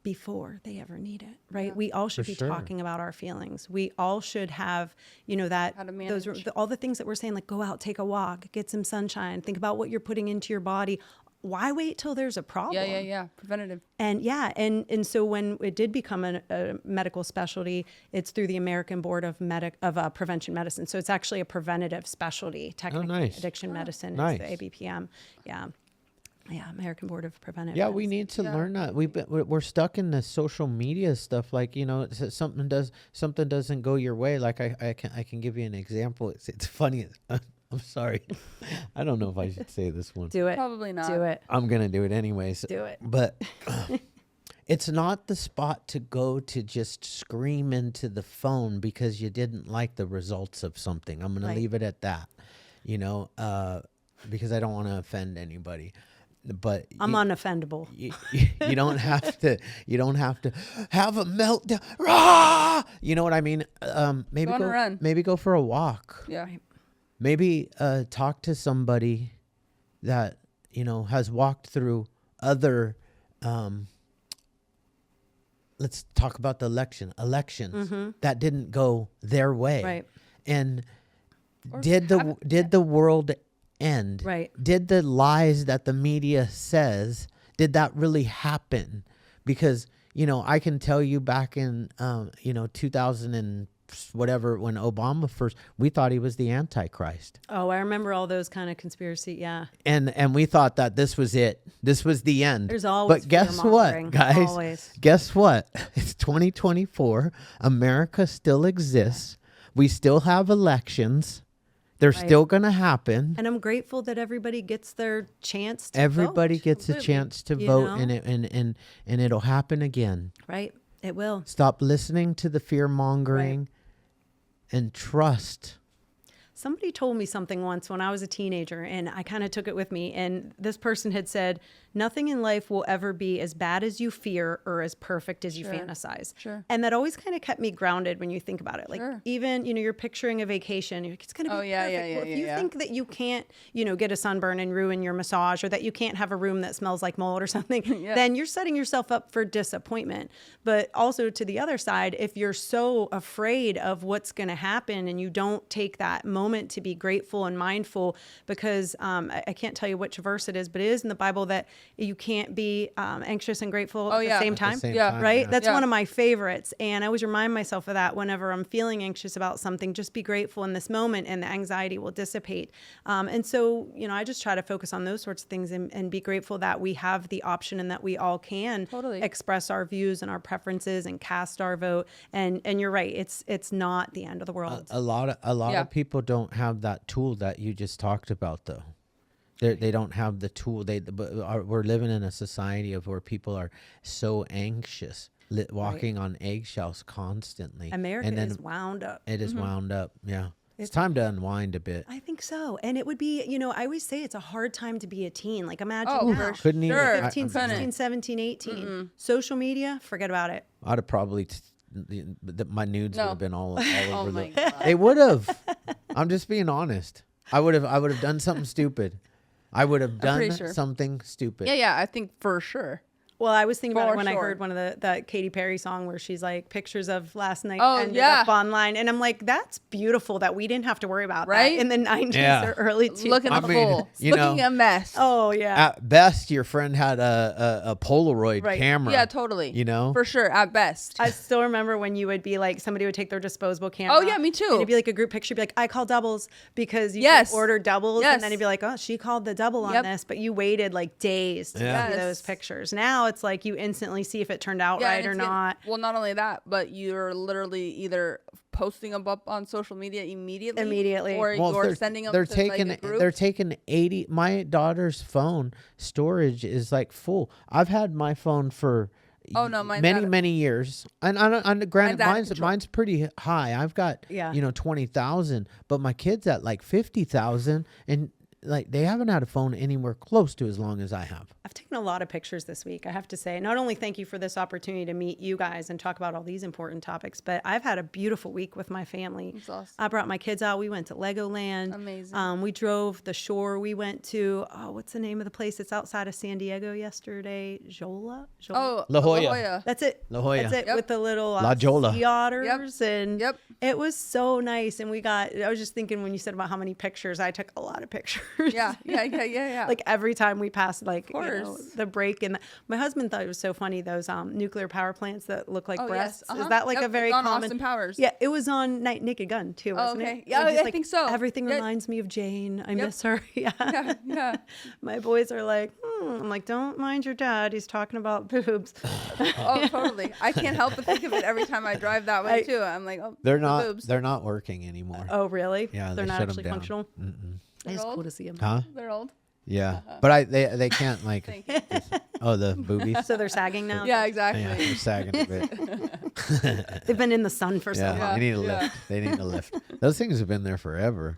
Speaker 1: before they ever need it, right?
Speaker 2: Yeah.
Speaker 1: We all should
Speaker 3: For
Speaker 1: be
Speaker 3: sure.
Speaker 1: talking about our feelings. We all should have, that
Speaker 2: How to manage.
Speaker 1: all the things that we're saying, like go out, take a walk, get some sunshine, think about what you're putting into your body. Why wait till there's a problem?
Speaker 2: Yeah. Preventative.
Speaker 1: And and so when it did become a medical specialty, it's through the American Board of Prevention Medicine. So it's actually a preventative specialty, technically.
Speaker 3: nice.
Speaker 1: Addiction medicine
Speaker 3: Nice.
Speaker 1: is the ABPM. Yeah. Yeah, American Board of Preventive
Speaker 3: Yeah, we
Speaker 1: Medicine.
Speaker 3: need to learn that. We're stuck in the social media stuff. Like, something doesn't go your way. Like I can give you an example. It's funny. I'm sorry. I don't know if I should say this one.
Speaker 1: Do it.
Speaker 2: Probably not.
Speaker 1: Do it.
Speaker 3: I'm gonna do it anyways.
Speaker 1: Do it.
Speaker 3: But it's not the spot to go to just scream into the phone because you didn't like the results of something. I'm gonna
Speaker 1: Right.
Speaker 3: leave it at that. Because I don't want to offend anybody. But
Speaker 1: I'm unoffendable.
Speaker 3: you don't have to have a meltdown. Rah! You know what I mean? Maybe
Speaker 2: Go on a run.
Speaker 3: maybe go for a walk.
Speaker 2: Yeah.
Speaker 3: Maybe talk to somebody that has walked through other. Let's talk about the elections that didn't go their way,
Speaker 1: Right.
Speaker 3: and
Speaker 2: Or
Speaker 3: did the world end?
Speaker 1: Right.
Speaker 3: Did the lies that the media says, did that really happen? Because, I can tell you back in, 2000 and whatever, when Obama first, we thought he was the Antichrist.
Speaker 1: Oh, I remember all those kind of conspiracy. Yeah.
Speaker 3: And we thought that this was it. This was the end.
Speaker 1: There's always
Speaker 3: But guess
Speaker 1: fear-mongering.
Speaker 3: what, guys?
Speaker 1: Always.
Speaker 3: Guess what? It's 2024. America still exists. We still have elections. They're
Speaker 1: Right.
Speaker 3: still going to happen.
Speaker 1: And I'm grateful that everybody gets their chance to
Speaker 3: Everybody
Speaker 1: vote.
Speaker 3: gets a
Speaker 2: Completely.
Speaker 3: chance to
Speaker 1: You
Speaker 3: vote,
Speaker 1: know?
Speaker 3: and it'll happen again.
Speaker 1: Right. It will.
Speaker 3: Stop listening to the fear mongering and trust.
Speaker 1: Somebody told me something once when I was a teenager, and I kind of took it with me. And this person had said, nothing in life will ever be as bad as you fear or as perfect as you
Speaker 2: Sure.
Speaker 1: fantasize.
Speaker 2: Sure.
Speaker 1: And that always kind of kept me grounded when you think about it. Like
Speaker 2: Sure.
Speaker 1: even, you're picturing a vacation. You're like, it's going to be
Speaker 2: Oh, yeah,
Speaker 1: perfect.
Speaker 2: yeah,
Speaker 1: Well,
Speaker 2: yeah,
Speaker 1: if you
Speaker 2: yeah.
Speaker 1: think that you can't, get a sunburn and ruin your massage, or that you can't have a room that smells like mold or something,
Speaker 2: Yeah.
Speaker 1: then you're setting yourself up for disappointment. But also to the other side, if you're so afraid of what's going to happen and you don't take that moment to be grateful and mindful, because I can't tell you which verse it is, but it is in the Bible that you can't be anxious and grateful at the
Speaker 2: yeah.
Speaker 1: same
Speaker 2: At
Speaker 3: the
Speaker 1: time.
Speaker 3: same
Speaker 2: Yeah.
Speaker 3: time,
Speaker 1: Right?
Speaker 3: yeah.
Speaker 1: That's
Speaker 2: Yeah.
Speaker 1: one of my favorites. And I always remind myself of that whenever I'm feeling anxious about something. Just be grateful in this moment and the anxiety will dissipate. And so, I just try to focus on those sorts of things and be grateful that we have the option and that we all can
Speaker 2: Totally.
Speaker 1: express our views and our preferences and cast our vote. And you're right. It's not the end of the world.
Speaker 3: A lot
Speaker 2: Yeah.
Speaker 3: of people don't have that tool that you just talked about, though. They don't have the tool. We're living in a society of where people are so anxious, walking on eggshells constantly.
Speaker 1: America
Speaker 3: and then
Speaker 1: is wound up.
Speaker 3: it is wound up. Yeah, it's time to unwind a bit.
Speaker 1: I think so. And it would be, I always say it's a hard time to be a teen. Like imagine
Speaker 2: Oh,
Speaker 1: now,
Speaker 2: for
Speaker 3: Couldn't even-
Speaker 2: sure.
Speaker 3: I-
Speaker 1: 15,
Speaker 2: Couldn't.
Speaker 1: 16, 17, 18. Social media, forget about it.
Speaker 3: I'd have probably my nudes
Speaker 2: No.
Speaker 3: would have been all
Speaker 2: Oh
Speaker 3: over
Speaker 2: my
Speaker 3: the.
Speaker 2: God.
Speaker 3: They would have. I'm just being honest. I would have done something stupid. I would have done
Speaker 2: pretty sure.
Speaker 3: something stupid.
Speaker 2: Yeah, I think for sure.
Speaker 1: Well, I was thinking about
Speaker 2: For
Speaker 1: it when I
Speaker 2: sure.
Speaker 1: heard one of that Katy Perry song where she's like pictures of last night
Speaker 2: Oh,
Speaker 1: ended
Speaker 2: yeah.
Speaker 1: up online. And I'm like, that's beautiful that we didn't have to worry about
Speaker 2: Right?
Speaker 1: that in the 90s
Speaker 3: Yeah.
Speaker 1: or early 2000s.
Speaker 2: Looking
Speaker 3: I
Speaker 2: a
Speaker 3: mean,
Speaker 2: fool.
Speaker 3: you
Speaker 2: Looking
Speaker 3: know,
Speaker 2: a mess.
Speaker 1: Oh, yeah.
Speaker 3: At best, your friend had a Polaroid
Speaker 1: Right.
Speaker 3: camera.
Speaker 2: Yeah, totally.
Speaker 3: You know?
Speaker 2: For sure, at best.
Speaker 1: I still remember when you would be like, somebody would take their disposable camera.
Speaker 2: Oh, yeah, me too.
Speaker 1: And it'd be like a group picture. Be like, I call doubles because you
Speaker 2: Yes.
Speaker 1: could order doubles.
Speaker 2: Yes.
Speaker 1: And then it'd be like, oh, she called the double on
Speaker 2: Yep.
Speaker 1: this. But you waited like days to
Speaker 3: Yeah.
Speaker 1: see
Speaker 2: Yes.
Speaker 1: those pictures. Now it's like you instantly see if it turned out
Speaker 2: Yeah,
Speaker 1: right
Speaker 2: and
Speaker 1: or
Speaker 2: it's getting-
Speaker 1: not.
Speaker 2: Well, not only that, but you're literally either posting them up on social media immediately, or
Speaker 3: Well,
Speaker 2: you're sending them
Speaker 3: they're
Speaker 2: to
Speaker 3: taking
Speaker 2: like a group.
Speaker 3: they're taking 80. My daughter's phone storage is like full. I've had my phone for
Speaker 2: Oh, no, mine's
Speaker 3: many
Speaker 2: not-
Speaker 3: many years. And granted,
Speaker 2: Mine's out of
Speaker 3: mine's
Speaker 2: control.
Speaker 3: mine's pretty high. I've got
Speaker 1: Yeah.
Speaker 3: 20,000, but my kid's at like 50,000, and like they haven't had a phone anywhere close to as long as I have.
Speaker 1: I've taken a lot of pictures this week, I have to say. Not only thank you for this opportunity to meet you guys and talk about all these important topics, but I've had a beautiful week with my family.
Speaker 2: That's awesome.
Speaker 1: I brought my kids out. We went to Legoland.
Speaker 2: Amazing.
Speaker 1: We drove the shore. We went to, what's the name of the place? It's outside of San Diego yesterday. Jola?
Speaker 2: Oh,
Speaker 3: La Jolla.
Speaker 1: That's it.
Speaker 3: La Jolla.
Speaker 1: That's it.
Speaker 2: Yep.
Speaker 1: With the little
Speaker 3: La Jolla.
Speaker 1: sea otters. And
Speaker 2: Yep.
Speaker 1: it was so nice. And I was just thinking when you said about how many pictures, I took a lot of pictures.
Speaker 2: Yeah.
Speaker 1: Like every time we passed, like,
Speaker 2: course.
Speaker 1: the break. And my husband thought it was so funny, those nuclear power plants that look like
Speaker 2: Oh,
Speaker 1: breasts.
Speaker 2: yes.
Speaker 1: Is that like
Speaker 2: Yep,
Speaker 1: a very
Speaker 2: it's on
Speaker 1: common?
Speaker 2: Austin Powers.
Speaker 1: Yeah, it was on Naked Gun too, wasn't
Speaker 2: okay.
Speaker 1: it?
Speaker 2: Yeah,
Speaker 1: And just,
Speaker 2: I think so.
Speaker 1: Everything
Speaker 2: Yeah.
Speaker 1: reminds me of Jane. I
Speaker 2: Yep.
Speaker 1: miss her. Yeah.
Speaker 2: Yeah.
Speaker 1: My boys are like, I'm like, don't mind your dad. He's talking about boobs.
Speaker 2: Oh, totally. I can't help but think of it every time I drive that way too. I'm like, oh,
Speaker 3: They're
Speaker 2: the
Speaker 3: not.
Speaker 2: boobs.
Speaker 3: They're not working anymore.
Speaker 1: Oh, really?
Speaker 3: Yeah,
Speaker 1: They're
Speaker 3: they
Speaker 1: not
Speaker 3: shut 'em
Speaker 1: actually
Speaker 3: down.
Speaker 1: functional.
Speaker 2: They're
Speaker 1: It's cool
Speaker 2: old?
Speaker 1: to see them.
Speaker 3: Huh?
Speaker 2: They're old.
Speaker 3: Yeah, but they can't like.
Speaker 2: Thank you.
Speaker 3: Oh, the boobies.
Speaker 1: So they're sagging now.
Speaker 2: Yeah,
Speaker 3: Yeah,
Speaker 2: exactly.
Speaker 3: they're sagging a bit.
Speaker 1: They've been in the sun for so
Speaker 3: Yeah,
Speaker 1: long.
Speaker 3: they need a
Speaker 2: Yeah.
Speaker 3: lift. They need a lift. Those things have been there forever.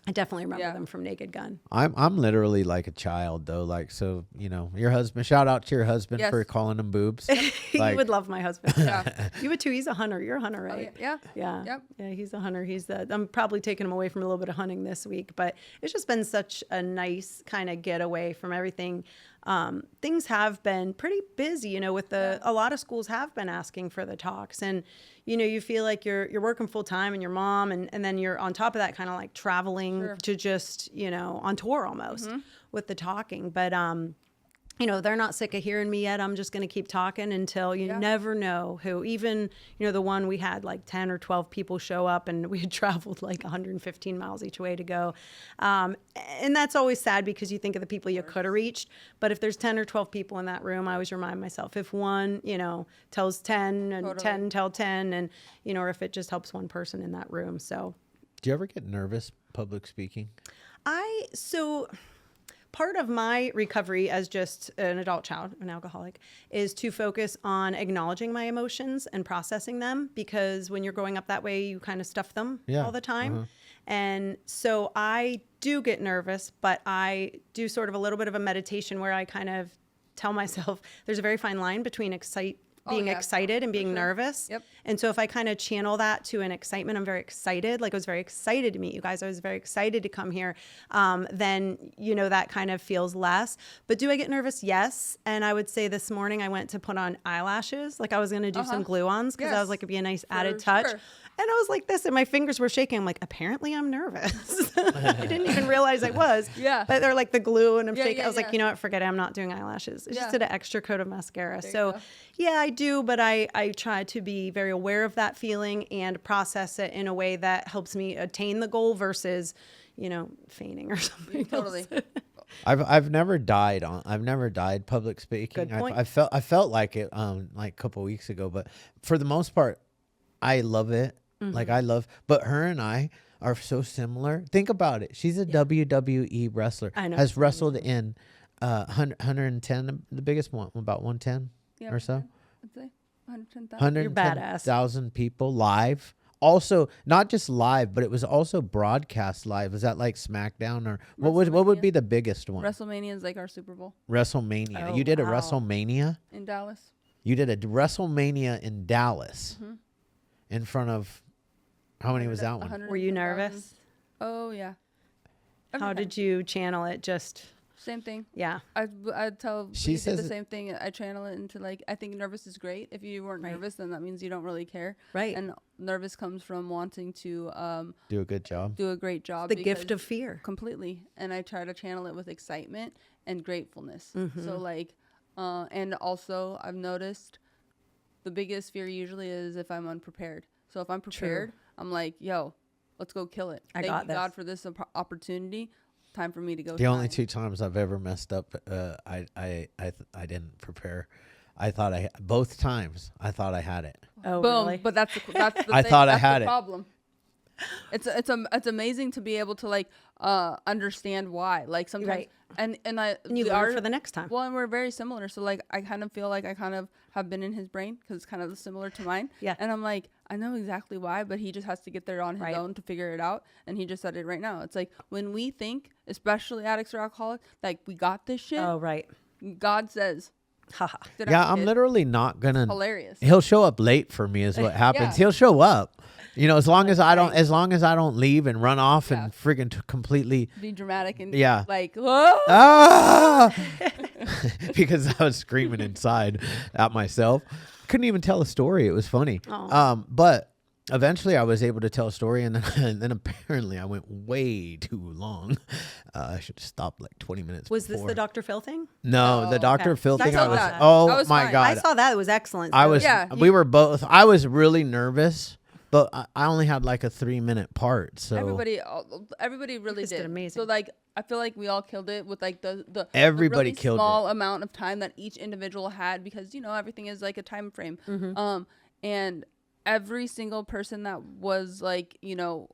Speaker 1: I definitely remember
Speaker 2: Yeah.
Speaker 1: them from Naked Gun.
Speaker 3: I'm literally like a child though. Like, so your husband. Shout out to your husband
Speaker 2: Yes.
Speaker 3: for calling them boobs.
Speaker 1: You
Speaker 3: Like-
Speaker 1: would love my husband.
Speaker 2: Yeah.
Speaker 1: You would too. He's a hunter. You're a hunter,
Speaker 2: Oh,
Speaker 1: right?
Speaker 2: yeah.
Speaker 1: Yeah.
Speaker 2: Yep.
Speaker 1: Yeah, he's a hunter. I'm probably taking him away from a little bit of hunting this week, but it's just been such a nice kind of getaway from everything. Things have been pretty busy, with a lot of schools have been asking for the talks, and you feel like you're working full time and your mom, and then you're on top of that kind of like traveling
Speaker 2: Sure.
Speaker 1: to just on tour almost with the talking, but they're not sick of hearing me yet. I'm just going to keep talking until you never know who. Even, the one we had like 10 or 12 people show up and we had traveled like 115 miles each way to go. And that's always sad because you think of the people you could have reached. But if there's 10 or 12 people in that room, I always remind myself, if one, tells 10 and
Speaker 2: Totally.
Speaker 1: 10 tell 10 and, or if it just helps one person in that room. So
Speaker 3: Do you ever get nervous public speaking?
Speaker 1: part of my recovery as just an adult child, an alcoholic, is to focus on acknowledging my emotions and processing them, because when you're growing up that way, you kind of stuff them all the time. And so I do get nervous, but I do sort of a little bit of a meditation where I kind of tell myself there's a very fine line between being
Speaker 2: yeah,
Speaker 1: excited and being
Speaker 2: sure.
Speaker 1: nervous.
Speaker 2: Yep.
Speaker 1: And so if I kind of channel that to an excitement, I'm very excited. Like I was very excited to meet you guys. I was very excited to come here. Then, that kind of feels less. But do I get nervous? Yes. And I would say this morning I went to put on eyelashes. Like I was going to do some glue-ons because I was
Speaker 2: Yes.
Speaker 1: like, it'd be a nice added
Speaker 2: For
Speaker 1: touch.
Speaker 2: sure.
Speaker 1: And I was like this, and my fingers were shaking. I'm like, apparently I'm nervous. I didn't even realize I was.
Speaker 2: Yeah.
Speaker 1: But they're like the glue, and I'm
Speaker 2: Yeah,
Speaker 1: shaking.
Speaker 2: yeah,
Speaker 1: I was like,
Speaker 2: yeah.
Speaker 1: you know what? Forget it. I'm not doing eyelashes. I
Speaker 2: Yeah.
Speaker 1: just did an extra coat of mascara.
Speaker 2: you
Speaker 1: So
Speaker 2: go.
Speaker 1: yeah, I do, but I try to be very aware of that feeling and process it in a way that helps me attain the goal versus, feigning or something.
Speaker 2: Totally.
Speaker 1: else.
Speaker 3: I've never died public speaking.
Speaker 1: Good point.
Speaker 3: I felt like it like a couple weeks ago, but for the most part, I love it.
Speaker 1: Mm-hmm.
Speaker 3: Like but her and I are so similar. Think about it. She's a WWE wrestler.
Speaker 1: I know.
Speaker 3: Has wrestled in 110, the biggest one, about 110
Speaker 2: Yeah,
Speaker 3: or so.
Speaker 2: I'd say 110,000.
Speaker 3: 110,000 people live. Also, not just live, but it was also broadcast live. Was that like SmackDown or what would
Speaker 2: WrestleMania.
Speaker 3: be the biggest one?
Speaker 2: WrestleMania is like our Super Bowl
Speaker 3: WrestleMania.
Speaker 1: Oh,
Speaker 3: You did a
Speaker 1: wow.
Speaker 3: WrestleMania?
Speaker 2: in Dallas.
Speaker 3: You did a WrestleMania in Dallas
Speaker 2: Mm-hmm.
Speaker 3: in front of, how many was that one?
Speaker 2: 110,000.
Speaker 1: Were you nervous?
Speaker 2: Oh, yeah. Every
Speaker 1: How
Speaker 2: time.
Speaker 1: did you channel it? Just,
Speaker 2: Same thing.
Speaker 1: yeah.
Speaker 2: I'd tell
Speaker 3: She
Speaker 2: she did the
Speaker 3: says-
Speaker 2: same thing. I channel it into like, I think nervous is great. If you weren't
Speaker 1: Right.
Speaker 2: nervous, then that means you don't really care.
Speaker 1: Right.
Speaker 2: And nervous comes from wanting to
Speaker 3: Do a good job.
Speaker 2: do a great job.
Speaker 1: The gift
Speaker 2: because-
Speaker 1: of fear.
Speaker 2: Completely. And I try to channel it with excitement and gratefulness.
Speaker 1: Mm-hmm.
Speaker 2: So like, and also I've noticed the biggest fear usually is if I'm unprepared. So if I'm prepared, I'm like, yo, let's go kill it.
Speaker 1: I
Speaker 2: Thank
Speaker 1: got
Speaker 2: you
Speaker 1: this.
Speaker 2: God for this opportunity. Time for me to go.
Speaker 3: The only
Speaker 2: shine.
Speaker 3: 2 times I've ever messed up, I didn't prepare. Both times I thought I had it.
Speaker 1: Oh,
Speaker 2: Boom.
Speaker 1: really?
Speaker 2: But that's the
Speaker 3: I
Speaker 2: thing.
Speaker 3: thought I
Speaker 2: That's
Speaker 3: had
Speaker 2: the
Speaker 3: it.
Speaker 2: problem. it's amazing to be able to like understand why. Like sometimes
Speaker 1: Right.
Speaker 2: and
Speaker 1: you learn for the next time.
Speaker 2: Well, and we're very similar. So like I kind of feel like I kind of have been in his brain because it's kind of similar to mine.
Speaker 1: Yeah.
Speaker 2: And I'm like, I know exactly why, but he just has to get there on his own to figure it out. And he just said it right now. It's like when we think, especially addicts or alcoholics, like we got this shit.
Speaker 1: Oh, right.
Speaker 2: God says,
Speaker 1: Haha.
Speaker 3: Yeah, I'm literally not gonna.
Speaker 2: hilarious.
Speaker 3: He'll show up late for me, is what happens.
Speaker 2: Yeah.
Speaker 3: He'll show up. You know, as long as I don't leave and run off and friggin' completely
Speaker 2: Be dramatic and like, whoa.
Speaker 3: ah, because I was screaming inside at myself. Couldn't even tell a story. It was funny. But eventually I was able to tell a story, and then apparently I went way too long. I should have stopped like 20 minutes
Speaker 1: Was
Speaker 3: before.
Speaker 1: this the Dr. Phil thing?
Speaker 3: No, the Dr.
Speaker 1: okay.
Speaker 3: Phil
Speaker 1: I
Speaker 3: thing.
Speaker 1: saw
Speaker 3: I was,
Speaker 1: that.
Speaker 3: oh
Speaker 2: That was
Speaker 3: my
Speaker 2: fine.
Speaker 3: God.
Speaker 1: I saw that. It was excellent.
Speaker 3: I
Speaker 1: So-
Speaker 3: was, we were both, I was really nervous, but I only had like a 3-minute part. So
Speaker 2: Everybody really
Speaker 1: just did amazing.
Speaker 2: So like, I feel like we all killed it with like the
Speaker 3: Everybody
Speaker 2: really
Speaker 3: killed
Speaker 2: small amount of time that each individual had, because you know everything is like a time frame. And every single person that was like, you know,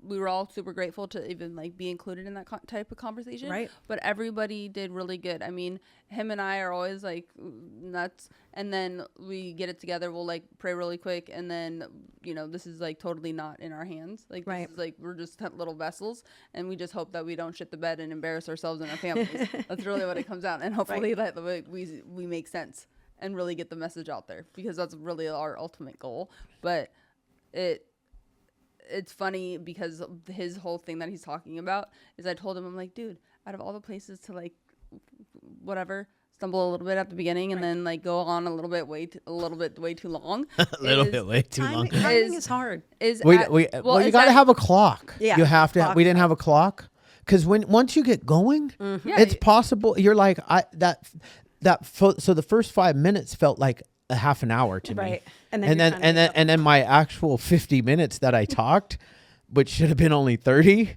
Speaker 2: we were all super grateful to even like be included in that type of conversation.
Speaker 1: Right.
Speaker 2: But everybody did really good. I mean, him and I are always like nuts, and then we get it together. We'll like pray really quick, and then you know this is like totally not in our hands. Like this is like we're just little vessels, and we just hope that we don't shit the bed and embarrass ourselves and our families. That's really what it comes out, and hopefully that we make sense and really get the message out there, because that's really our ultimate goal. But it's funny because his whole thing that he's talking about is, I told him, I'm like, dude, out of all the places to like whatever stumble a little bit at the beginning and then like go on a little bit way too long.
Speaker 3: a little bit way too long.
Speaker 1: Timing is hard.
Speaker 3: Well, you got to have a clock.
Speaker 1: Yeah,
Speaker 3: you have to.
Speaker 1: clock.
Speaker 3: We didn't have a clock, because once you get going, it's possible. You're like so the first 5 minutes felt like a half an hour to me.
Speaker 1: Right.
Speaker 3: And then my actual 50 minutes that I talked, which should have been only 30,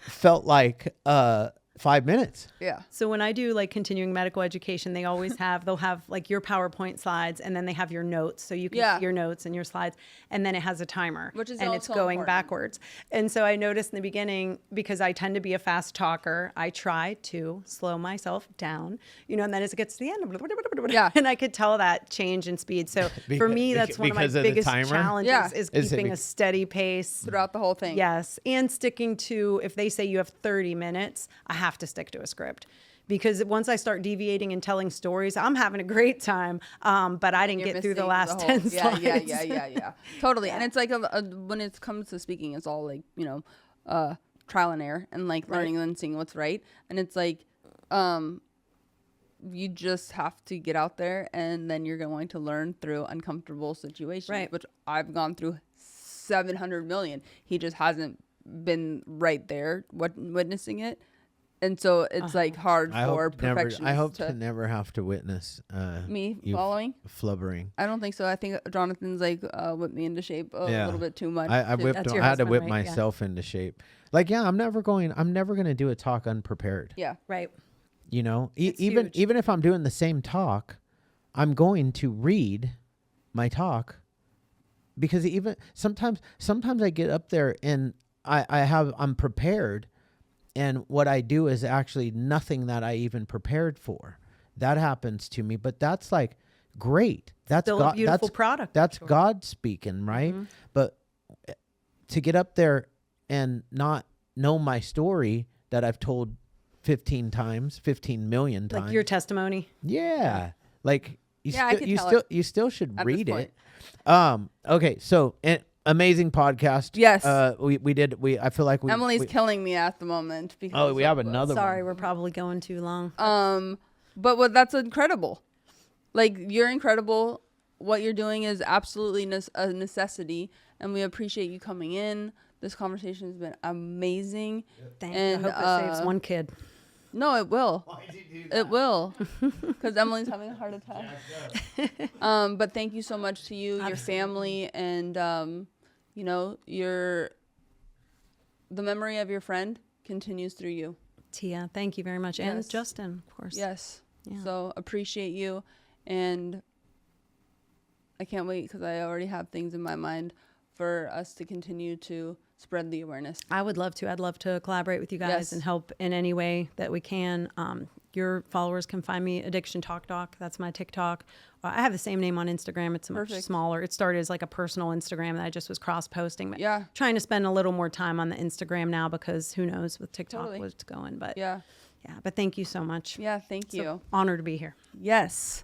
Speaker 3: felt like 5 minutes.
Speaker 2: Yeah.
Speaker 1: So when I do like continuing medical education, they'll have like your PowerPoint slides, and then they have your notes. So you can see your notes and your slides, and then it has a timer,
Speaker 2: Which is
Speaker 1: and
Speaker 2: also
Speaker 1: it's going
Speaker 2: important.
Speaker 1: backwards. And so I noticed in the beginning, because I tend to be a fast talker, I try to slow myself down, you know, and then as it gets to the end, and I could tell that change in speed. So for me, that's one of my biggest challenges is keeping a steady pace
Speaker 2: Throughout the whole thing.
Speaker 1: Yes. And sticking to, if they say you have 30 minutes, I have to stick to a script, because once I start deviating and telling stories, I'm having a great time. But I didn't get through the last 10 slides.
Speaker 2: Yeah. Totally. And it's like when it comes to speaking, it's all like, you know, trial and error, and like learning and then seeing what's right. And it's like, you just have to get out there, and then you're going to learn through uncomfortable situations, which I've gone through 700 million. He just hasn't been right there witnessing it. And so it's like hard for perfectionists.
Speaker 3: I hope to never have to witness
Speaker 2: me
Speaker 3: you
Speaker 2: following.
Speaker 3: Flubbering.
Speaker 2: I don't think so. I think Jonathan's like whipped me into shape a little bit too much.
Speaker 3: I had to whip
Speaker 1: right?
Speaker 3: myself into shape. Like, I'm never gonna do a talk unprepared.
Speaker 2: Yeah.
Speaker 1: Right.
Speaker 3: You know,
Speaker 1: huge.
Speaker 3: even if I'm doing the same talk, I'm going to read my talk, because even sometimes I get up there and I'm prepared, and what I do is actually nothing that I even prepared for. That happens to me, but that's like great. That's
Speaker 1: Still a beautiful product.
Speaker 3: That's God speaking, right?
Speaker 1: Mm-hmm.
Speaker 3: But to get up there and not know my story that I've told 15 million times.
Speaker 1: Like your testimony.
Speaker 3: Yeah. Like you still should
Speaker 2: at
Speaker 3: read
Speaker 2: this
Speaker 3: it. Okay, so amazing podcast.
Speaker 2: Yes.
Speaker 3: I feel like
Speaker 2: Emily's killing me at the moment because
Speaker 3: we have another
Speaker 1: Sorry,
Speaker 3: one.
Speaker 1: we're probably going too long.
Speaker 2: But that's incredible. Like, you're incredible. What you're doing is absolutely a necessity, and we appreciate you coming in. This conversation has been amazing.
Speaker 1: Thank you.
Speaker 2: And
Speaker 1: I hope it saves one kid.
Speaker 2: no, it will. Why did you do that? It will, because Emily's having a heart attack. But thank you so much to you, your family, and you know, the memory of your friend continues through you.
Speaker 1: Tia, thank you very much.
Speaker 2: Yes.
Speaker 1: And Justin, of course.
Speaker 2: Yes.
Speaker 1: Yeah.
Speaker 2: So appreciate you, and I can't wait, because I already have things in my mind for us to continue to spread the awareness.
Speaker 1: I would love to. I'd love to collaborate with you guys
Speaker 2: Yes.
Speaker 1: and help in any way that we can. Your followers can find me Addiction Talk Doc. That's my TikTok. I have the same name on Instagram. It's much
Speaker 2: Perfect.
Speaker 1: smaller. It started as like a personal Instagram that I just was cross posting. But
Speaker 2: Yeah.
Speaker 1: trying to spend a little more time on the Instagram now because who knows with TikTok
Speaker 2: Totally.
Speaker 1: what's going. But
Speaker 2: Yeah.
Speaker 1: but thank you so much.
Speaker 2: Yeah. Thank
Speaker 1: So
Speaker 2: you.
Speaker 1: honored to be here.
Speaker 2: Yes.